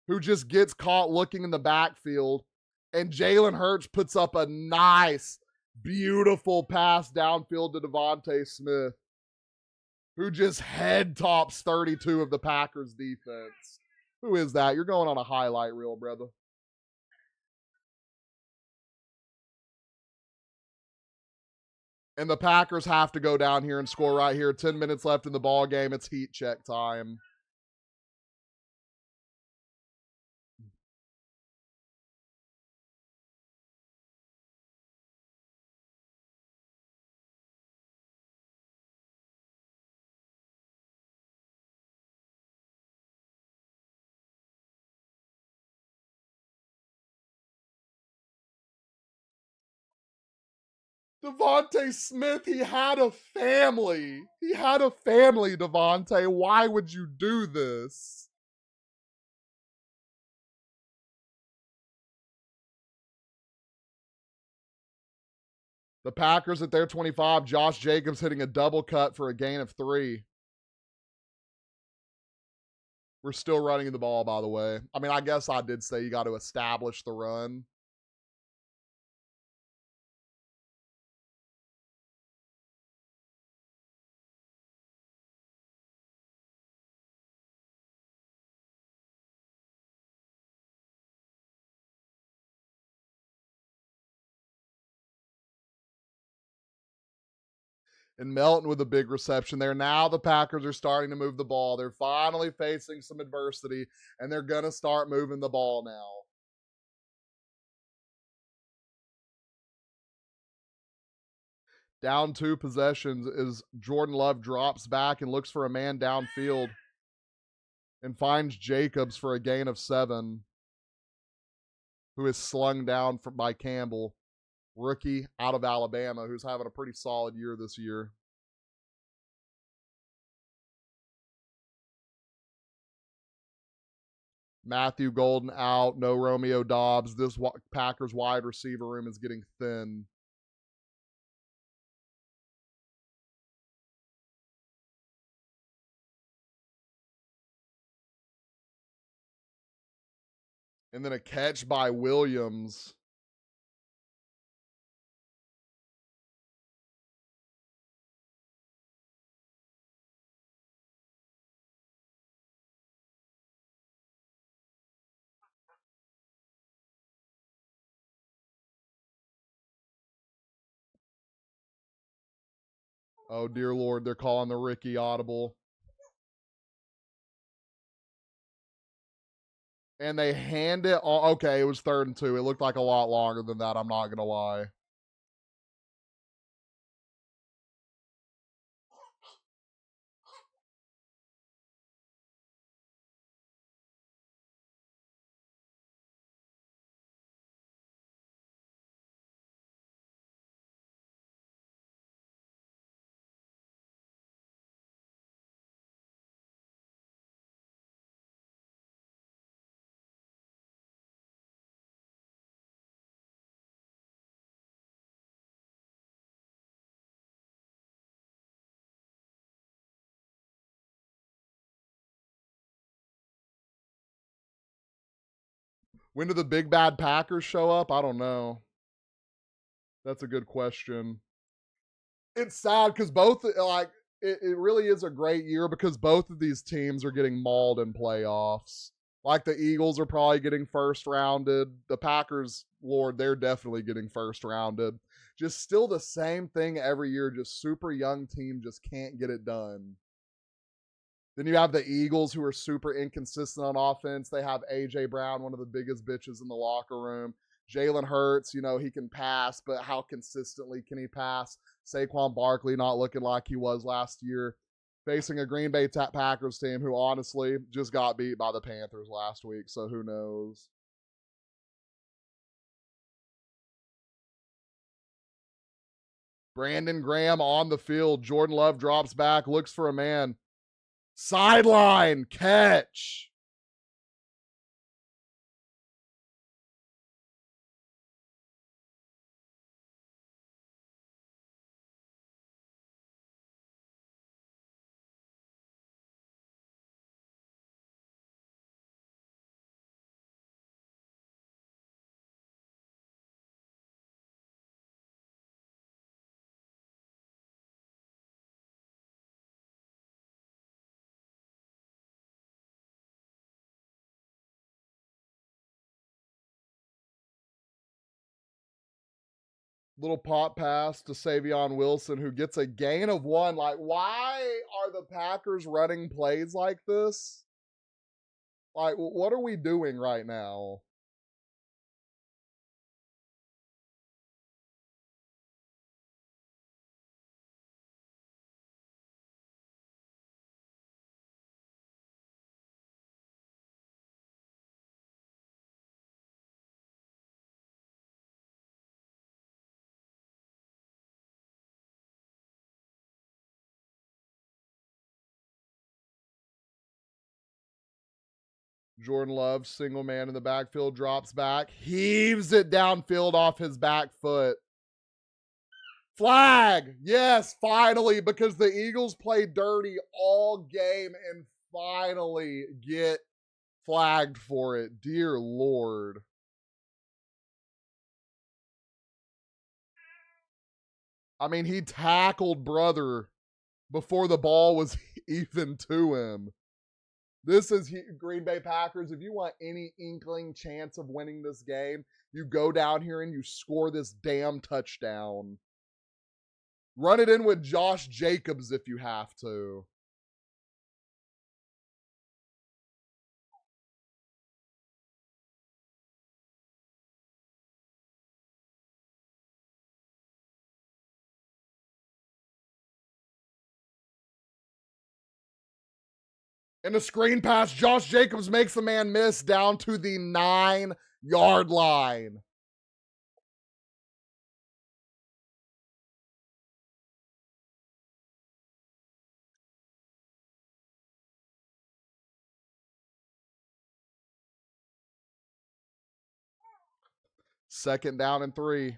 who just gets caught looking in the backfield. And Jalen Hurts puts up a nice, beautiful pass downfield to Devontae Smith, who just head tops 32 of the Packers defense. Who is that? You're going on a highlight reel, brother. And the Packers have to go down here and score right here. 10 minutes left in the ball game. It's heat check time. Devontae Smith, he had a family. He had a family, Devontae. Why would you do this? The Packers at their 25. Josh Jacobs hitting a double cut for a gain of 3. We're still running the ball, by the way. I mean, I guess I did say you got to establish the run. And Melton with a big reception there. Now the Packers are starting to move the ball. They're finally facing some adversity, and they're going to start moving the ball now. Down 2 possessions as Jordan Love drops back and looks for a man downfield and finds Jacobs for a gain of 7, who is slung down by Campbell, rookie out of Alabama, who's having a pretty solid year this year. Matthew Golden out, no Romeo Dobbs. This Packers wide receiver room is getting thin. And then a catch by Williams. Oh, dear Lord, they're calling the Ricky audible. And they hand it on. Okay, it was 3rd and 2. It looked like a lot longer than that, I'm not going to lie. When do the big bad Packers show up? I don't know. That's a good question. It's sad because both, like, it really is a great year because both of these teams are getting mauled in playoffs. Like the Eagles are probably getting first rounded. The Packers, Lord, they're definitely getting first rounded. Just still the same thing every year. Just super young team just can't get it done. Then you have the Eagles, who are super inconsistent on offense. They have A.J. Brown, one of the biggest bitches in the locker room. Jalen Hurts, he can pass, but how consistently can he pass? Saquon Barkley not looking like he was last year. Facing a Green Bay Packers team who honestly just got beat by the Panthers last week, so who knows? Brandon Graham on the field. Jordan Love drops back, looks for a man. Sideline catch. Little pop pass to Savion Wilson, who gets a gain of 1. Like, why are the Packers running plays like this? Like, what are we doing right now? Jordan Love, single man in the backfield, drops back, heaves it downfield off his back foot. Flag! Yes, finally, because the Eagles played dirty all game and finally get flagged for it. Dear Lord. I mean, he tackled brother before the ball was even to him. This is Green Bay Packers. If you want any inkling chance of winning this game, you go down here and you score this damn touchdown. Run it in with Josh Jacobs if you have to. And a screen pass. Josh Jacobs makes the man miss down to the 9-yard line. Second down and 3.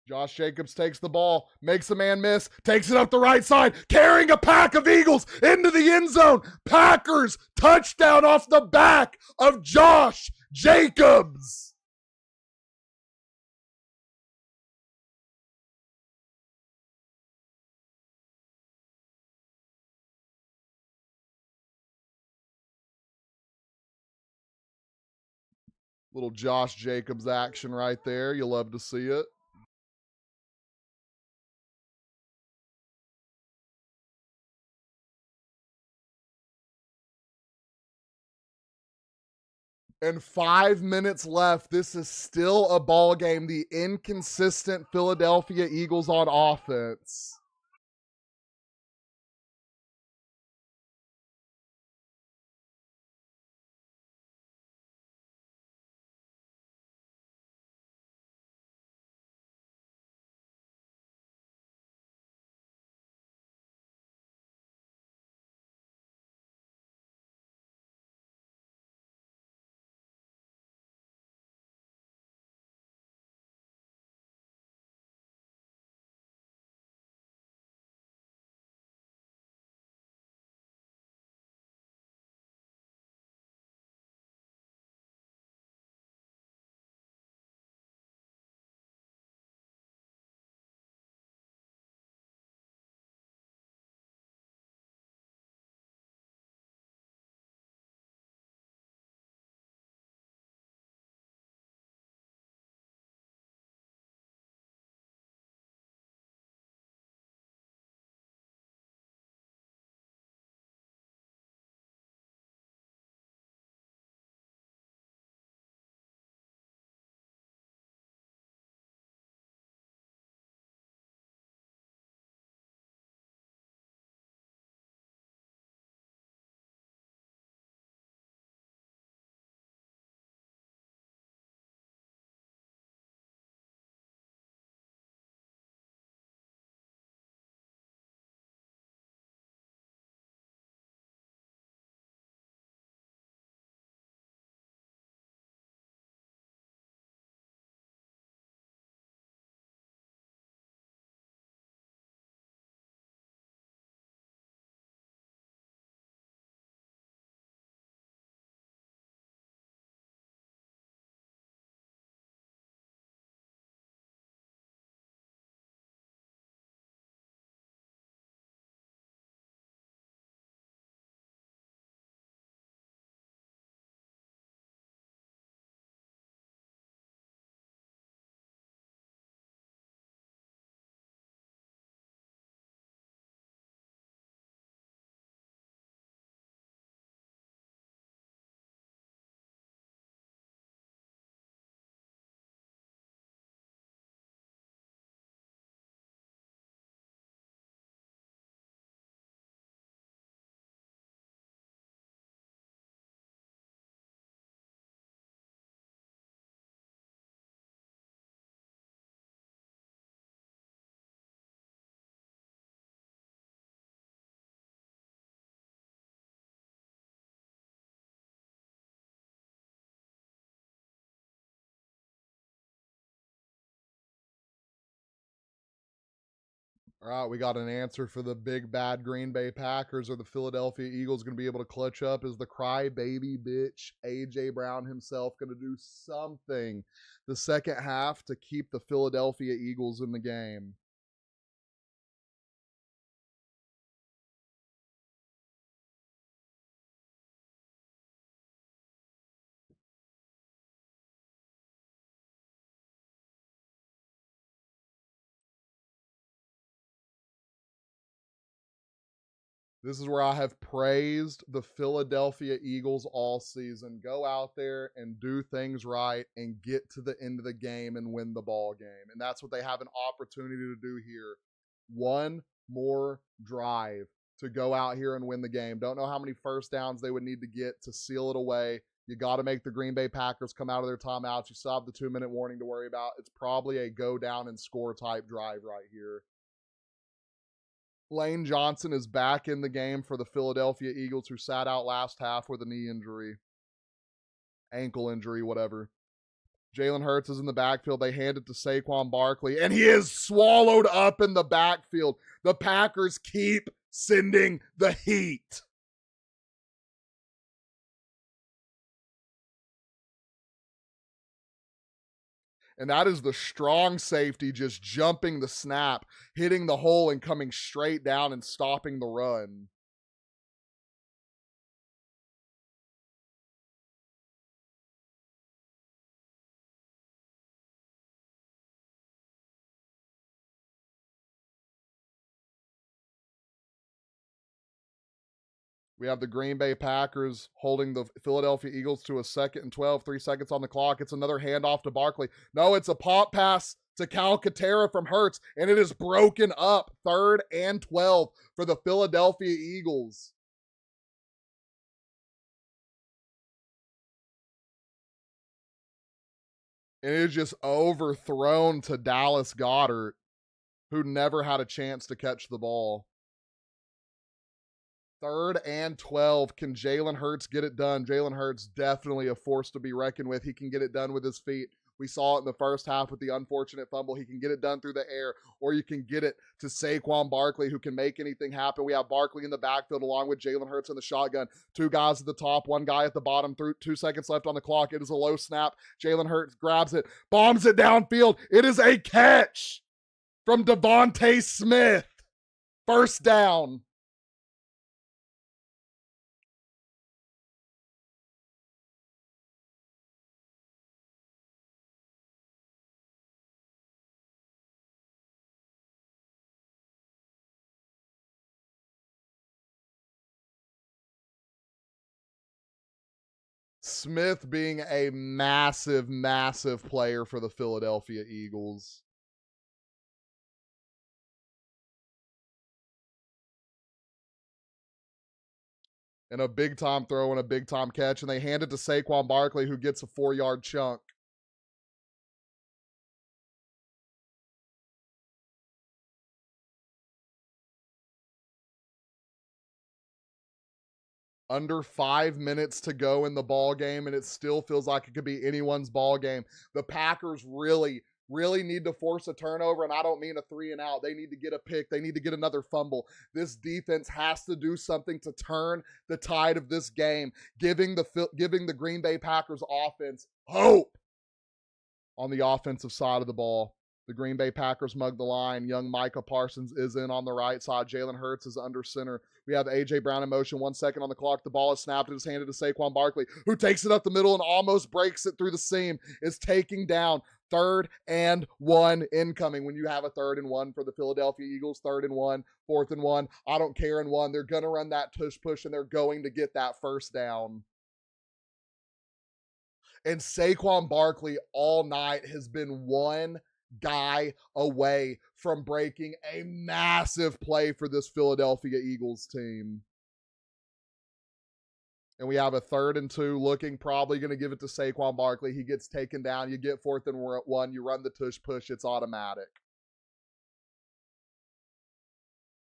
Josh Jacobs takes the ball, makes a man miss, takes it up the right side, carrying a pack of Eagles into the end zone. Packers touchdown off the back of Josh Jacobs. Little Josh Jacobs action right there. You love to see it. And 5 minutes left. This is still a ball game. The inconsistent Philadelphia Eagles on offense. All right, we got an answer for the big bad Green Bay Packers. Or the Philadelphia Eagles going to be able to clutch up? Is the crybaby bitch A.J. Brown himself going to do something the second half to keep the Philadelphia Eagles in the game? This is where I have praised the Philadelphia Eagles all season. Go out there and do things right and get to the end of the game and win the ball game. And that's what they have an opportunity to do here. one more drive to go out here and win the game. Don't know how many first downs they would need to get to seal it away. You got to make the Green Bay Packers come out of their timeouts. You still have the 2-minute warning to worry about. It's probably a go down and score type drive right here. Lane Johnson is back in the game for the Philadelphia Eagles, who sat out last half with a knee injury, ankle injury, whatever. Jalen Hurts is in the backfield. They hand it to Saquon Barkley, and he is swallowed up in the backfield. The Packers keep sending the heat. And that is the strong safety just jumping the snap, hitting the hole and coming straight down and stopping the run. We have the Green Bay Packers holding the Philadelphia Eagles to a 2nd and 12, 3 seconds on the clock. It's another handoff to Barkley. No, it's a pop pass to Calcaterra from Hurts, and it is broken up. 3rd and 12 for the Philadelphia Eagles. And it is just overthrown to Dallas Goedert, who never had a chance to catch the ball. 3rd and 12. Can Jalen Hurts get it done? Jalen Hurts definitely a force to be reckoned with. He can get it done with his feet. We saw it in the first half with the unfortunate fumble. He can get it done through the air, or you can get it to Saquon Barkley, who can make anything happen. We have Barkley in the backfield along with Jalen Hurts in the shotgun. 2 guys at the top, 1 guy at the bottom. 2 seconds left on the clock. It is a low snap. Jalen Hurts grabs it, bombs it downfield. It is a catch from Devontae Smith. 1st down. Smith being a massive, massive player for the Philadelphia Eagles. And a big time throw and a big time catch. And they hand it to Saquon Barkley, who gets a 4-yard chunk. Under 5 minutes to go in the ball game, and it still feels like it could be anyone's ball game. The Packers really need to force a turnover, and I don't mean a 3 and out. They need to get a pick. They need to get another fumble. This defense has to do something to turn the tide of this game, giving the Green Bay Packers offense hope on the offensive side of the ball. The Green Bay Packers mug the line. Young Micah Parsons is in on the right side. Jalen Hurts is under center. We have A.J. Brown in motion. 1 second on the clock. The ball is snapped and is handed to Saquon Barkley, who takes it up the middle and almost breaks it through the seam. Is taking down 3rd and 1 incoming. When you have a 3rd and 1 for the Philadelphia Eagles, 3rd and 1, 4th and 1, I don't care in 1. They're going to run that tush push, and they're going to get that 1st down. And Saquon Barkley all night has been 1 guy away from breaking a massive play for this Philadelphia Eagles team. And we have a 3rd and 2 looking, probably going to give it to Saquon Barkley. He gets taken down. You get 4th and 1. You run the tush push. It's automatic.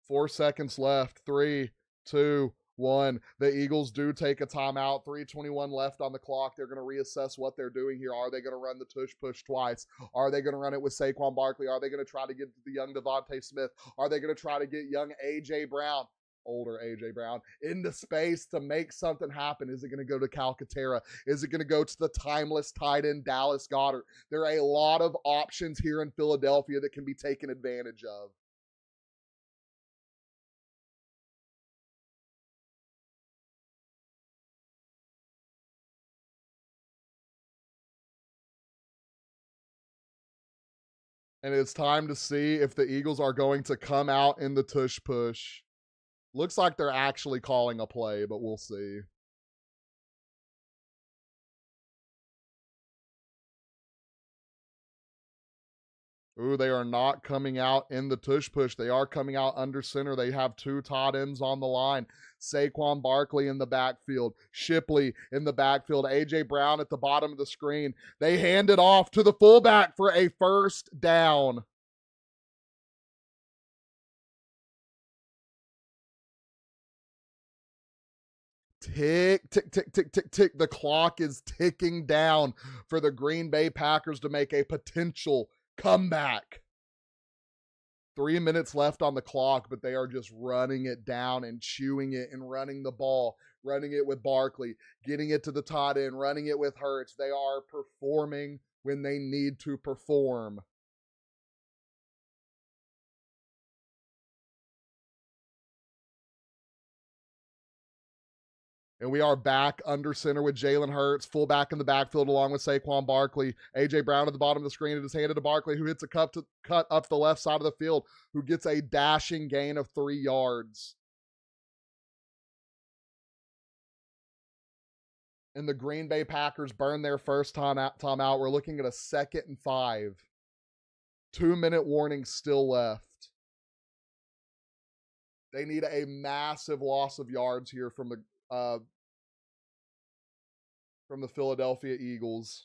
4 seconds left. 3, 2, 1. The Eagles do take a timeout. 3:21 left on the clock. They're going to reassess what they're doing here. Are they going to run the tush push twice? Are they going to run it with Saquon Barkley? Are they going to try to get the young Devontae Smith? Are they going to try to get young A.J. Brown, older A.J. Brown, into space to make something happen? Is it going to go to Calcaterra? Is it going to go to the timeless tight end Dallas Goedert? There are a lot of options here in Philadelphia that can be taken advantage of. And it's time to see if the Eagles are going to come out in the tush push. Looks like they're actually calling a play, but we'll see. Ooh, they are not coming out in the tush push. They are coming out under center. They have two tight ends on the line. Saquon Barkley in the backfield. Shipley in the backfield. A.J. Brown at the bottom of the screen. They hand it off to the fullback for a first down. Tick, tick, tick, tick, tick, tick. The clock is ticking down for the Green Bay Packers to make a potential comeback. 3 minutes left on the clock, but they are just running it down and chewing it and running the ball, running it with Barkley, getting it to the tight end, running it with Hurts. They are performing when they need to perform. And we are back under center with Jalen Hurts, fullback in the backfield along with Saquon Barkley. A.J. Brown at the bottom of the screen. It is handed to Barkley, who hits a cut up the left side of the field, who gets a dashing gain of 3 yards. And the Green Bay Packers burn their first timeout. We're looking at a 2nd and 5. 2-minute warning still left. They need a massive loss of yards here from the Philadelphia Eagles.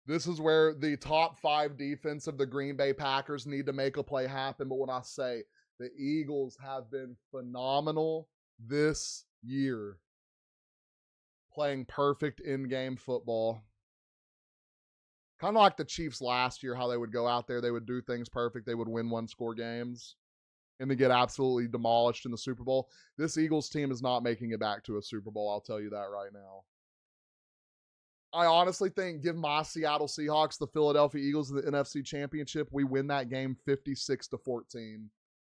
This is where the top 5 defense of the Green Bay Packers need to make a play happen. But when I say the Eagles have been phenomenal this year, playing perfect in-game football. Kind of like the Chiefs last year, how they would go out there, they would do things perfect, they would win 1-score games, and they get absolutely demolished in the Super Bowl. This Eagles team is not making it back to a Super Bowl, I'll tell you that right now. I honestly think, give my Seattle Seahawks the Philadelphia Eagles in the NFC Championship, we win that game 56-14.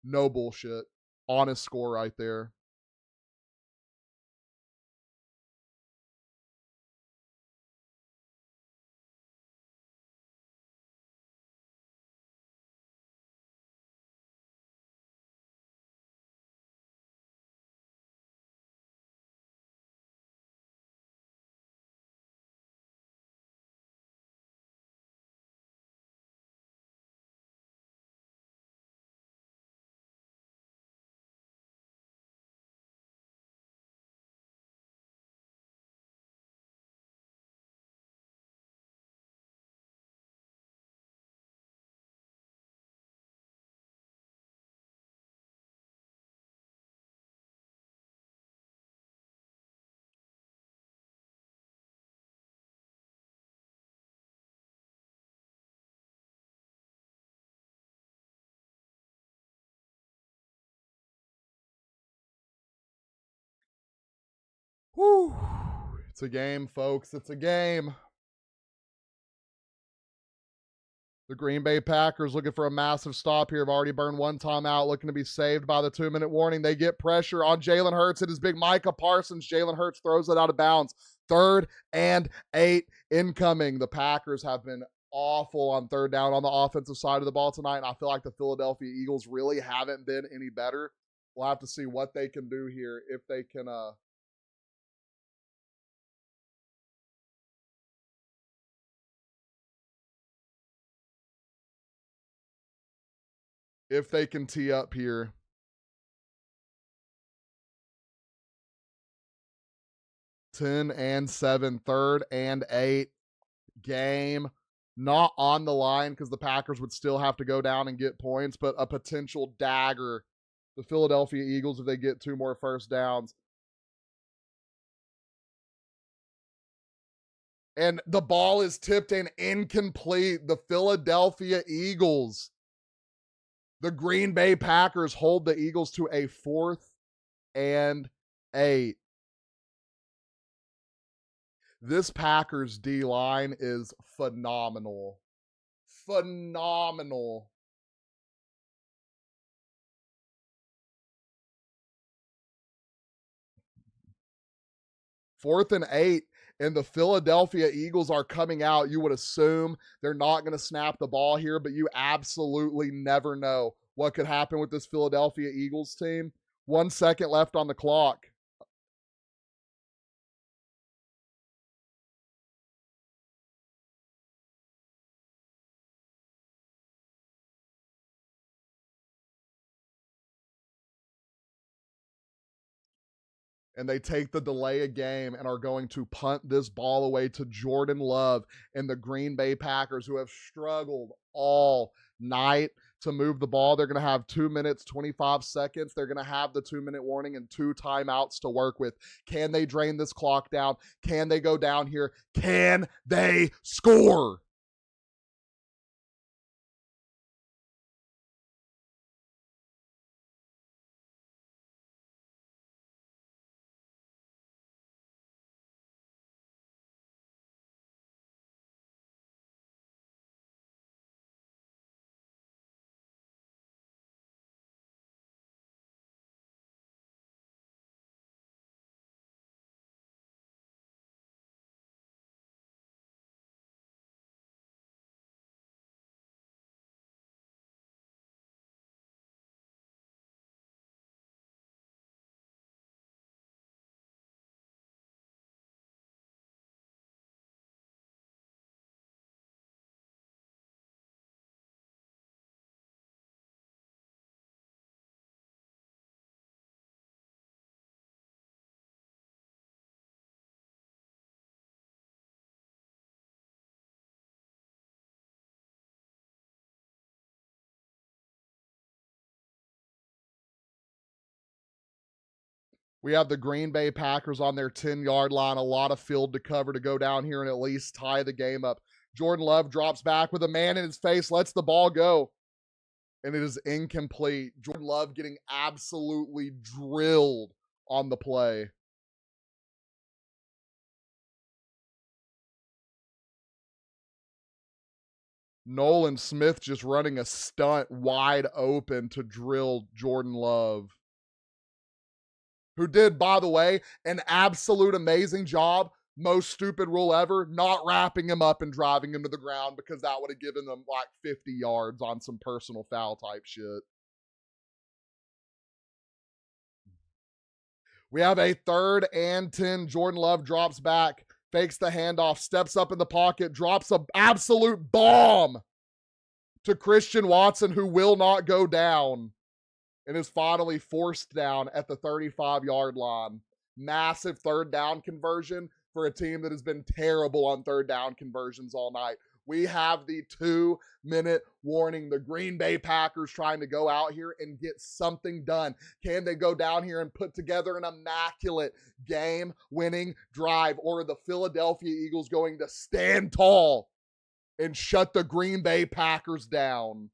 No bullshit. Honest score right there. Whew. It's a game, folks. It's a game. The Green Bay Packers looking for a massive stop here. Have already burned 1 timeout, looking to be saved by the 2-minute warning. They get pressure on Jalen Hurts. It is big Micah Parsons. Jalen Hurts throws it out of bounds. 3rd and 8 incoming. The Packers have been awful on 3rd down on the offensive side of the ball tonight, and I feel like the Philadelphia Eagles really haven't been any better. We'll have to see what they can do here, if they can tee up here. Ten and 7, 3rd and 8. Game not on the line because the Packers would still have to go down and get points, but a potential dagger. The Philadelphia Eagles, if they get 2 more first downs. And the ball is tipped and incomplete. The Philadelphia Eagles. The Green Bay Packers hold the Eagles to a 4th and 8. This Packers D-line is phenomenal. phenomenal. Fourth and 8, and the Philadelphia Eagles are coming out. You would assume they're not going to snap the ball here, but you absolutely never know what could happen with this Philadelphia Eagles team. 1 second left on the clock. And they take the delay of game and are going to punt this ball away to Jordan Love and the Green Bay Packers, who have struggled all night to move the ball. They're going to have 2 minutes, 25 seconds. They're going to have the 2-minute warning and 2 timeouts to work with. Can they drain this clock down? Can they go down here? Can they score? We have the Green Bay Packers on their 10-yard line. A lot of field to cover to go down here and at least tie the game up. Jordan Love drops back with a man in his face, lets the ball go, and it is incomplete. Jordan Love getting absolutely drilled on the play. Nolan Smith just running a stunt wide open to drill Jordan Love, who did, by the way, an absolute amazing job. Most stupid rule ever, not wrapping him up and driving him to the ground, because that would have given them like 50 yards on some personal foul type shit. We have a 3rd and 10. Jordan Love drops back, fakes the handoff, steps up in the pocket, drops an absolute bomb to Christian Watson, who will not go down, and is finally forced down at the 35-yard line. Massive 3rd down conversion for a team that has been terrible on 3rd down conversions all night. We have the 2-minute warning. The Green Bay Packers trying to go out here and get something done. Can they go down here and put together an immaculate game-winning drive, or are the Philadelphia Eagles going to stand tall and shut the Green Bay Packers down?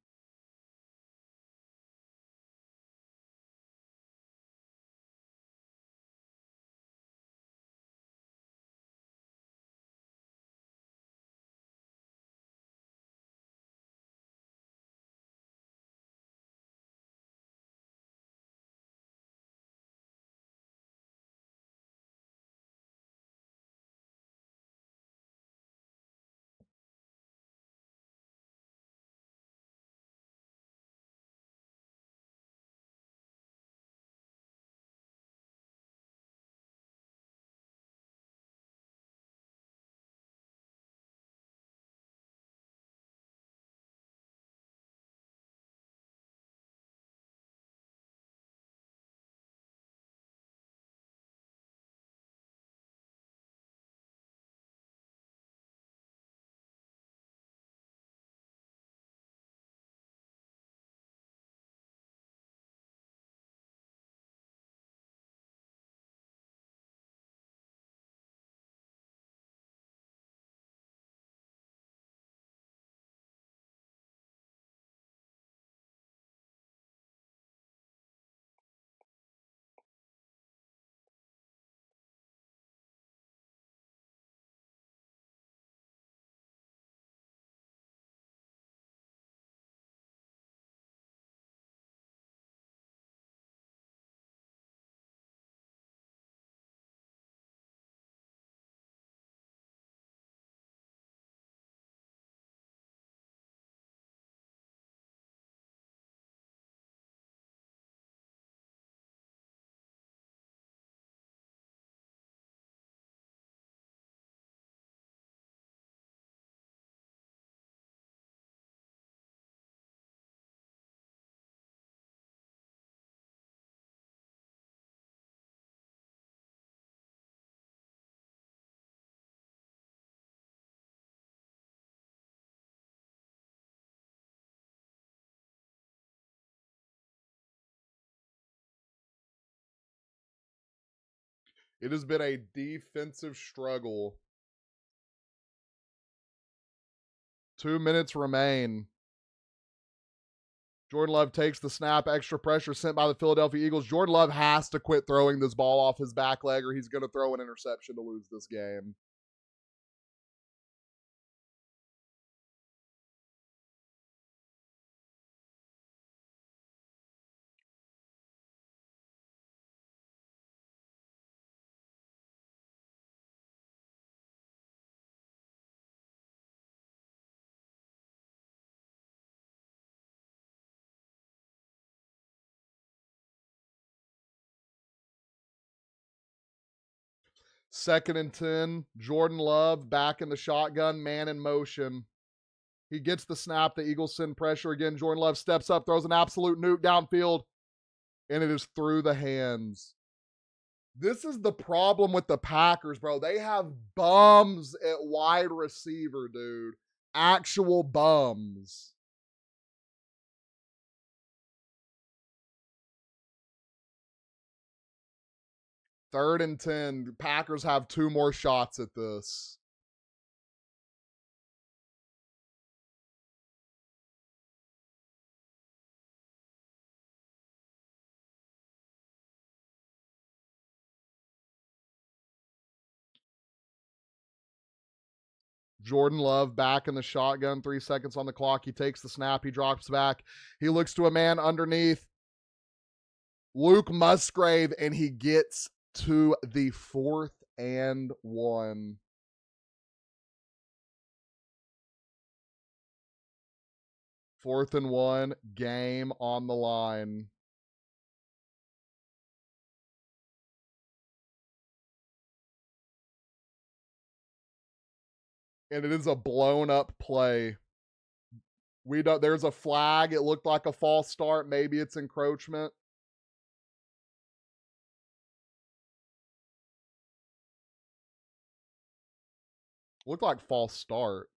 It has been a defensive struggle. 2 minutes remain. Jordan Love takes the snap. Extra pressure sent by the Philadelphia Eagles. Jordan Love has to quit throwing this ball off his back leg or he's going to throw an interception to lose this game. Second and 10. Jordan Love back in the shotgun, man in motion. He gets the snap. The Eagles send pressure again. Jordan Love steps up, throws an absolute nuke downfield, and it is through the hands. This is the problem with the Packers, bro. They have bums at wide receiver, dude. Actual bums. Third and 10. The Packers have 2 more shots at this. Jordan Love back in the shotgun, 3 seconds on the clock. He takes the snap. He drops back. He looks to a man underneath. Luke Musgrave, and he gets to the 4th and 1. Fourth and 1, game on the line. And it is a blown up play. There's a flag. It looked like a false start. Maybe it's encroachment. Looked like false start.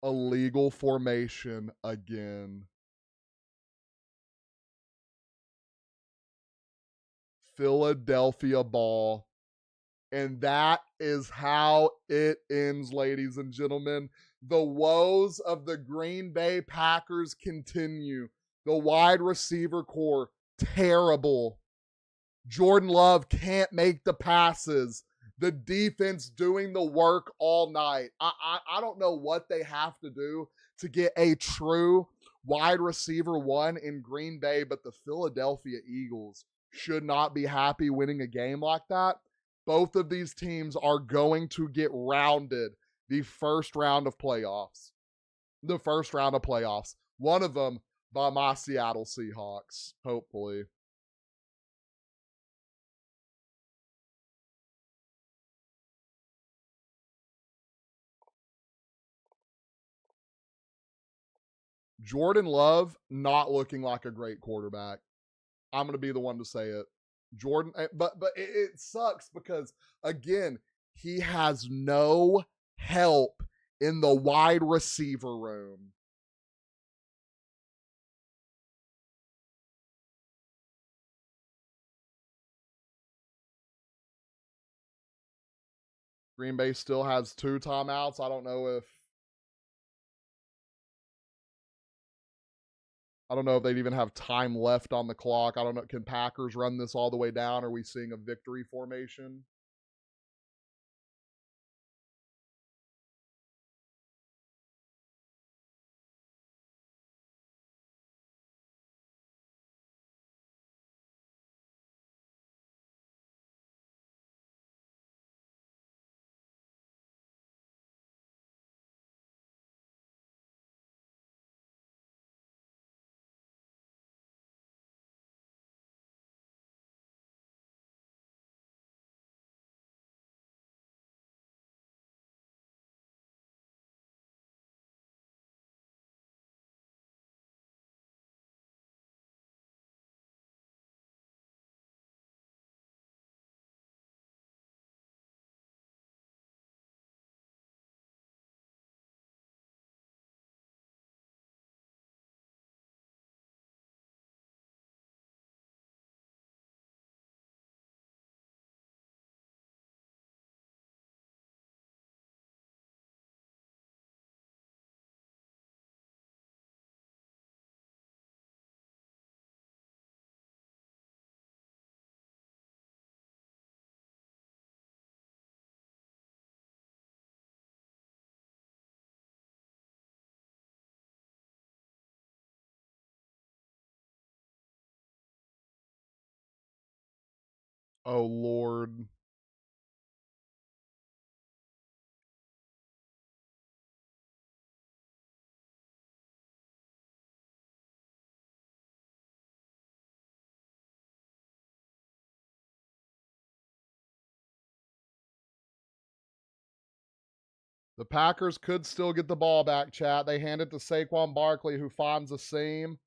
Illegal formation again. Philadelphia ball. And that is how it ends, ladies and gentlemen. The woes of the Green Bay Packers continue. The wide receiver core, terrible. Jordan Love can't make the passes. The defense doing the work all night. I don't know what they have to do to get a true wide receiver one in Green Bay, but the Philadelphia Eagles should not be happy winning a game like that. Both of these teams are going to get rounded the first round of playoffs. One of them by my Seattle Seahawks, hopefully. Jordan Love not looking like a great quarterback. I'm going to be the one to say it. Jordan, but it sucks because again, he has no help in the wide receiver room. Green Bay still has 2 timeouts. I don't know if they'd even have time left on the clock. I don't know. Can Packers run this all the way down? Are we seeing a victory formation? Oh, Lord. The Packers could still get the ball back, chat. They hand it to Saquon Barkley, who finds a seam,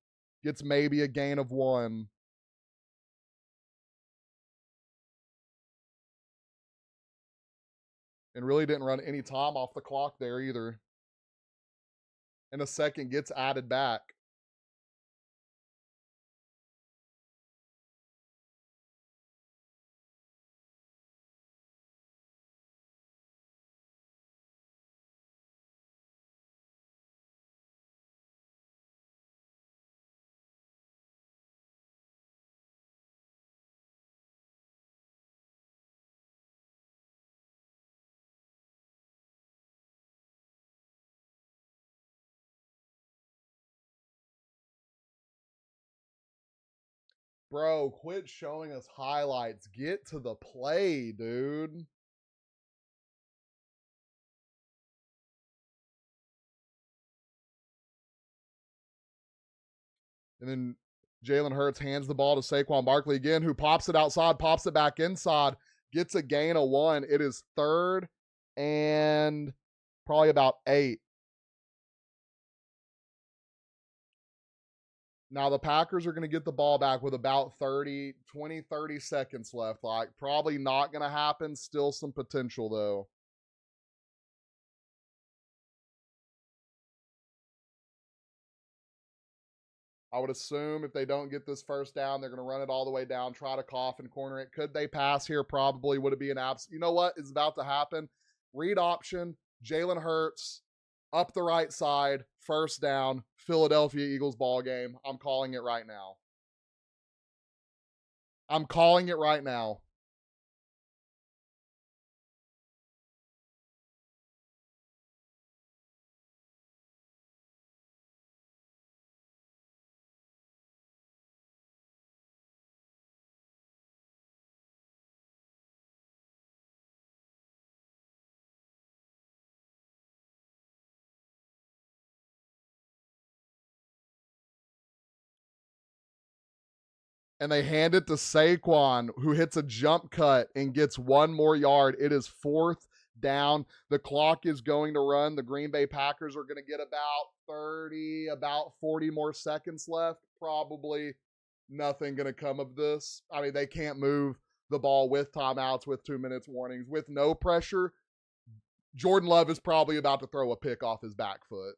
gets maybe a gain of 1. And really didn't run any time off the clock there either. And a second gets added back. Bro, quit showing us highlights. Get to the play, dude. And then Jalen Hurts hands the ball to Saquon Barkley again, who pops it outside, pops it back inside, gets a gain of 1. It is 3rd and probably about 8. Now the Packers are going to get the ball back with about 30 seconds left. Like, probably not going to happen. Still some potential, though. I would assume if they don't get this first down, they're going to run it all the way down, try to cough and corner it. Could they pass here? Probably. Would it be an abs? You know what is about to happen? Read option, Jalen Hurts, up the right side, first down, Philadelphia Eagles ball game. I'm calling it right now. I'm calling it right now. And they hand it to Saquon, who hits a jump cut and gets 1 more yard. It is 4th down. The clock is going to run. The Green Bay Packers are going to get about 30, about 40 more seconds left. Probably nothing going to come of this. I mean, they can't move the ball with timeouts, with 2 minutes warnings, with no pressure. Jordan Love is probably about to throw a pick off his back foot.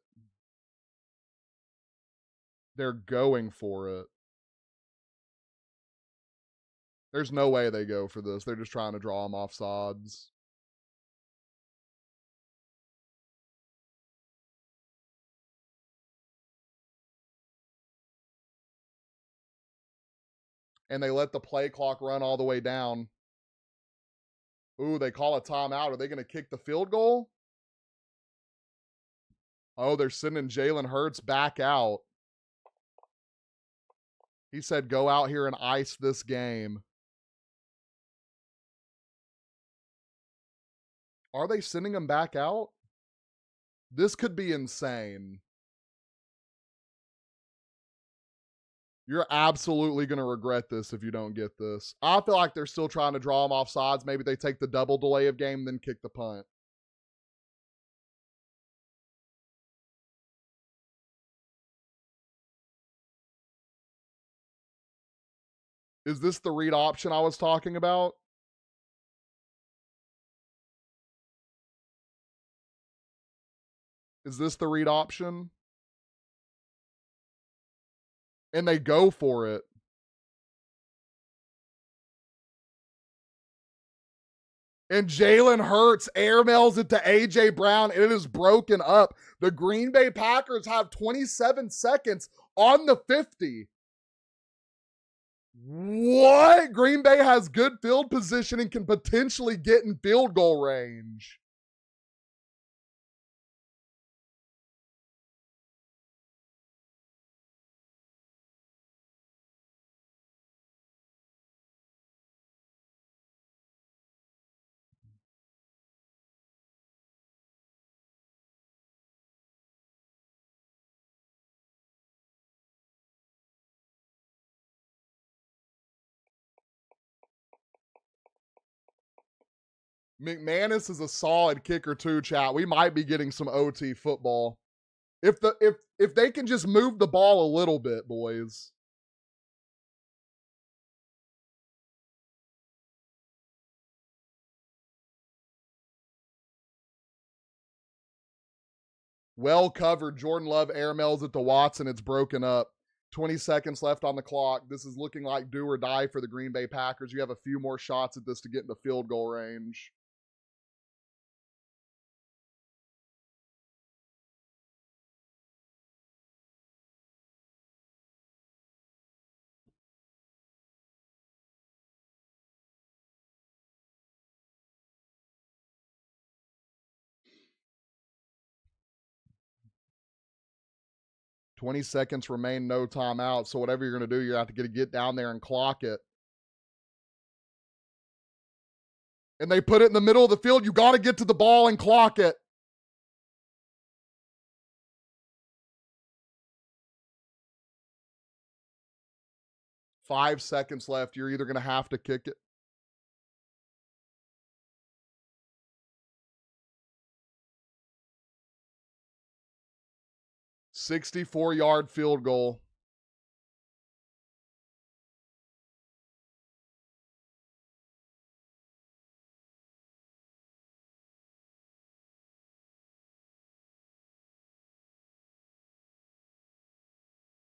They're going for it. There's no way they go for this. They're just trying to draw him offsides. And they let the play clock run all the way down. Ooh, they call a timeout. Are they going to kick the field goal? Oh, they're sending Jalen Hurts back out. He said, go out here and ice this game. Are they sending him back out? This could be insane. You're absolutely going to regret this if you don't get this. I feel like they're still trying to draw him off sides. Maybe they take the double delay of game, then kick the punt. Is this the read option I was talking about? Is this the read option? And they go for it. And Jalen Hurts airmails it to A.J. Brown, and it is broken up. The Green Bay Packers have 27 seconds on the 50. What? Green Bay has good field position and can potentially get in field goal range. McManus is a solid kicker too, chat. We might be getting some OT football. If they can just move the ball a little bit, boys. Well covered. Jordan Love airmails it to Watson. It's broken up. 20 seconds left on the clock. This is looking like do or die for the Green Bay Packers. You have a few more shots at this to get in the field goal range. "20 seconds remain, no timeout." So whatever you're going to do, you have to get down there and clock it. And they put it in the middle of the field. You got to get to the ball and clock it. "5 seconds left. You're either going to have to kick it. "64-yard field goal."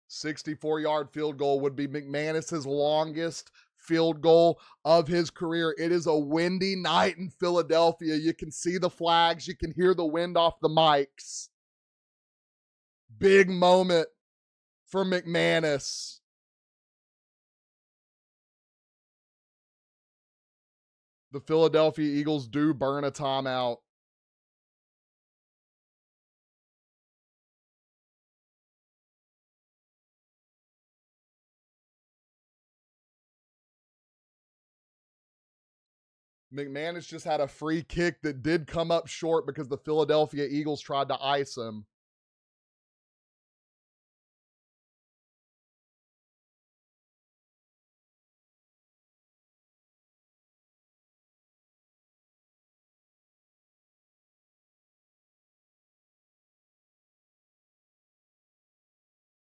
"64-yard field goal would be McManus's longest field goal of his career. It is a windy night in Philadelphia. You can see the flags. You can hear the wind off the mics. Big moment for McManus. The Philadelphia Eagles do burn a timeout. McManus just had a free kick that did come up short because the Philadelphia Eagles tried to ice him.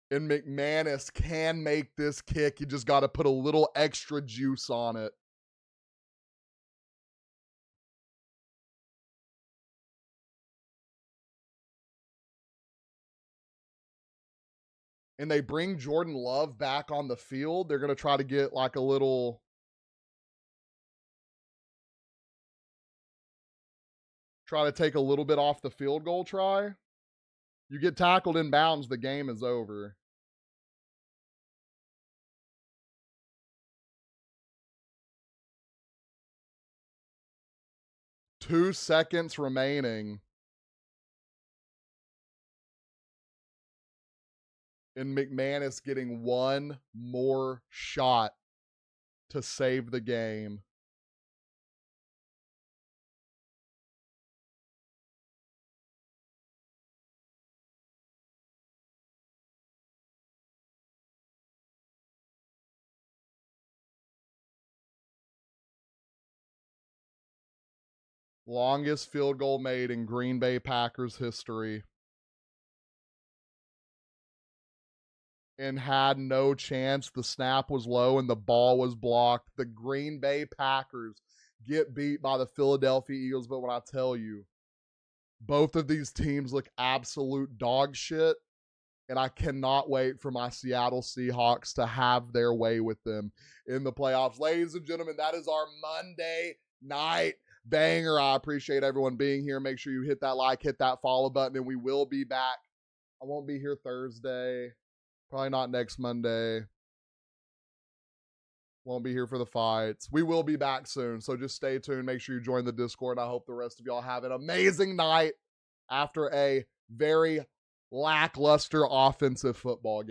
And McManus can make this kick. You just got to put a little extra juice on it. And they bring Jordan Love back on the field. They're going to try to get like a little... try to take a little bit off the field goal try. You get tackled in bounds, the game is over. "2 seconds remaining. And McManus getting one more shot to save the game. Longest field goal made in Green Bay Packers history. And had no chance. The snap was low and the ball was blocked. The Green Bay Packers get beat by the Philadelphia Eagles. But when I tell you, both of these teams look absolute dog shit. And I cannot wait for my Seattle Seahawks to have their way with them in the playoffs. Ladies and gentlemen, that is our Monday night banger. I appreciate everyone being here. Make sure you hit that like, hit that follow button, and we will be back. I won't be here Thursday. Probably not next Monday. Won't be here for the fights. We will be back soon, so just stay tuned. Make sure you join the Discord. I hope the rest of y'all have an amazing night after a very lackluster offensive football game.